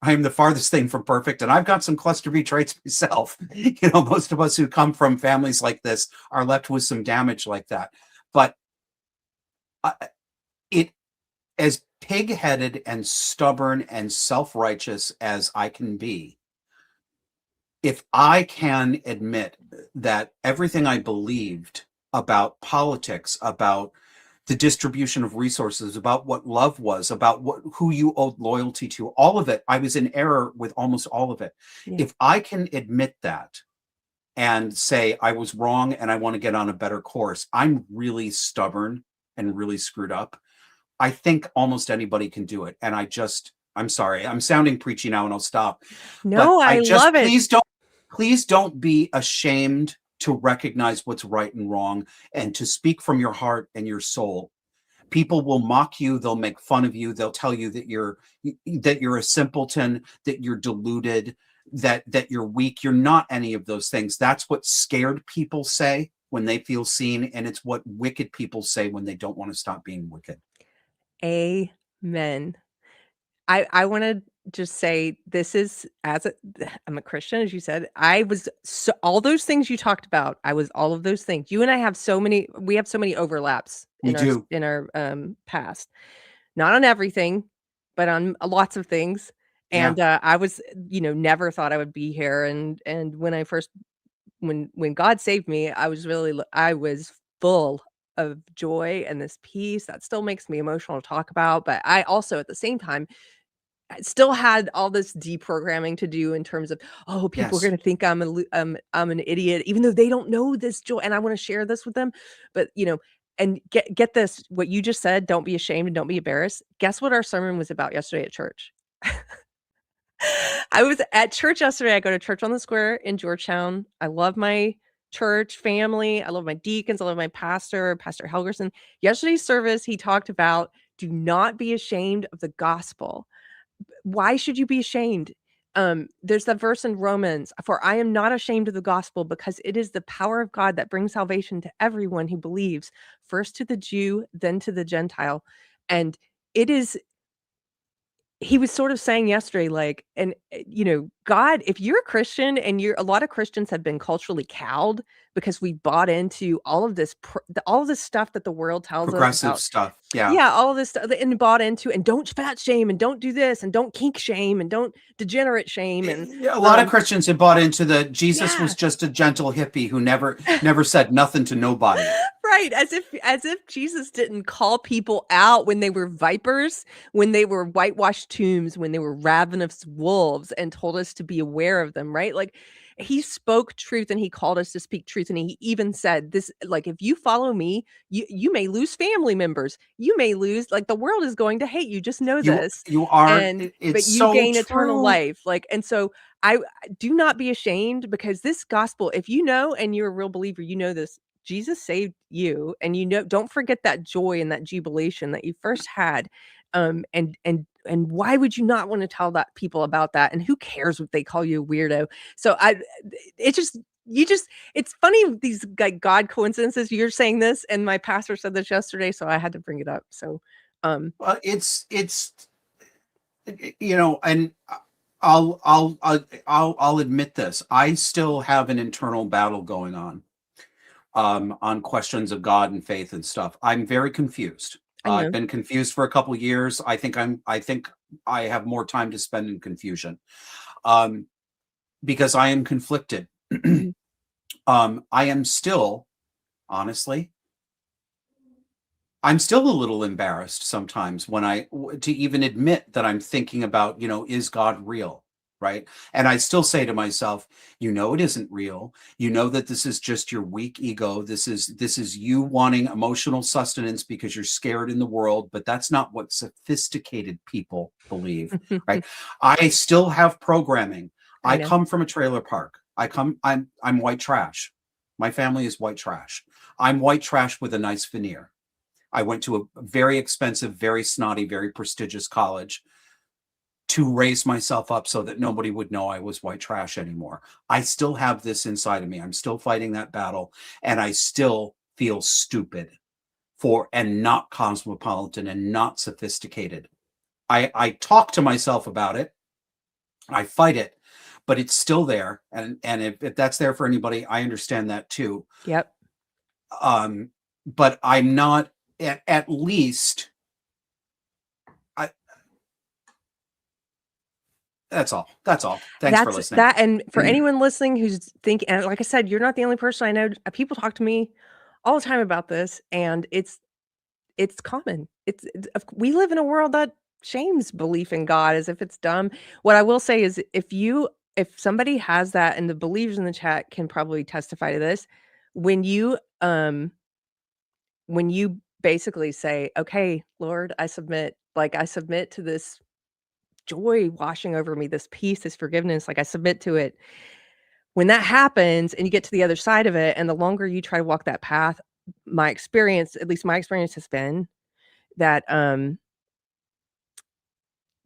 I am the farthest thing from perfect, and I've got some cluster B traits myself. Most of us who come from families like this are left with some damage like that. But it, as pig-headed and stubborn and self-righteous as I can be, if I can admit that everything I believed about politics, about the distribution of resources, about what love was, about who you owed loyalty to, all of it, I was in error with almost all of it. Yeah. If I can admit that and say I was wrong and I want to get on a better course, I'm really stubborn and really screwed up. I think almost anybody can do it. And I'm sorry, I'm sounding preachy now and I'll stop. No, I love it. Please don't be ashamed to recognize what's right and wrong and to speak from your heart and your soul. People will mock you. They'll make fun of you. They'll tell you that you're a simpleton, that you're deluded, that you're weak. You're not any of those things. That's what scared people say when they feel seen. And it's what wicked people say when they don't want to stop being wicked. Amen. I want to just say this is, I'm a Christian, as you said. I was all those things you talked about. I was all of those things. You and I have we have so many overlaps in our past. Not on everything, but on lots of things. And I was, never thought I would be here. And when God saved me, I was full of joy and this peace that still makes me emotional to talk about. But I also, at the same time, still had all this deprogramming to do in terms of, people are going to think I'm an idiot, even though they don't know this joy. And I want to share this with them. But, and get this, what you just said, don't be ashamed and don't be embarrassed. Guess what our sermon was about yesterday at church? I was at church yesterday. I go to church on the square in Georgetown. I love my church family. I love my deacons. I love my pastor, Pastor Helgerson. Yesterday's service, he talked about, do not be ashamed of the gospel. Why should you be ashamed? There's that verse in Romans, for I am not ashamed of the gospel because it is the power of God that brings salvation to everyone who believes, first to the Jew, then to the Gentile. And it is, he was sort of saying yesterday, like, and God, if you're a Christian and a lot of Christians have been culturally cowed because we bought into all of this stuff that the world tells us progressive stuff. Yeah, all of this stuff and bought into, and don't fat shame and don't do this and don't kink shame and don't degenerate shame. And a lot of Christians have bought into the Jesus was just a gentle hippie who never said nothing to nobody. Right, as if Jesus didn't call people out when they were vipers, when they were whitewashed tombs, when they were ravenous wolves, and told us to be aware of them, right? Like, he spoke truth and he called us to speak truth. And he even said this, like, if you follow me, you may lose family members. You may lose, like, the world is going to hate you. Just know this. You are, but you gain eternal life. Like, and so I do not be ashamed, because this gospel, if you know, and you're a real believer, this, Jesus saved you, and don't forget that joy and that jubilation that you first had. And why would you not want to tell people about that? And who cares what they call you a weirdo? So it's funny, these like God coincidences. You're saying this, and my pastor said this yesterday, so I had to bring it up. So, well, it's and I'll admit this. I still have an internal battle going on questions of God and faith and stuff. I'm very confused. I've been confused for a couple of years. I think I have more time to spend in confusion, because I am conflicted. I am still, honestly, I'm still a little embarrassed sometimes to even admit that I'm thinking about, is God real? Right. And I still say to myself, it isn't real. That this is just your weak ego. This is you wanting emotional sustenance because you're scared in the world. But that's not what sophisticated people believe. Right. I still have programming. I come from a trailer park. I'm white trash. My family is white trash. I'm white trash with a nice veneer. I went to a very expensive, very snotty, very prestigious college to raise myself up so that nobody would know I was white trash anymore. I still have this inside of me. I'm still fighting that battle, and I still feel stupid and not cosmopolitan and not sophisticated. I talk to myself about it. I fight it, but it's still there. And if that's there for anybody, I understand that too. Yep. But I'm not at least. That's all. Thanks for listening. That, and for anyone listening who's thinking, and like I said, you're not the only person I know. People talk to me all the time about this, and it's common. We live in a world that shames belief in God as if it's dumb. What I will say is, if somebody has that, and the believers in the chat can probably testify to this, when you basically say, "Okay, Lord, I submit to this joy washing over me, this peace, this forgiveness, like I submit to it." When that happens and you get to the other side of it, and the longer you try to walk that path, my experience has been that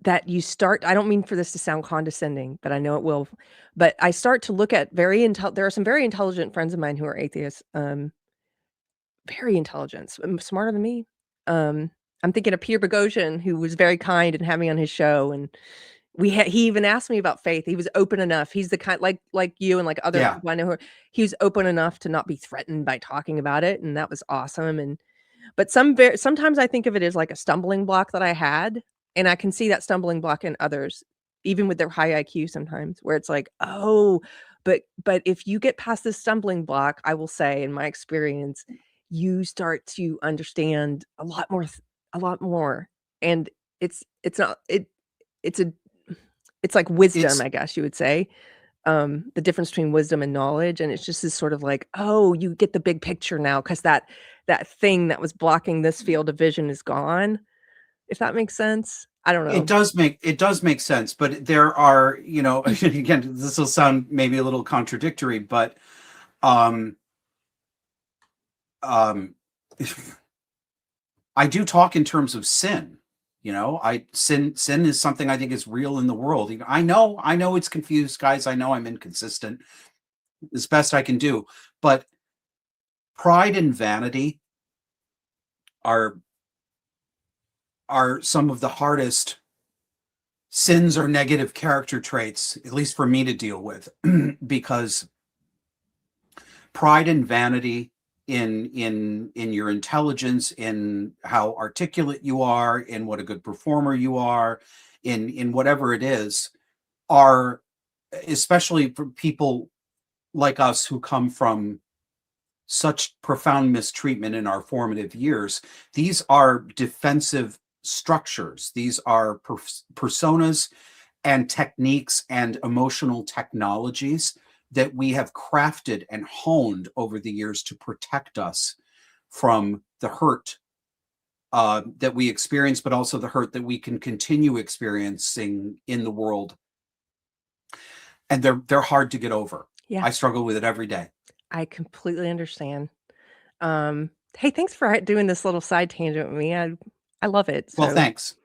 that you start, I don't mean for this to sound condescending, but I know it will, but I start to look at there are some very intelligent friends of mine who are atheists, very intelligent, smarter than me. I'm thinking of Peter Boghossian, who was very kind and had me on his show, and he even asked me about faith. He was open enough. He's the kind like you and like other Yeah. people I know he was open enough to not be threatened by talking about it, and that was awesome. But sometimes I think of it as like a stumbling block that I had, and I can see that stumbling block in others, even with their high IQ sometimes, where it's like, oh, but if you get past this stumbling block, I will say, in my experience, you start to understand a lot more. And it's like wisdom, I guess you would say. The difference between wisdom and knowledge, and it's just this sort of like, oh, you get the big picture now, because that thing that was blocking this field of vision is gone. If that makes sense. I don't know. It does make sense, but there are, again, this will sound maybe a little contradictory, but I do talk in terms of sin. Sin is something I think is real in the world. I know it's confused, guys. I know I'm inconsistent as best I can do, but pride and vanity are some of the hardest sins or negative character traits, at least for me to deal with, because pride and vanity in your intelligence, in how articulate you are, in what a good performer you are, in whatever it is, are, especially for people like us who come from such profound mistreatment in our formative years, these are defensive structures. These are personas and techniques and emotional technologies that we have crafted and honed over the years to protect us from the hurt that we experience, but also the hurt that we can continue experiencing in the world. And they're hard to get over. Yeah. I struggle with it every day. I completely understand. Hey, thanks for doing this little side tangent with me. I love it. Well, thanks.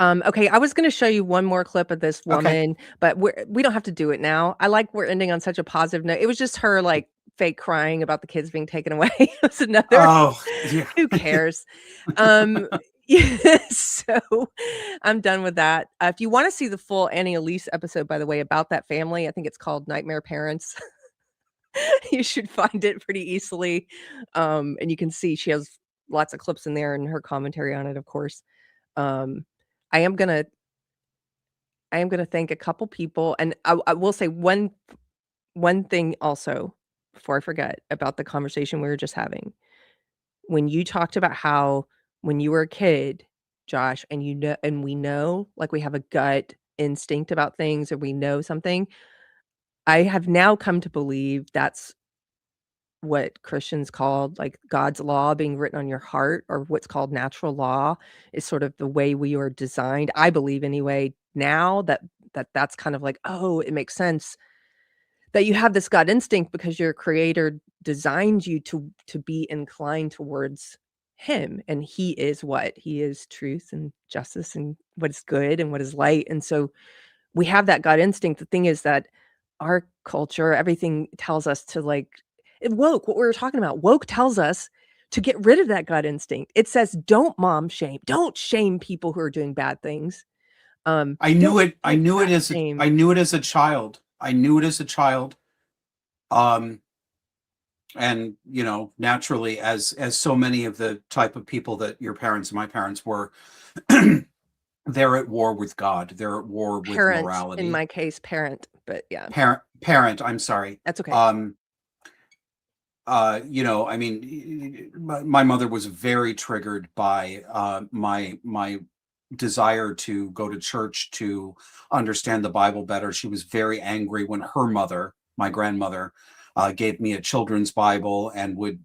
Okay, I was going to show you one more clip of this woman, but we don't have to do it now. We're ending on such a positive note. It was just her like fake crying about the kids being taken away. It was another. Oh, yeah. Who cares? So I'm done with that. If you want to see the full Annie Elise episode, by the way, about that family, I think it's called Nightmare Parents. You should find it pretty easily. And you can see she has lots of clips in there and her commentary on it, of course. I am gonna thank a couple people, and I will say one thing also before I forget about the conversation we were just having. When you talked about how when you were a kid, Josh, and we know, like we have a gut instinct about things, or we know something, I have now come to believe that's what Christians called like God's law being written on your heart, or what's called natural law, is sort of the way we are designed. I believe anyway now that's kind of like, oh, it makes sense that you have this God instinct because your creator designed you to be inclined towards him, and he is what? He is truth and justice and what is good and what is light. And so we have that God instinct. The thing is that our culture, everything tells us to like, woke, what we were talking about, woke tells us to get rid of that gut instinct. It says, don't mom shame, don't shame people who are doing bad things. I knew it. I don't knew it fat as shame. I knew it as a child. I knew it as a child. And naturally, as so many of the type of people that your parents and my parents were, they're at war with God. They're at war with Parent, morality. in my case, parent, but yeah. Parent. I'm sorry. That's okay. I mean, my mother was very triggered by my desire to go to church, to understand the Bible better. She was very angry when her mother, my grandmother, gave me a children's Bible and would,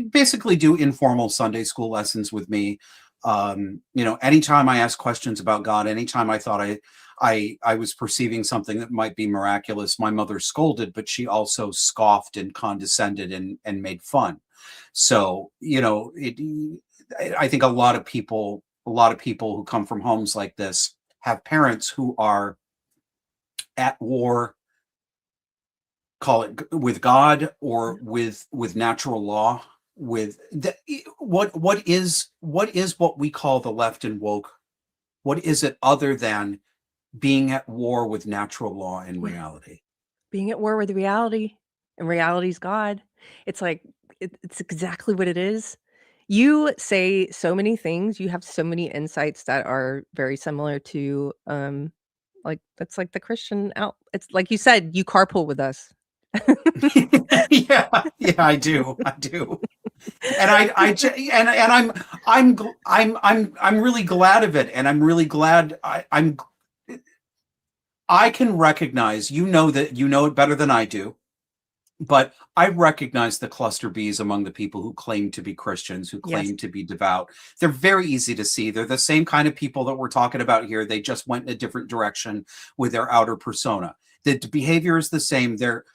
basically do informal Sunday school lessons with me. Anytime I asked questions about God, anytime I thought I was perceiving something that might be miraculous, my mother scolded, but she also scoffed and condescended and made fun. So, I think a lot of people who come from homes like this have parents who are at war, call it with God or with natural law, with what is what we call the left and woke. What is it other than being at war with natural law and reality? Being at war with reality, and reality's God. It's like it's exactly what it is. You say so many things. You have so many insights that are very similar to that's like the Christian out. It's like you said, you carpool with us. yeah, I do. And I'm really glad of it, and I'm really glad I can recognize, that you know it better than I do, but I recognize the cluster Bs among the people who claim to be Christians, who claim to be devout. They're very easy to see. They're the same kind of people that we're talking about here. They just went in a different direction with their outer persona. The behavior is the same. They're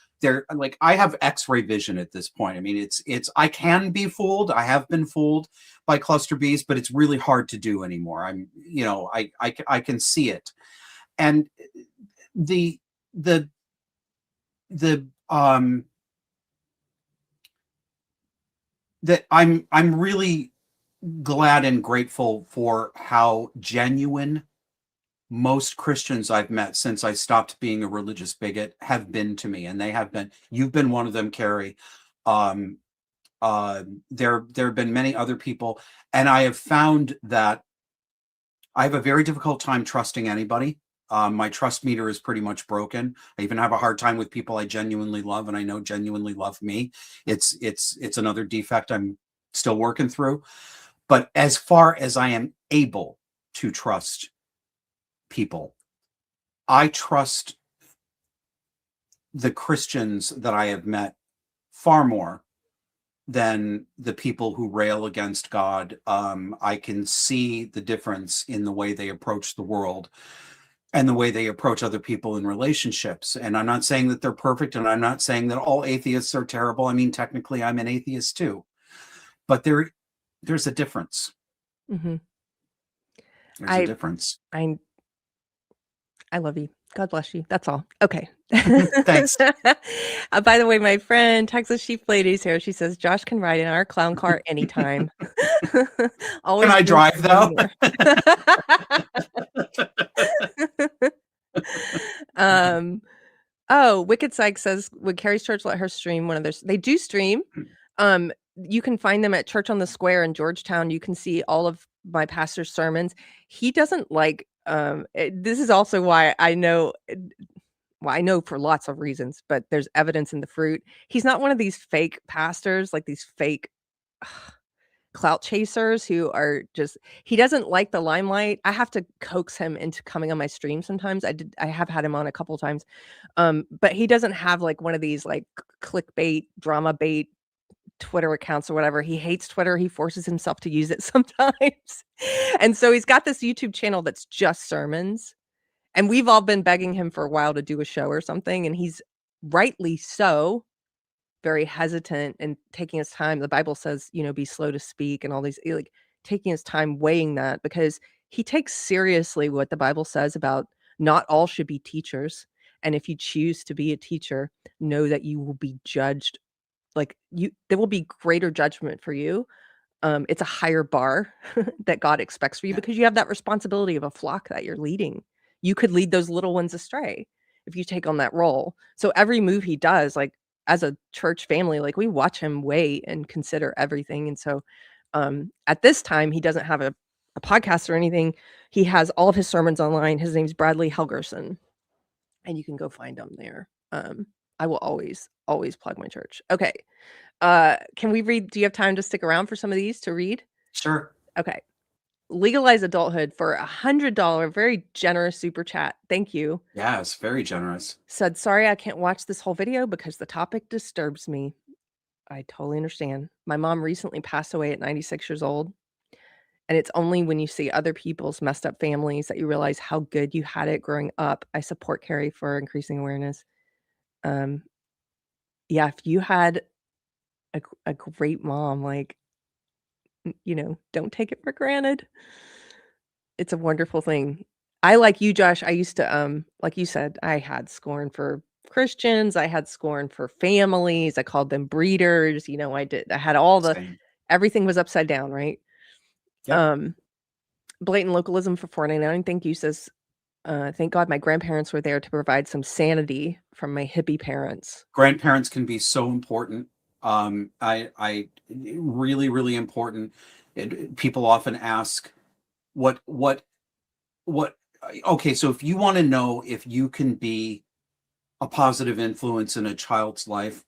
like, I have X-ray vision at this point. I mean, it's I can be fooled. I have been fooled by cluster Bs, but it's really hard to do anymore. I can see it. And that I'm really glad and grateful for how genuine most Christians I've met since I stopped being a religious bigot have been to me, and they have been. You've been one of them, Keri. There have been many other people, and I have found that I have a very difficult time trusting anybody. My trust meter is pretty much broken. I even have a hard time with people I genuinely love, and I know genuinely love me. It's another defect I'm still working through. But as far as I am able to trust people, I trust the Christians that I have met far more than the people who rail against God. I can see the difference in the way they approach the world and the way they approach other people in relationships. And I'm not saying that they're perfect, and I'm not saying that all atheists are terrible. I mean, technically, I'm an atheist too. But there's a difference. Mm-hmm. There's a difference. I love you. God bless you. That's all. Okay. Thanks. By the way, my friend Texas Sheep Lady's here. She says Josh can ride in our clown car anytime. Always. Can I drive though? Wicked Psych says, would Keri's church let her stream one of theirs? They do stream. You can find them at Church on the Square in Georgetown. You can see all of my pastor's sermons. He doesn't like this is also why I know for lots of reasons, but there's evidence in the fruit. He's not one of these fake pastors, like these fake clout chasers who are just, he doesn't like the limelight. I have to coax him into coming on my stream sometimes. I have had him on a couple times. But he doesn't have like one of these like clickbait, drama bait Twitter accounts or whatever. He hates Twitter. He forces himself to use it sometimes. And so he's got this YouTube channel that's just sermons. And we've all been begging him for a while to do a show or something. And he's rightly so very hesitant and taking his time. The Bible says, be slow to speak and all these, like taking his time weighing that, because he takes seriously what the Bible says about not all should be teachers. And if you choose to be a teacher, know that you will be judged. Like there will be greater judgment for you it's a higher bar that God expects for you because you have that responsibility of a flock that you're leading. You could lead those little ones astray if you take on that role. So every move he does, like as a church family, like we watch him weigh and consider everything. And so at this time, he doesn't have a podcast or anything. He has all of his sermons online. His name's Bradley Helgerson, and you can go find him there. I will always plug my church. Okay. Can we read? Do you have time to stick around for some of these to read? Sure. Okay. Legalize Adulthood for $100, very generous super chat. Thank you. Yeah, it's very generous. Said, sorry, I can't watch this whole video because the topic disturbs me. I totally understand. My mom recently passed away at 96 years old. And it's only when you see other people's messed up families that you realize how good you had it growing up. I support Keri for increasing awareness. Yeah, if you had a great mom, like, don't take it for granted. It's a wonderful thing. I, like you, Josh, I used to, like you said, I had scorn for Christians. I had scorn for families. I called them breeders. I had all everything was upside down, right? Yep. Blatant localism for $4.99. Thank you. Says, thank God my grandparents were there to provide some sanity from my hippie parents. Grandparents can be so important. I really, really important. People often ask, okay, so if you want to know if you can be a positive influence in a child's life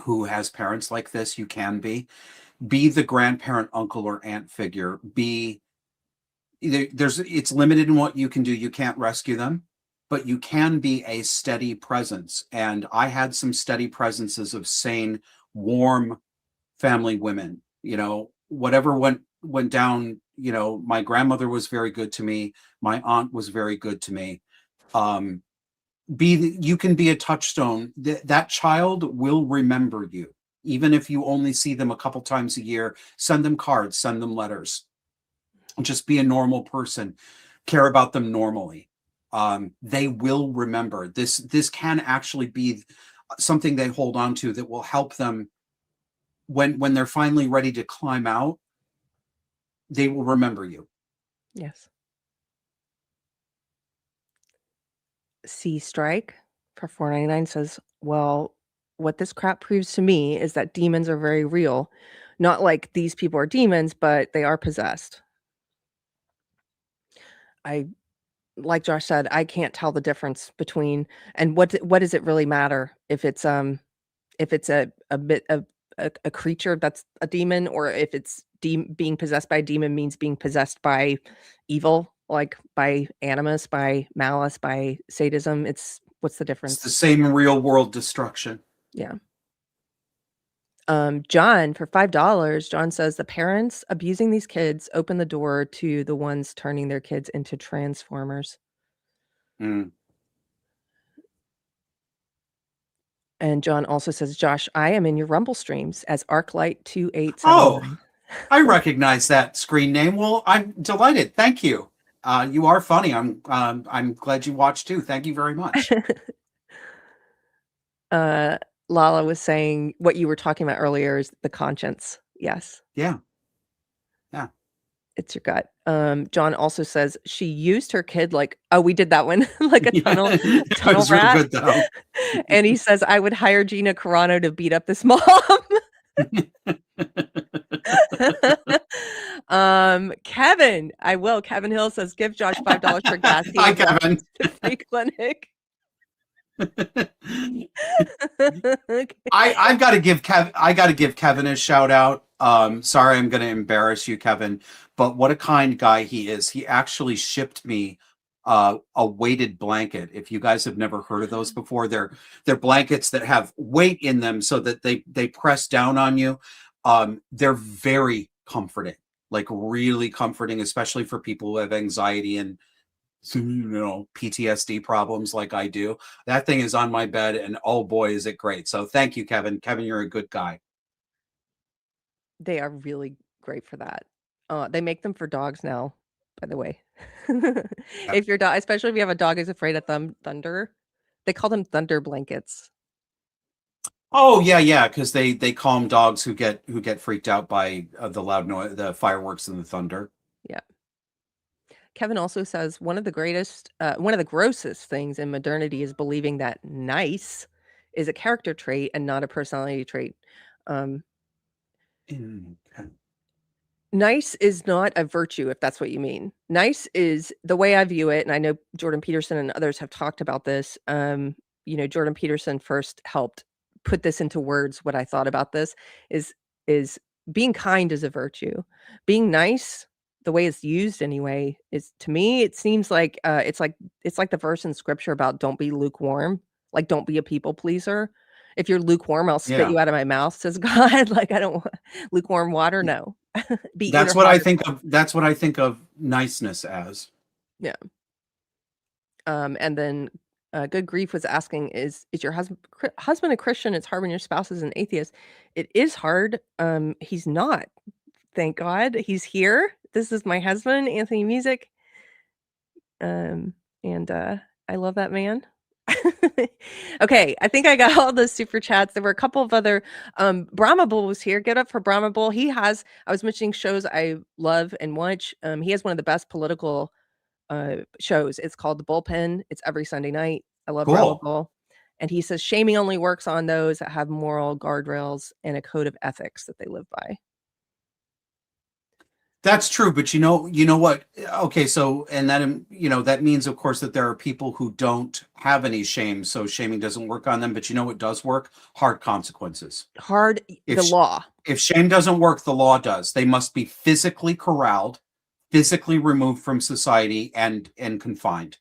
who has parents like this, you can be the grandparent, uncle, or aunt figure. It's limited in what you can do. You can't rescue them, but you can be a steady presence. And I had some steady presences of sane, warm family women. Whatever went down, my grandmother was very good to me. My aunt was very good to me. You can be a touchstone. That child will remember you. Even if you only see them a couple times a year, send them cards, send them letters. Just be a normal person. Care about them normally. They will remember. This can actually be something they hold on to that will help them when they're finally ready to climb out. They will remember you. Yes. C Strike for $4.99 says, well, what this crap proves to me is that demons are very real. Not like these people are demons, but they are possessed. Like Josh said, I can't tell the difference between, and what does it really matter if it's a creature that's a demon, or if it's being possessed by a demon means being possessed by evil, like by animus, by malice, by sadism. What's the difference? It's the same real world destruction. Yeah. John, for $5, John says the parents abusing these kids open the door to the ones turning their kids into transformers. Mm. And John also says, Josh, I am in your Rumble streams as Arclight 2879. Oh, I recognize that screen name. Well, I'm delighted. Thank you. You are funny. I'm glad you watched too. Thank you very much. Lala was saying what you were talking about earlier is the conscience. Yes. Yeah. It's your gut. John also says she used her kid like, oh, we did that one, like a tunnel rat. Really good, though. And he says, I would hire Gina Carano to beat up this mom. Kevin, I will. Kevin Hill says, give Josh $5 for gas. Hi, Kevin. To free clinic. I got to give Kevin a shout out. Sorry, I'm going to embarrass you, Kevin, but what a kind guy he is. He actually shipped me a weighted blanket. If you guys have never heard of those before, they're blankets that have weight in them so that they press down on you. They're very comforting, like really comforting, especially for people who have anxiety and PTSD problems like I do. That thing is on my bed, and oh boy, is it great. So thank you, Kevin. Kevin, you're a good guy. They are really great for that. They make them for dogs now, by the way. If your dog, especially if you have a dog who's afraid of thunder, they call them thunder blankets. Oh yeah, because they calm dogs who get freaked out by the loud noise, the fireworks and the thunder. Yeah. Kevin also says one of the grossest things in modernity is believing that nice is a character trait and not a personality trait. Nice is not a virtue, if that's what you mean. Nice is the way I view it, and I know Jordan Peterson and others have talked about this. Jordan Peterson first helped put this into words. What I thought about this is being kind is a virtue. Being nice, the way it's used anyway, is, to me, it seems like it's like the verse in scripture about don't be lukewarm, like don't be a people pleaser. If you're lukewarm, I'll spit you out of my mouth, says God. Like, I don't want lukewarm water. No. That's what I think of. That's what I think of niceness as. Yeah. And then Good Grief was asking, is your husband a Christian? It's hard when your spouse is an atheist. It is hard. He's not. Thank God. He's here. This is my husband, Anthony Music. And I love that man. Okay, I think I got all the super chats. There were a couple of other Brahma Bull was here. Get up for Brahma Bull. I was mentioning shows I love and watch. He has one of the best political shows. It's called The Bullpen. It's every Sunday night. I love Brahma Bull. And he says shaming only works on those that have moral guardrails and a code of ethics that they live by. That's true, but you know what? Okay, so and that means, of course, that there are people who don't have any shame, so shaming doesn't work on them. But you know what does work? Hard consequences. The law. If shame doesn't work, the law does. They must be physically corralled, physically removed from society, and confined.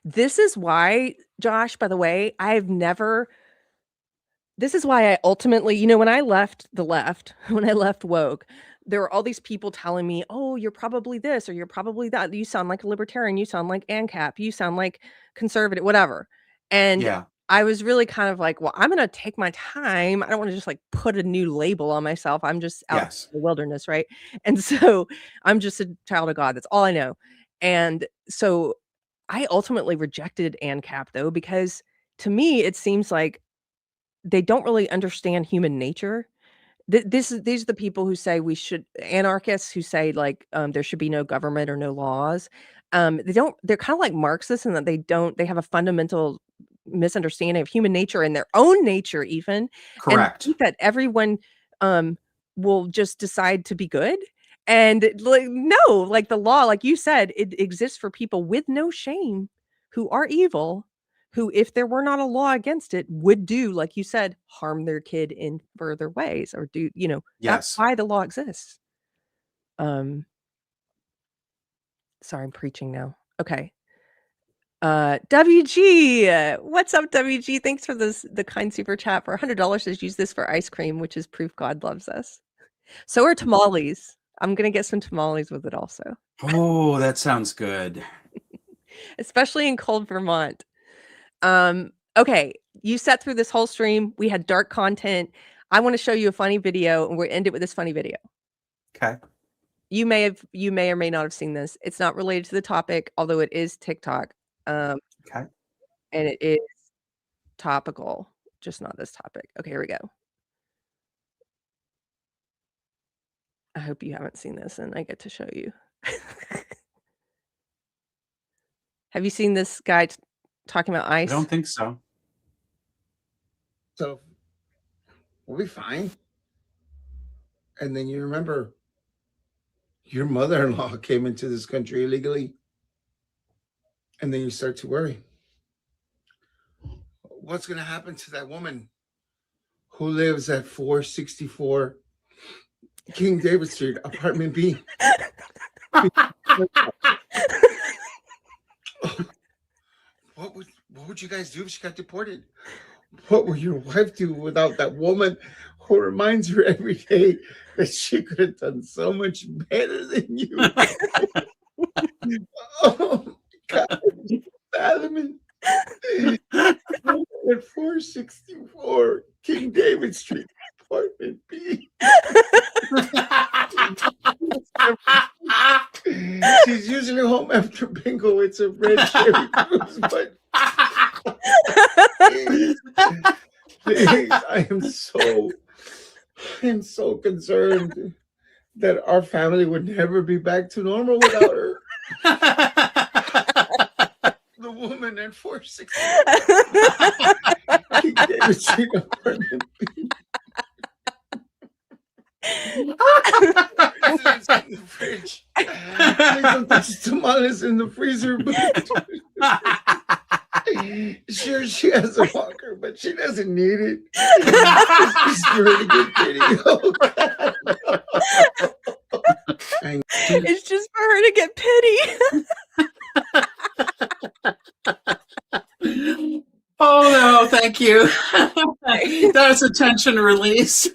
This is why, Josh, by the way, this is why I ultimately, when I left the left, when I left woke, there were all these people telling me, oh, you're probably this or you're probably that. You sound like a libertarian. You sound like ANCAP. You sound like conservative, whatever. And I was really kind of like, well, I'm going to take my time. I don't want to just like put a new label on myself. I'm just out in the wilderness, right? And so I'm just a child of God. That's all I know. And so I ultimately rejected ANCAP, though, because to me, it seems like they don't really understand human nature. These are the people who say anarchists who say like there should be no government or no laws. They're kind of like Marxists in that they have a fundamental misunderstanding of human nature and their own nature even. Correct. And think that everyone will just decide to be good. And like the law, like you said, it exists for people with no shame who are evil, who, if there were not a law against it, would do, like you said, harm their kid in further ways or do, that's why the law exists. Sorry, I'm preaching now. Okay. WG, what's up, WG? Thanks for the kind super chat. For $100 says use this for ice cream, which is proof God loves us. So are tamales. I'm going to get some tamales with it also. Oh, that sounds good. Especially in cold Vermont. Okay, you sat through this whole stream. We had dark content. I want to show you a funny video, and we'll end it with this funny video. Okay. You may or may not have seen this. It's not related to the topic, although it is TikTok. Okay. And it is topical, just not this topic. Okay, here we go. I hope you haven't seen this, and I get to show you. Have you seen this guy talking about ice? I don't think so. So we'll be fine. And then you remember your mother-in-law came into this country illegally. And then you start to worry. What's going to happen to that woman who lives at 464 King David Street, apartment B? What would you guys do if she got deported? What would your wife do without that woman who reminds her every day that she could have done so much better than you? Oh my God, fathoming. At 464 King David Street, apartment B. She's usually home after bingo. It's a red cherry cruise, but I am so concerned that our family would never be back to normal without her. The woman at 460. He gave a cheap apartment. It's in the fridge. There's some tamales in the freezer, but sure she has a walker, but she doesn't need it. It's just really good video. It's just for her to get pity. Oh no, thank you. That was a tension release.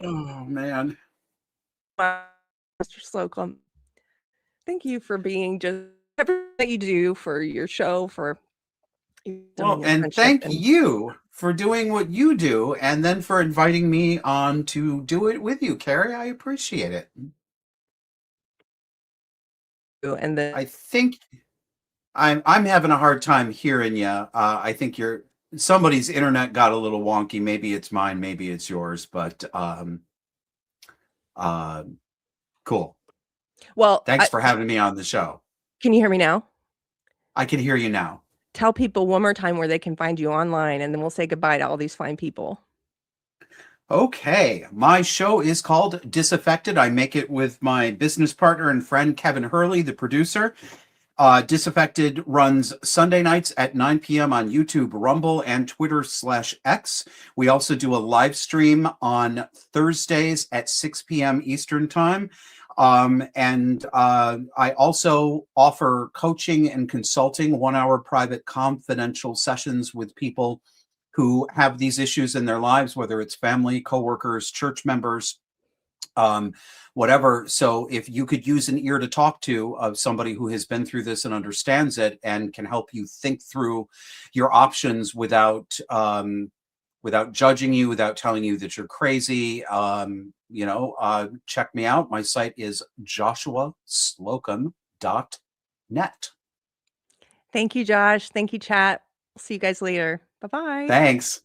Oh man. Mr. Slocum, thank you for being just everything that you do for your show, for well, and thank you for doing what you do, and then for inviting me on to do it with you, Keri. I appreciate it. And then I think I'm having a hard time hearing you. I think somebody's internet got a little wonky. Maybe it's mine, maybe it's yours, but cool. Well, thanks for having me on the show. Can you hear me now? I can hear you now. Tell people one more time where they can find you online, and then we'll say goodbye to all these fine people. Okay, my show is called Disaffected. I make it with my business partner and friend Kevin Hurley, the producer. Disaffected runs Sunday nights at 9 p.m. on YouTube, Rumble, and Twitter/X. We also do a live stream on Thursdays at 6 p.m. Eastern Time. And I also offer coaching and consulting, 1-hour private confidential sessions with people who have these issues in their lives, whether it's family, coworkers, church members, whatever. So if you could use an ear to talk to of somebody who has been through this and understands it and can help you think through your options without judging you, without telling you that you're crazy, check me out. My site is joshuaslocum.net. Thank you, Josh. Thank you, chat. See you guys later. Bye-bye. Thanks.